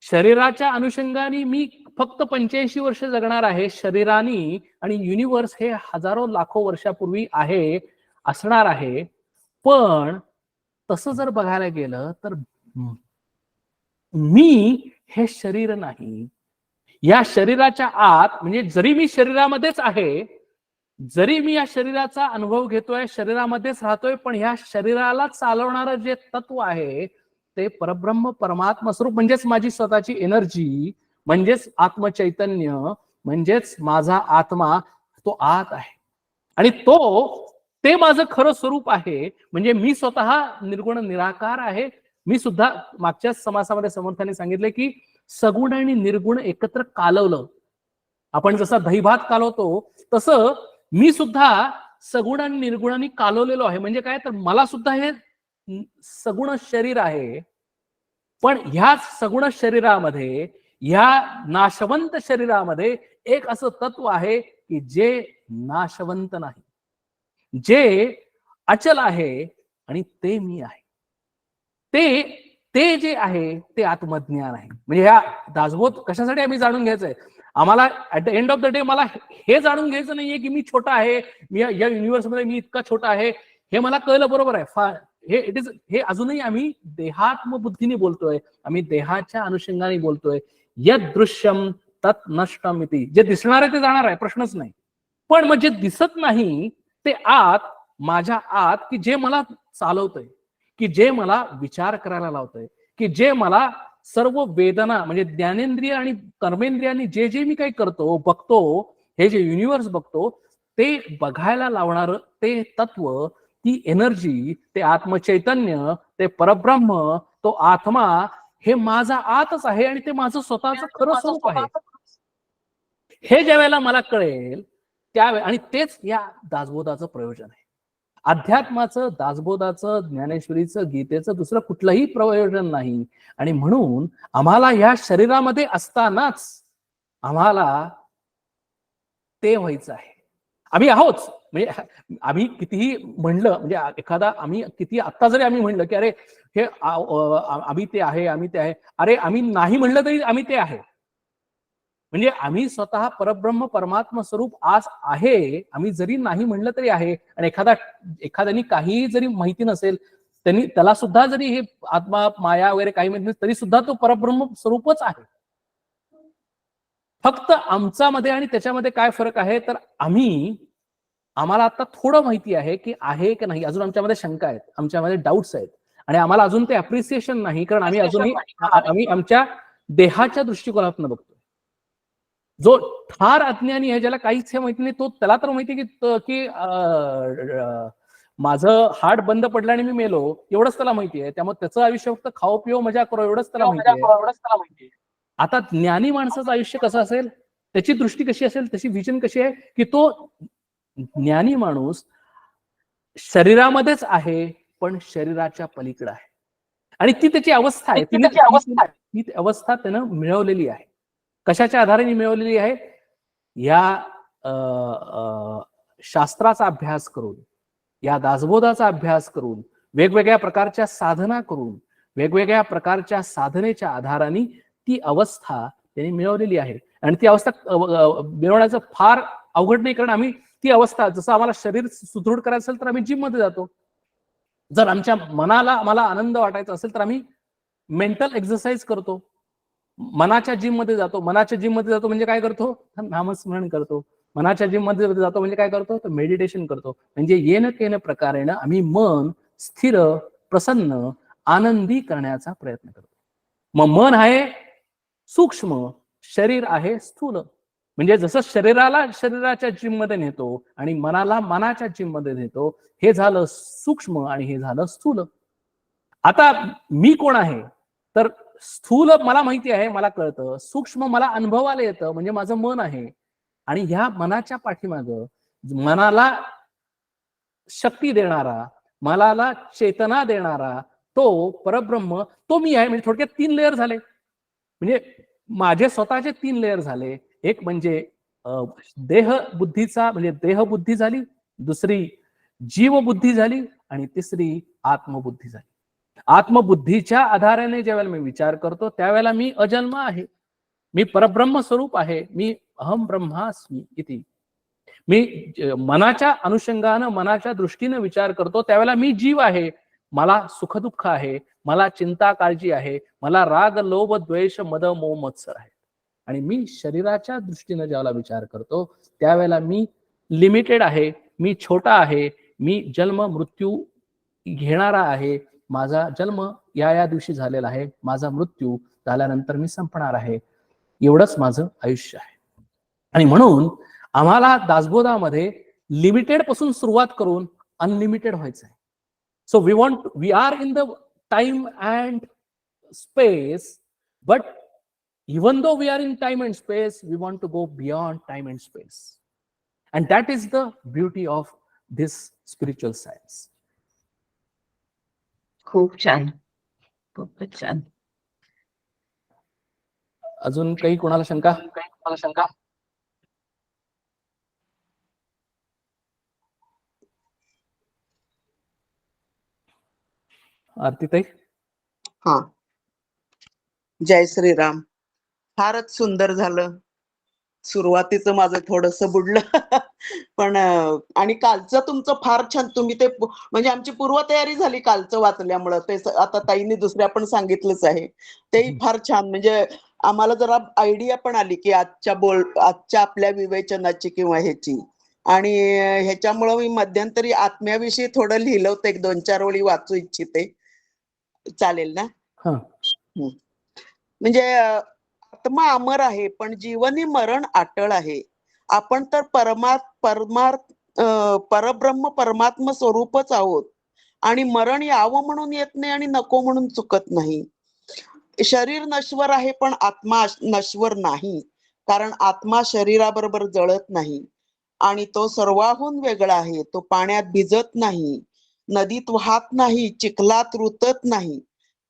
शरीराच्या अनुषंगाने मी फक्त 85 वर्ष जगणार आहे शरीरानी, आणि युनिव्हर्स हे हजारो लाखो वर्षापूर्वी आहे, असणार आहे. पण तसं जर बघायला गेलं तर मी हे शरीर नाही. या शरीराच्या आत, म्हणजे जरी मी शरीरामध्येच आहे, जरी मी या शरीराचा अनुभव घेतोय, शरीरामध्येच राहतोय, पण ह्या शरीराला चालवणारं जे तत्व आहे ते परब्रह्म परमात्मा स्वरूप, म्हणजेच माझी स्वतःची एनर्जी, म्हणजेच आत्मचैतन्य, म्हणजेच माझा आत्मा, तो आत आहे. आणि ते माझं खरं स्वरूप आहे. म्हणजे मी स्वतः निर्गुण निराकार आहे. मी सुद्धा मागच्याच समासामध्ये समर्थाने सांगितले की सगुण आणि निर्गुण एकत्र कालवलं. आपण जसा दहीभात कालवतो तसं मी सुद्धा सगुण आणि निर्गुणाने कालवलेलो आहे. म्हणजे काय, तर मला सुद्धा हे सगुण शरीर आहे. पण ह्या सगुण शरीरामध्ये, ह्या नाशवंत शरीरामध्ये एक असं तत्व आहे की जे नाशवंत नाही, जे अचल आहे, आणि ते मी आहे. ते जे आहे ते आत्मज्ञान आहे. म्हणजे ह्या दासबोध कशासाठी आम्ही जाणून घ्यायचंय, आम्हाला at the end of the day मला हे जाणून घ्यायचं नाहीये की मी छोटा आहे, मी या युनिव्हर्समध्ये मी इतका छोटा आहे. हे मला कळलं, बरोबर आहे. हे अजूनही आम्ही देहात्म बुद्धीने बोलतोय, आम्ही देहाच्या अनुषंगाने बोलतोय. यद दृश्यम तत् नष्टम इति. जे दिसणार आहे ते जाणार आहे, प्रश्नच नाही. पण मग जे दिसत नाही ते माझ्या आत, की जे मला चालवतंय, की जे मला विचार करायला लावतंय, की जे मला सर्व वेदना म्हणजे ज्ञानेंद्रिय आणि कर्मेंद्रियांनी जे जे मी काही करतो, बघतो, हे जे युनिव्हर्स बघतो, ते बघायला लावणार ते तत्व, ती एनर्जी, ते आत्मचैतन्य, ते परब्रह्म, तो आत्मा, हे माझा आतच आहे आणि ते माझं स्वतःचं खरं स्वरूप आहे. हे ज्या वेळेला मला कळेल त्यावेळेला, आणि तेच या दासबोधाचं प्रयोजन आहे. अध्यात्माचं, दासबोधाचं, ज्ञानेश्वरीचं, गीतेचं दुसरं कुठलंही प्रयोजन नाही. आणि म्हणून आम्हाला या शरीरामध्ये असतानाच आम्हाला ते व्हायचं आहे. आम्ही आहोत. म्हणजे आम्ही कितीही म्हणलं, म्हणजे एखादा आम्ही किती आत्ता जरी आम्ही म्हणलं की अरे हे आम्ही ते आहे, आम्ही ते आहे, अरे आम्ही नाही म्हणलं तरी आम्ही ते आहे. म्हणजे आम्ही स्वतः परब्रह्म परमात्मा स्वरूप आज आहे. आम्ही जरी नाही म्हणलं तरी आहे. आणि एखाद्यानी काही जरी माहिती नसेल, त्याला सुद्धा जरी हे आत्मा, माया वगैरे काही माहिती नसेल, तरी सुद्धा तो परब्रह्म स्वरूपच आहे. फक्त आमच्यामध्ये आणि त्याच्यामध्ये काय फरक आहे, तर आम्हाला आता थोडं माहिती आहे की आहे की नाही. अजून आमच्यामध्ये शंका आहेत, आमच्यामध्ये डाऊट्स आहेत, आणि आम्हाला अजून ते अप्रिसिएशन नाही, कारण आम्ही आमच्या देहाच्या दृष्टिकोनातून बघतो. जो ठार अज्ञानी आहे, ज्याला काहीच हे माहिती नाही, त्याला तर माहिती की माझं हार्ट बंद पडलं आणि मी मेलो, एवढंच त्याला माहिती आहे. त्यामुळे त्याचं आयुष्य फक्त खाओ पिओ मजा करो एवढंच त्याला माहिती आहे. आता ज्ञानी माणसाचं आयुष्य कसं असेल, त्याची दृष्टी कशी असेल, त्याची विजन कशी आहे, की तो ज्ञानी माणूस शरीरामध्येच आहे पण शरीराच्या पलीकडे आहे. आणि ती त्याची अवस्था आहे. ती अवस्था त्यानं मिळवलेली आहे. कशाच्या आधारे मिळवलेली आहे? या शास्त्राचा अभ्यास करून, या दासबोधाचा अभ्यास करून, वेगवेगळ्या प्रकारच्या साधना करून, वेगवेगळ्या प्रकारच्या साधनेच्या आधाराने ती अवस्था त्यांनी मिळवलेली आहे. आणि ती अवस्था मिळवण्याचं फार अवघड नाही, कारण आम्ही ती अवस्था, जसं आम्हाला शरीर सुदृढ करायचं असेल तर आम्ही जिम मध्ये जातो. जर आमच्या मनाला आम्हाला आनंद वाटायचा असेल तर आम्ही मेंटल एक्सरसाइज करतो, मनाच्या जिम मध्ये जातो. मनाच्या जिम मध्ये जातो म्हणजे काय करतो? नामस्मरण करतो. मनाच्या जिम मध्ये जातो म्हणजे काय करतो? तर मेडिटेशन करतो. म्हणजे येन केन प्रकारेनं आम्ही मन स्थिर, प्रसन्न, आनंदी करण्याचा प्रयत्न करतो. मग मन आहे सूक्ष्म, शरीर आहे स्थूल. म्हणजे जसं शरीराला शरीराच्या जिम मध्ये नेतो आणि मनाला मनाच्या जिम मध्ये नेतो, हे झालं सूक्ष्म आणि हे झालं स्थूल. आता मी कोण आहे? तर स्थूल मला माहिती आहे, मला कळतं. सूक्ष्म मला अनुभवाला येतं, म्हणजे माझं मन आहे. आणि ह्या मनाच्या पाठीमागं मनाला शक्ती देणारा, मनाला चेतना देणारा तो परब्रह्म, तो मी आहे. म्हणजे थोडक्यात 3 लेअर झाले. म्हणजे माझे स्वतःचे 3 लेअर झाले. एक म्हणजे देह बुद्धीचा, म्हणजे देहबुद्धी झाली, दुसरी जीवबुद्धी झाली, आणि तिसरी आत्मबुद्धी झाली. आत्मबुद्धीच्या आधाराने ज्यावेळेला मी विचार करतो त्यावेळेला मी अजन्म आहे, मी परब्रह्म स्वरूप आहे, मी अहम ब्रह्मास्मी इति. मी मनाच्या अनुषंगानं, मनाच्या दृष्टीनं विचार करतो त्यावेळेला मी जीव आहे, मला सुखदुःख आहे, मला चिंता काळजी आहे, मला राग लोभ द्वेष मद मोह मत्सर आहे. आणि मी शरीराच्या दृष्टीनं ज्यावेळेला विचार करतो त्यावेळेला मी लिमिटेड आहे, मी छोटा आहे, मी जन्म मृत्यू घेणारा आहे. माझा जन्म या दिवशी झालेला आहे, माझा मृत्यू झाल्यानंतर मी संपणार आहे. एवढंच माझं आयुष्य आहे. आणि म्हणून आम्हाला दासबोधामध्ये लिमिटेड पासून सुरुवात करून अनलिमिटेड व्हायचं आहे. So we are in the time and space, but even though we are in time and space, we want to go beyond time and space. And that is the beauty of this spiritual science. खूप छान, खूपच छान. अजून काही कोणाला शंका? आरतीताई? हा, जय श्रीराम. फारच सुंदर झालं. सुरुवातीचं माझं थोडस बुडलं पण आणि कालचं तुमचं फार छान. तुम्ही ते म्हणजे आमची पूर्वतयारी झाली कालचं वाचल्यामुळं. ते आता ताईंनी दुसऱ्या पण सांगितलंच आहे, तेही फार छान. म्हणजे आम्हाला जरा आयडिया पण आली की आजच्या आपल्या विवेचनाची किंवा ह्याची. आणि ह्याच्यामुळं मी मध्यंतरी आत्म्याविषयी थोडं लिहिलं होतं, 1-2-4 ओळी वाचू इच्छिते. चालेल ना? म्हणजे आत्मा अमर आहे, पण जीवनी मरण अटळ आहे. आपण तर परब्रह्म परमात्म स्वरूपच आहोत, आणि मरण यावं म्हणून येत नाही आणि नको म्हणून चुकत नाही. शरीर नश्वर आहे, पण आत्मा नश्वर नाही, कारण आत्मा शरीराबरोबर जळत नाही आणि तो सर्वाहून वेगळा आहे. तो पाण्यात भिजत नाही, नदीत वाहत नाही, चिखलात रुतत नाही,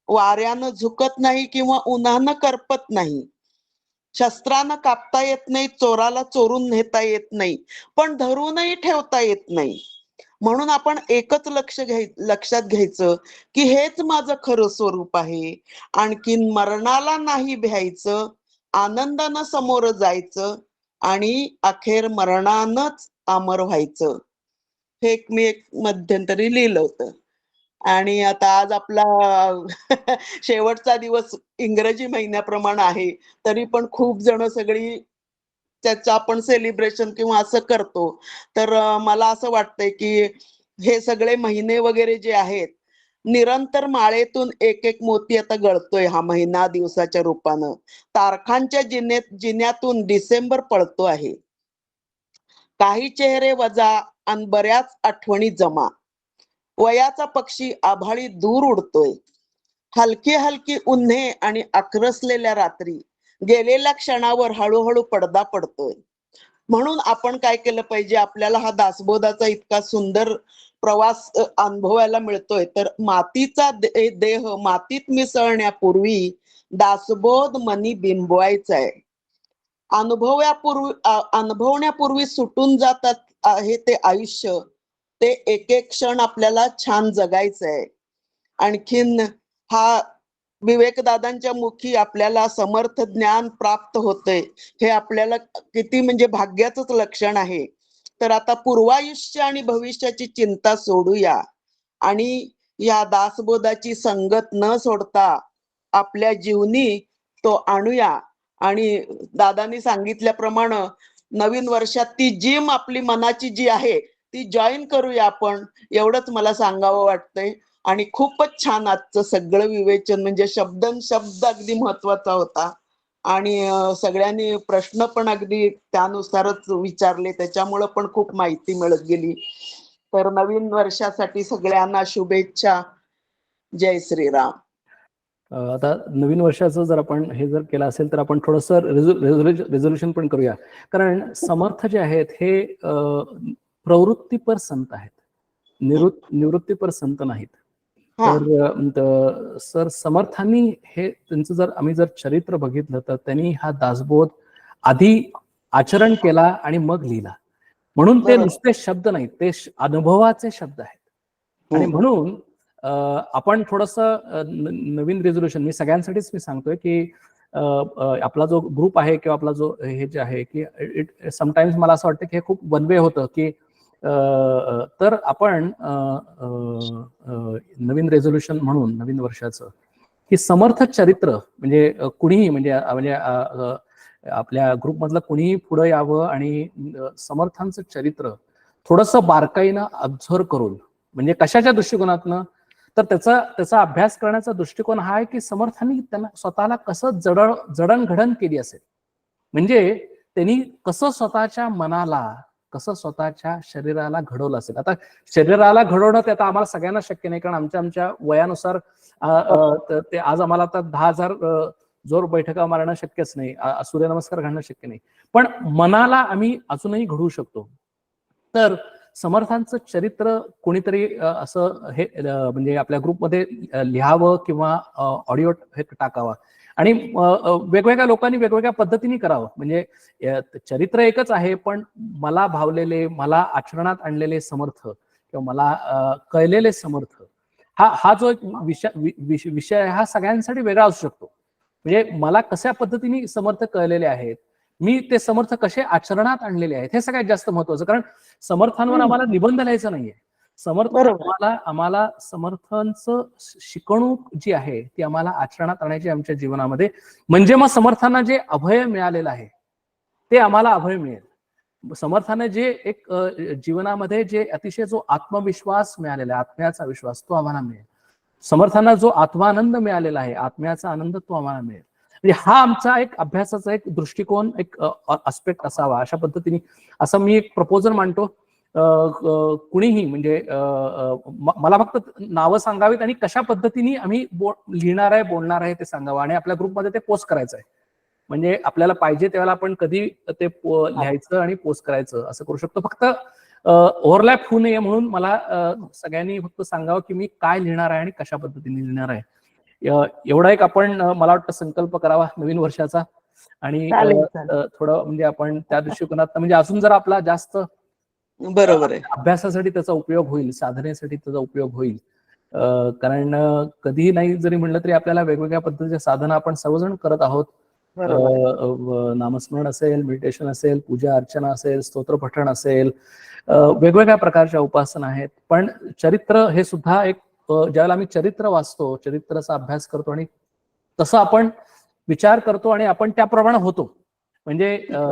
वाऱ्यानं झुकत नाही किंवा उन्हानं करपत नाही, शस्त्रानं कापता येत नाही, चोराला चोरून नेता येत नाही, पण धरूनही ठेवता येत नाही. म्हणून आपण एकच लक्षात घ्यायचं की हेच माझं खरं स्वरूप आहे. आणखीन मरणाला नाही भ्यायचं, आनंदानं समोर जायचं आणि अखेर मरणानंच अमर व्हायचं. हे मी एक मध्यंतरी लिहिलं होतं. आणि आता आज आपला शेवटचा दिवस इंग्रजी महिन्याप्रमाणे आहे, तरी पण खूप जण सगळी त्याचं आपण सेलिब्रेशन किंवा असं करतो. तर मला असं वाटतंय की हे सगळे महिने वगैरे जे आहेत, निरंतर माळेतून एक एक मोती आता गळतोय हा महिना दिवसाच्या रूपानं. तारखांच्या जिन्यातून डिसेंबर पळतो आहे. काही चेहरे वजा आणि बऱ्याच आठवणी जमा. वयाचा पक्षी आभाळी दूर उडतोय. हलकी हलकी उन्हे आणि आक्रसलेल्या रात्री, गेलेल्या क्षणावर हळूहळू पडदा पडतोय. म्हणून आपण काय केलं पाहिजे? आपल्याला हा दासबोधाचा इतका सुंदर प्रवास अनुभवायला मिळतोय, तर मातीचा देह मातीत मिसळण्यापूर्वी दासबोध मनी बिंबवायचा आहे. अनुभवण्यापूर्वी सुटून जातात आहे ते आयुष्य, ते एक एक क्षण आपल्याला छान जगायचं आहे. आणखीन हा विवेकदादांच्या मुखी आपल्याला समर्थ ज्ञान प्राप्त होतंय, हे आपल्याला किती म्हणजे भाग्याचंच लक्षण आहे. तर आता पूर्वायुष्य आणि भविष्याची चिंता सोडूया आणि या दासबोधाची संगत न सोडता आपल्या जीवनी तो आणूया. आणि दादांनी सांगितल्याप्रमाणे नवीन वर्षात ती जिम आपली मनाची जी आहे ती जॉईन करूया आपण, एवढंच मला सांगावं वाटतंय. आणि खूपच छान आजचं सगळं विवेचन, म्हणजे शब्द अगदी महत्वाचा होता. आणि सगळ्यांनी प्रश्न पण अगदी त्यानुसारच विचारले, त्याच्यामुळं पण खूप माहिती मिळत गेली. तर नवीन वर्षासाठी सगळ्यांना शुभेच्छा. जय श्रीराम. आता नवीन वर्षाचं जर आपण हे जर केलं असेल तर आपण थोडंसं रेझोल्युशन पण करूया. कारण समर्थ जे आहेत हे प्रवृत्तीपर संत आहेत, निवृत्तीपर संत नाहीत. तर सर समर्थांनी हे त्यांचं जर आम्ही जर चरित्र बघितलं तर त्यांनी हा दासबोध आधी आचरण केला आणि मग लिहिला. म्हणून ते नुसते शब्द नाहीत, ते अनुभवाचे शब्द आहेत. आणि म्हणून आपण थोडस नवीन रेझोल्युशन मी सगळ्यांसाठीच मी सांगतोय की आपला जो ग्रुप आहे किंवा आपला जो हे जे आहे की समटाइम्स मला असं वाटतं की हे खूप वन वे होतं की तर आपण नवीन रेझोल्युशन म्हणून नवीन वर्षाचं की समर्थ चरित्र म्हणजे कुणीही म्हणजे आपल्या ग्रुपमधलं कुणीही पुढे यावं आणि समर्थांचं चरित्र थोडंसं बारकाईनं ऑब्झर्व करून, म्हणजे कशाच्या दृष्टिकोनातनं, तर त्याचा अभ्यास करण्याचा दृष्टिकोन हा आहे की समर्थांनी त्यांना स्वतःला कसं जडणघडण केली असेल, म्हणजे त्यांनी कसं स्वतःच्या मनाला कसं स्वतःच्या शरीराला घडवलं असेल. आता शरीराला घडवणं ते आता आम्हाला सगळ्यांना शक्य नाही, कारण आमच्या वयानुसार ते आज आम्हाला आता 10,000 जोर बैठका मारणं शक्यच नाही, सूर्यनमस्कार घालणं शक्य नाही, पण मनाला आम्ही अजूनही घडवू शकतो. तर समर्थांचं चरित्र कोणीतरी असं हे म्हणजे आपल्या ग्रुपमध्ये लिहावं किंवा ऑडिओ हे टाकावा, आणि वेगवेगळ्या लोकांनी वेगवेगळ्या पद्धतीने करावं. म्हणजे चरित्र एकच आहे, पण मला भावलेले, मला आचरणात आणलेले समर्थ किंवा मला कळलेले समर्थ, हा जो एक विषय आहे, हा सगळ्यांसाठी वेगळा असू शकतो. म्हणजे मला कशा पद्धतीने समर्थ कळलेले आहेत, मी ते समर्थ कसे आचरणात आणलेले आहेत, हे सगळ्यात जास्त महत्वाचं. कारण समर्थांवर आम्हाला निबंध लिहायचा नाहीये. आम्हाला समर्थांचं शिकवणूक जी आहे ती आम्हाला आचरणात आणायची आमच्या जीवनामध्ये. म्हणजे मग समर्थांना जे अभय मिळालेलं आहे ते आम्हाला अभय मिळेल. समर्थाने जे एक जीवनामध्ये जे अतिशय जो आत्मविश्वास मिळालेला आहे, आत्म्याचा विश्वास, तो आम्हाला मिळेल. समर्थांना जो आत्मानंद मिळालेला आहे, आत्म्याचा आनंद, तो आम्हाला मिळेल. म्हणजे हा आमचा एक अभ्यासाचा एक दृष्टिकोन, एक आस्पेक्ट असावा. अशा पद्धतीने असं मी एक प्रपोजल मांडतो. कुणीही म्हणजे मला फक्त नावं सांगावीत आणि कशा पद्धतीने आम्ही लिहिणार आहे, बोलणार आहे ते सांगावं, आणि आपल्या ग्रुपमध्ये ते पोस्ट करायचं आहे. म्हणजे आपल्याला पाहिजे तेव्हा आपण कधी ते लिहायचं आणि पोस्ट करायचं, असं करू शकतो. फक्त ओव्हरलॅप होऊ नये म्हणून मला सगळ्यांनी फक्त सांगावं की मी काय लिहिणार आहे आणि कशा पद्धतीने लिहिणार आहे. एवढा एक आपण मला वाटतं संकल्प करावा नवीन वर्षाचा, आणि थोडं म्हणजे आपण त्या दृष्टिकोनात, म्हणजे अजून जर आपला जास्त बरोबर आहे, अभ्यासासाठी त्याचा उपयोग होईल, साधनेसाठी त्याचा उपयोग होईल. कारण कधीही नाही जरी म्हणलं तरी आपल्याला वेगवेगळ्या पद्धतीच्या साधना आपण सर्वजण करत आहोत. नामस्मरण असेल, मेडिटेशन असेल, पूजा अर्चना असेल, स्तोत्र पठण असेल, वेगवेगळ्या प्रकारच्या उपासना आहेत. पण चरित्र हे सुद्धा एक, ज्यावेळेला आम्ही चरित्र वाचतो, चरित्राचा अभ्यास करतो आणि तसं आपण विचार करतो आणि आपण त्याप्रमाणे होतो. म्हणजे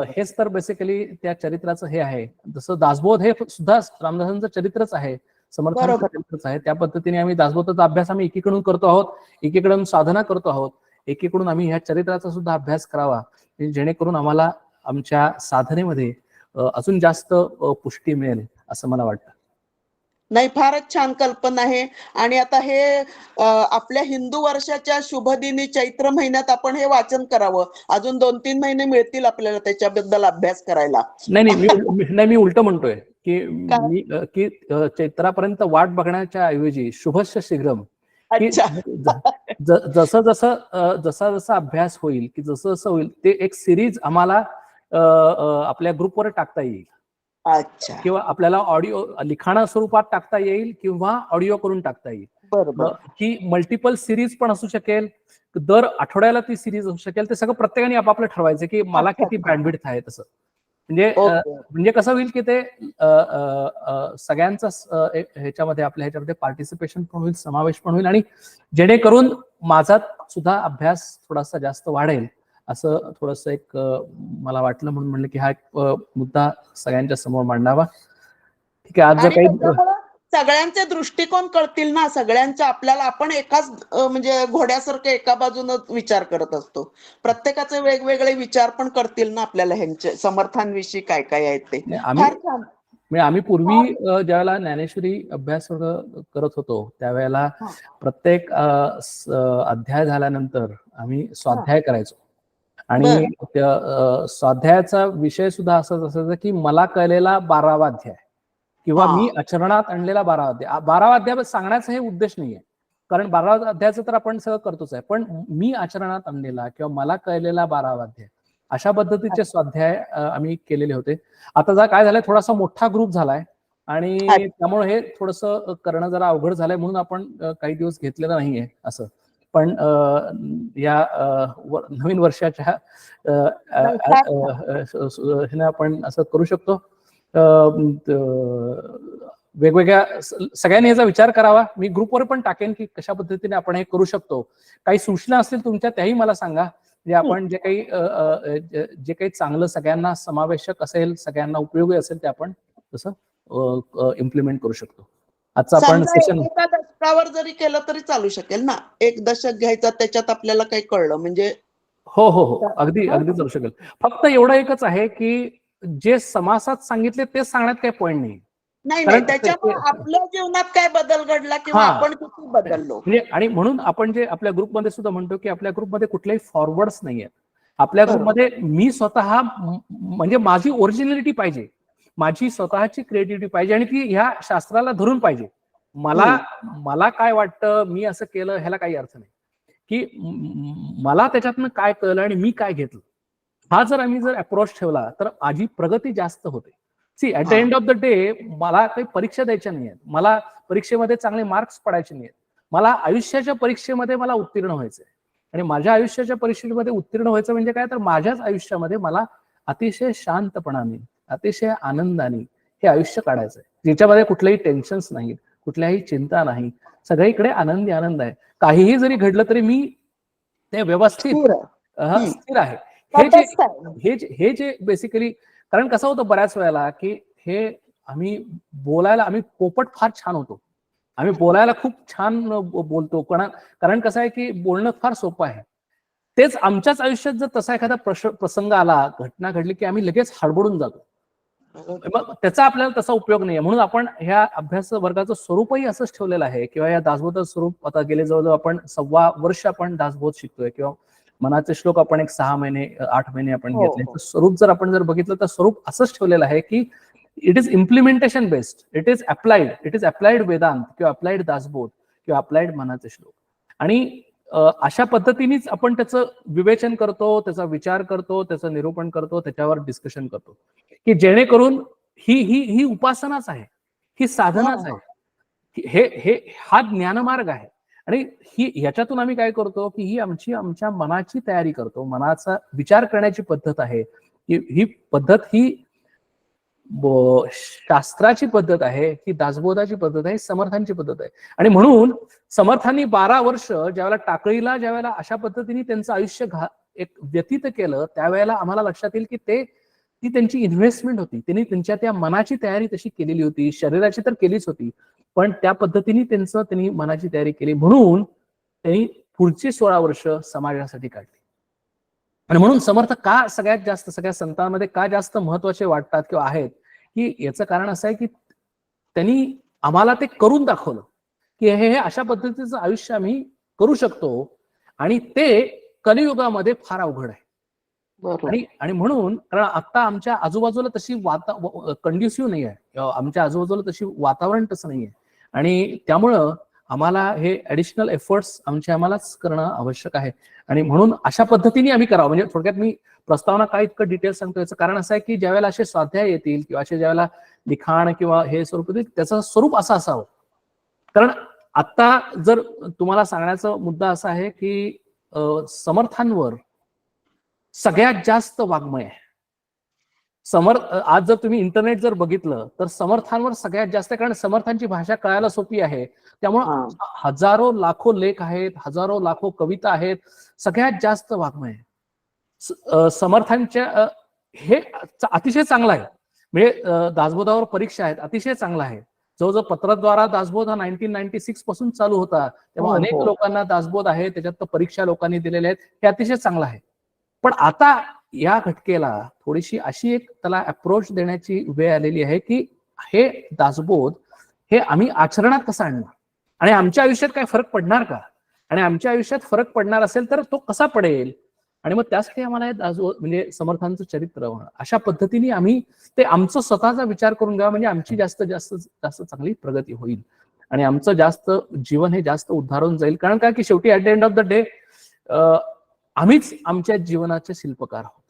हेच तर बेसिकली त्या चरित्राचं हे आहे. जसं दासबोध हे सुद्धा रामदासांचं चरित्रच आहे, समर्थांचं चरित्रच आहे. त्या पद्धतीने आम्ही दासबोधाचा अभ्यास आम्ही एकीकडून करतो आहोत, एकीकडून साधना करतो आहोत, एकीकडून आम्ही ह्या चरित्राचा सुद्धा अभ्यास करावा, जेणेकरून आम्हाला आमच्या साधनेमध्ये अजून जास्त पुष्टी मिळेल, असं मला वाटतं. नाही, फारच छान कल्पना आहे. आणि आता हे आपल्या हिंदू वर्षाच्या शुभदिनी चैत्र महिन्यात आपण हे वाचन करावं. अजून 2-3 महिने मिळतील आपल्याला त्याच्याबद्दल अभ्यास करायला. मी उलट म्हणतोय की चैत्रापर्यंत वाट बघण्याच्या ऐवजी शुभस्य शीघ्रम, की जसा जसा अभ्यास होईल, की जसं जसं होईल ते एक सिरीज आम्हाला आपल्या ग्रुपवर टाकता येईल. अच्छा, किंवा आपल्याला ऑडिओ लिखाणा स्वरूपात टाकता येईल किंवा ऑडिओ करून टाकता येईल. बरोबर. ही मल्टिपल सिरीज पण असू शकेल, दर आठवड्याला ती सिरीज असू शकेल. ते सगळं प्रत्येकाने आपापलं ठरवायचं की मला किती बँडविड्थ आहे तसं. म्हणजे कसं होईल की ते सगळ्यांचा ह्याच्यामध्ये, आपल्या ह्याच्यामध्ये पार्टिसिपेशन पण होईल, समावेश पण होईल, आणि जेणेकरून माझा सुद्धा अभ्यास थोडासा जास्त वाढेल, असं थोडस एक मला वाटलं, म्हणून म्हणलं की हा एक मुद्दा सगळ्यांच्या समोर मांडावा. ठीक आहे. आज जर काही सगळ्यांचे दृष्टिकोन कळतील ना, सगळ्यांच्या, आपल्याला आपण एकाच म्हणजे घोड्यासारखं एका बाजूनं विचार करत असतो. प्रत्येकाचे वेगवेगळे विचार पण कळतील ना आपल्याला, ह्यांचे समर्थांविषयी काय काय आहेत ते. फार छान. आम्ही पूर्वी ज्यावेळेला ज्ञानेश्वरी अभ्यास करत होतो त्यावेळेला प्रत्येक अध्याय झाल्यानंतर आम्ही स्वाध्याय करायचो, आणि स्वाध्यायाचा विषय सुद्धा असाच असायचा की मला कळलेला 12वा अध्याय किंवा मी आचरणात आणलेला 12वा अध्याय. 12वा अध्याय सांगण्याचा हे उद्देश नाहीये, कारण 12वा अध्यायाचं तर आपण सगळं करतोच आहे, पण मी आचरणात आणलेला किंवा मला कळलेला 12वा अध्याय, अशा पद्धतीचे स्वाध्याय आम्ही केलेले होते. आता जर काय झालंय, थोडासा मोठा ग्रुप झालाय आणि त्यामुळे हे थोडस करणं जरा अवघड झालंय, म्हणून आपण काही दिवस घेतलेलं नाहीये असं. पण या नवीन वर्षाच्या आपण असं करू शकतो. वेगवेगळ्या सगळ्यांनी याचा विचार करावा. मी ग्रुपवर पण टाकेन की कशा पद्धतीने आपण हे करू शकतो. काही सूचना असतील तुमच्या त्याही मला सांगा. म्हणजे आपण जे काही चांगलं, सगळ्यांना समावेशक असेल, सगळ्यांना उपयोगी असेल, ते आपण तसं इम्प्लिमेंट करू शकतो. आजचा आपण सेशन एका दशकावर जरी केलं तरी चालू शकेल ना. 1 दशक घ्यायचा, त्याच्यात आपल्याला काही कळलं म्हणजे. हो, अगदी चालू शकेल. फक्त एवढं एकच आहे की जे समासात सांगितले तेच सांगण्यात काही पॉईंट नाही. नाही कारण त्याच्यामुळे आपल्या जीवनात काय बदल घडला किंवा हा. आपण किती बदललो. म्हणजे आणि म्हणून आपण जे आपल्या ग्रुपमध्ये सुद्धा म्हणतो की आपल्या ग्रुपमध्ये कुठलेही फॉरवर्ड्स नाहीये. आपल्या बरोबर. ग्रुपमध्ये मी स्वतः म्हणजे माझी ओरिजिनॅलिटी पाहिजे, माझी स्वतःची क्रिएटिव्हिटी पाहिजे आणि ती ह्या शास्त्राला धरून पाहिजे. मला काय वाटतं, मी असं केलं ह्याला काही अर्थ नाही, की मला त्याच्यातनं काय कळलं आणि मी काय घेतलं, हा जर आम्ही अप्रोच ठेवला तर माझी प्रगती जास्त होते. See at the end of the day मला काही परीक्षा द्यायच्या नाहीयेत, मला परीक्षेमध्ये चांगले मार्क्स पडायचे नाहीयेत, मला आयुष्याच्या परीक्षेमध्ये मला उत्तीर्ण व्हायचंय. आणि माझ्या आयुष्याच्या परीक्षेमध्ये उत्तीर्ण व्हायचं म्हणजे काय, तर माझ्याच आयुष्यामध्ये मला अतिशय शांतपणाने, अतिशय आनंदाने हे आयुष्य काढायचंय, ज्याच्यामध्ये कुठल्याही टेन्शन्स नाहीत, कुठल्याही चिंता नाही, सगळीकडे आनंदी आनंद आहे. काहीही जरी घडलं तरी मी ते व्यवस्थित स्थिर आहे. हे जे बेसिकली, कारण कसं होतं बऱ्याच वेळेला की हे आम्ही पोपट फार छान होतो, आम्ही बोलायला खूप छान बोलतो, कारण कसं आहे की बोलणं फार सोपं आहे. तेच आमच्याच आयुष्यात जर तसा एखादा प्रसंग आला, घटना घडली की आम्ही लगेच हडबडून जातो. मग त्याचा आपल्याला तसा उपयोग नाहीये. म्हणून आपण ह्या अभ्यास वर्गाचं स्वरूपही असंच ठेवलेलं आहे, किंवा या दासबोधाचं स्वरूप आता गेले जवळजवळ आपण 6 वर्ष आपण दासबोध शिकतोय, किंवा मनाचे श्लोक आपण एक 6 महिने 8 महिने आपण घेतले. स्वरूप जर आपण बघितलं तर स्वरूप असंच ठेवलेलं आहे की it is implementation based, it is applied Vedanta किंवा अप्लाइड दासबोध किंवा अप्लाइड मनाचे श्लोक. आणि अशा पद्धतीनेच आपण त्याचं विवेचन करतो, त्याचा विचार करतो, त्याचं निरूपण करतो, त्याच्यावर डिस्कशन करतो, की जेणेकरून ही उपासनाच आहे, ही साधनाच आहे, हा ज्ञानमार्ग आहे. आणि ह्याच्यातून आम्ही काय करतो की ही आमच्या मनाची तयारी करतो, मनाचा विचार करण्याची पद्धत आहे. ही पद्धत ही शास्त्राची पद्धत आहे, ही दासबोधाची पद्धत आहे, समर्थांची पद्धत आहे. आणि म्हणून समर्थांनी 12 वर्ष ज्यावेळेला टाकळीला अशा पद्धतीने त्यांचं आयुष्य एक व्यतीत केलं, त्यावेळेला आम्हाला लक्षात येईल की ती त्यांची इन्व्हेस्टमेंट होती. त्यांनी त्यांच्या त्या मनाची तयारी तशी केलेली होती, शरीराची तर केलीच होती, पण त्या पद्धतीने त्यांनी मनाची तयारी केली, म्हणून त्यांनी पुढची 16 वर्ष समाजासाठी काढली. आणि म्हणून समर्थ का सगळ्यात जास्त, सगळ्या संतांमध्ये का जास्त महत्वाचे वाटतात किंवा आहेत, की याचं कारण असं आहे की त्यांनी आम्हाला ते करून दाखवलं की हे अशा पद्धतीचं आयुष्य आम्ही करू शकतो, आणि ते कलियुगामध्ये फार अवघड आहे. आणि म्हणून, कारण आता आमच्या आजूबाजूला तशी कंड्युसिव्ह नाही आहे, आमच्या आजूबाजूला तशी वातावरण तसं नाहीये, आणि त्यामुळं आम्हाला हे ऍडिशनल एफर्ट्स आम्हालाच करणं आवश्यक आहे. आणि म्हणून अशा पद्धतीने आम्ही करावं. म्हणजे थोडक्यात मी प्रस्तावना काय इतकं डिटेल्स सांगतो, याचं कारण असं आहे की ज्यावेळेला असे स्वाध्याय येतील किंवा असे ज्यावेळेला लिखाण किंवा हे स्वरूप येतील, त्याचं स्वरूप असं असावं. कारण आता जर तुम्हाला सांगण्याचा मुद्दा असा आहे की समर्थांवर सगळ्यात जास्त वाङ्मय आहे. आज जर तुम्ही इंटरनेट जर बघितलं तर समर्थांवर सगळ्यात जास्त, कारण समर्थांची भाषा कळायला सोपी आहे, त्यामुळे हजारो लाखो लेख आहेत, हजारो लाखो कविता आहेत, सगळ्यात जास्त वाङ्मय आहे समर्थांच्या. हे अतिशय चांगलं आहे. म्हणजे दासबोधावर परीक्षा आहेत, अतिशय चांगला आहे. जवळजवळ पत्रद्वारा दासबोध हा 1996 पासून चालू होता, तेव्हा अनेक लोकांना दासबोध आहे, त्याच्यात परीक्षा लोकांनी दिलेल्या आहेत, हे अतिशय चांगलं आहे. पण आता या घटकेला थोडीशी अशी एक त्याला अप्रोच देण्याची वेळ आलेली आहे की हे दासबोध हे आम्ही आचरणात कसं आणणार, आणि आमच्या आयुष्यात काय फरक पडणार का, आणि आमच्या आयुष्यात फरक पडणार असेल तर तो कसा पडेल. आणि मग त्यासाठी आम्हाला हे दासबोध म्हणजे समर्थांचं चरित्र अशा पद्धतीने आम्ही ते आमचं स्वतःचा विचार करून घ्यावा, म्हणजे आमची जास्त जास्त जास्त चांगली प्रगती होईल आणि आमचं जास्त जीवन हे जास्त उद्धारून जाईल. कारण काय की शेवटी at the end of the day आम्हीच आमच्या जीवनाचे शिल्पकार आहोत.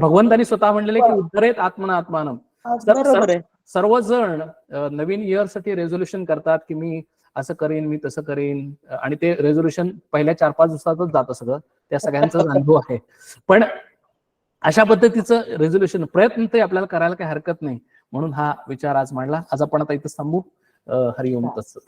भगवंतांनी स्वतः म्हणलेले की उद्धरेत आत्मना आत्मानं. सर्वजण नवीन इयर साठी रेझोल्युशन करतात की मी असं करीन, मी तसं करीन, आणि ते रेझोल्युशन पहिल्या 4-5 दिवसातच जातं सगळं, त्या सगळ्यांचा अनुभव आहे. पण अशा पद्धतीचं रेझोल्युशन प्रयत्न ते आपल्याला करायला काही हरकत नाही, म्हणून हा विचार आज मांडला. आज आपण आता इथं थांबू. हरिओम तत्सत.